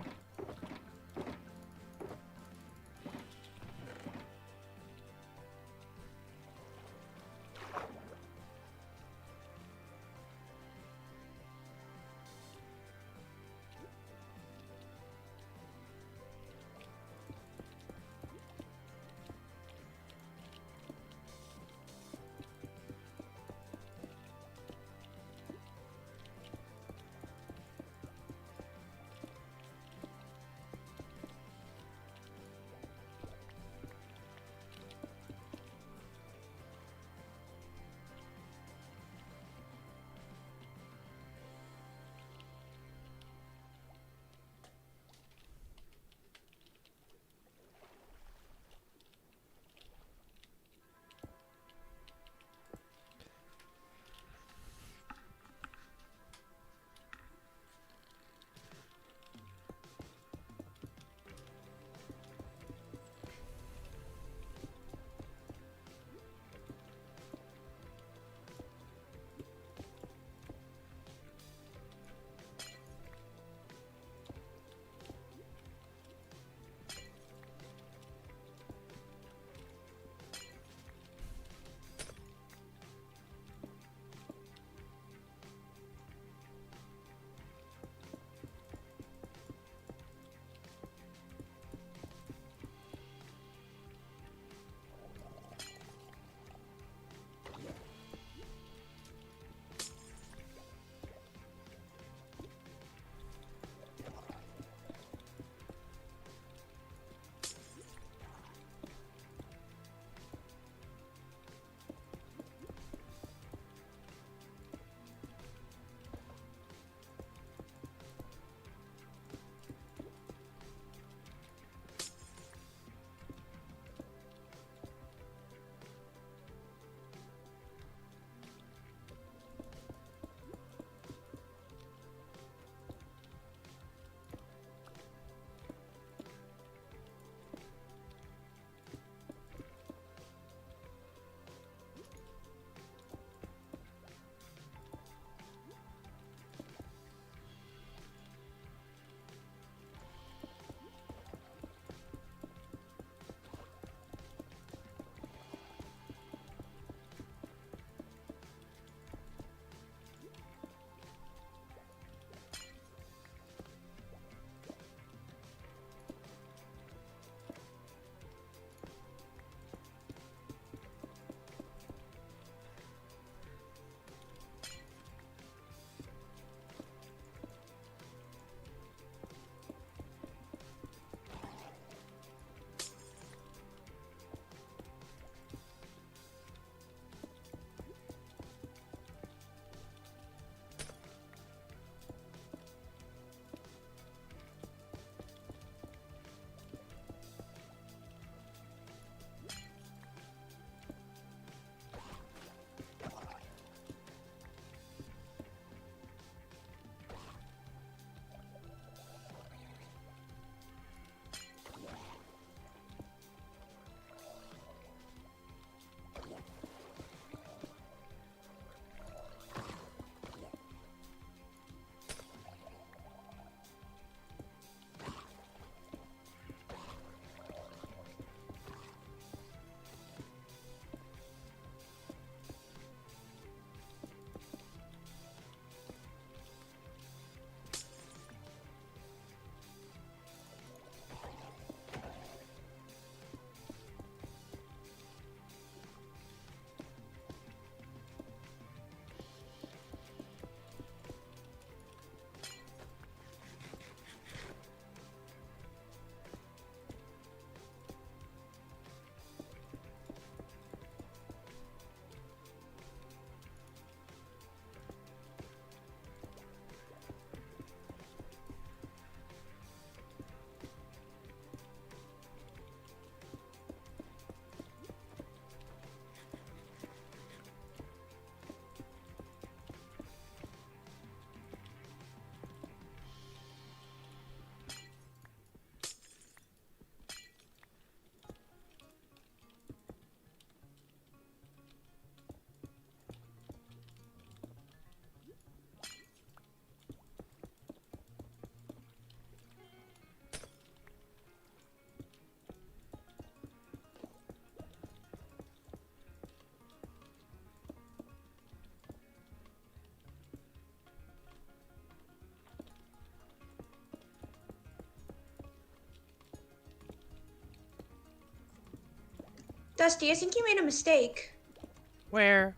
Dusty, I think you made a mistake. Where?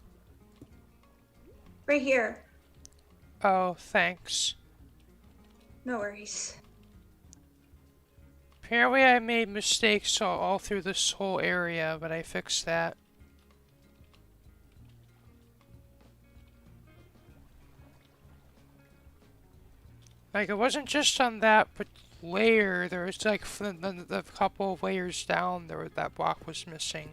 Right here. Oh, thanks. No worries. Apparently I made mistakes all through this whole area, but I fixed that. Like, it wasn't just on that but layer, there was like the couple of layers down there that block was missing.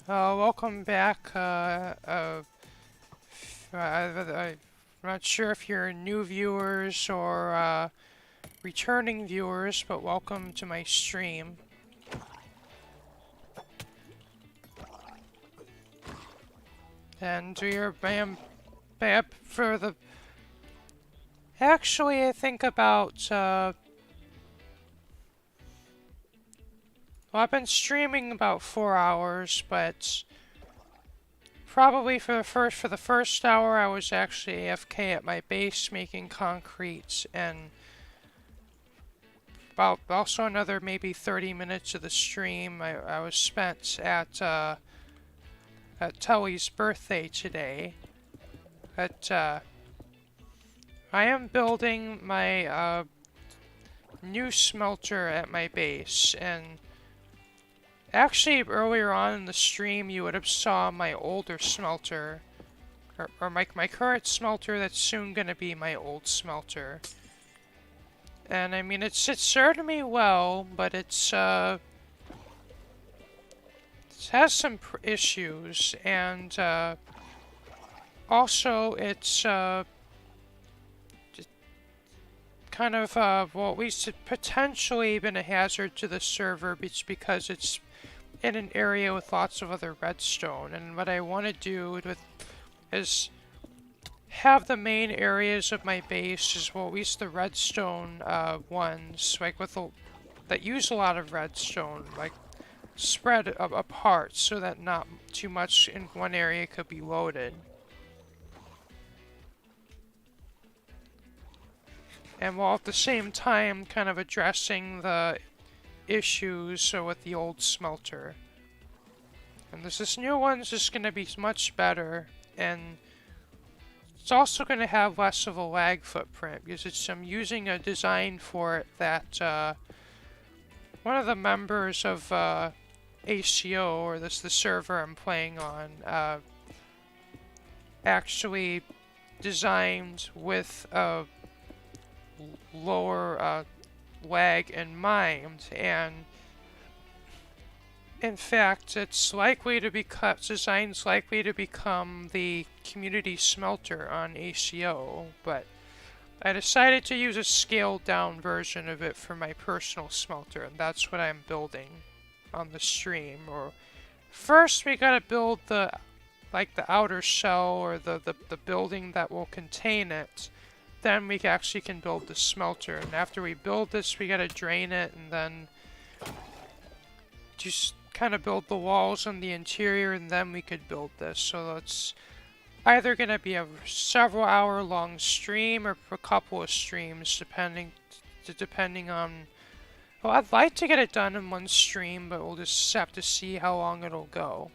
Welcome back. I'm not sure if you're new viewers or returning viewers, but welcome to my stream. And we're bam for the. Actually, I think about well, I've been streaming about 4 hours, but probably for the first hour I was actually AFK at my base making concrete, and about also another maybe 30 minutes of the stream I was spent at Tully's birthday today. But I am building my new smelter at my base, and actually earlier on in the stream you would have saw my older smelter, or my current smelter that's soon gonna be my old smelter. And I mean, it's served me well, but it has some issues, and also it's kind of well, at least it potentially been a hazard to the server because it's in an area with lots of other redstone. And what I want to do is have the main areas of my base, as well, at least the redstone ones, like that use a lot of redstone, like spread apart so that not too much in one area could be loaded. And while at the same time kind of addressing the issues with the old smelter. And this new one's just going to be much better, and it's also going to have less of a lag footprint because I'm using a design for it that one of the members of ACO, or the server I'm playing on, actually designed with a lower lag in mind, and in fact it's likely to be design's likely to become the community smelter on ACO, but I decided to use a scaled down version of it for my personal smelter, and that's what I'm building on the stream. Or first we gotta build the outer shell, or the building that will contain it. Then we actually can build the smelter, and after we build this we gotta drain it and then just kind of build the walls on the interior, and then we could build this. So it's either gonna be a several hour long stream or a couple of streams depending on, well, I'd like to get it done in one stream, but we'll just have to see how long it'll go.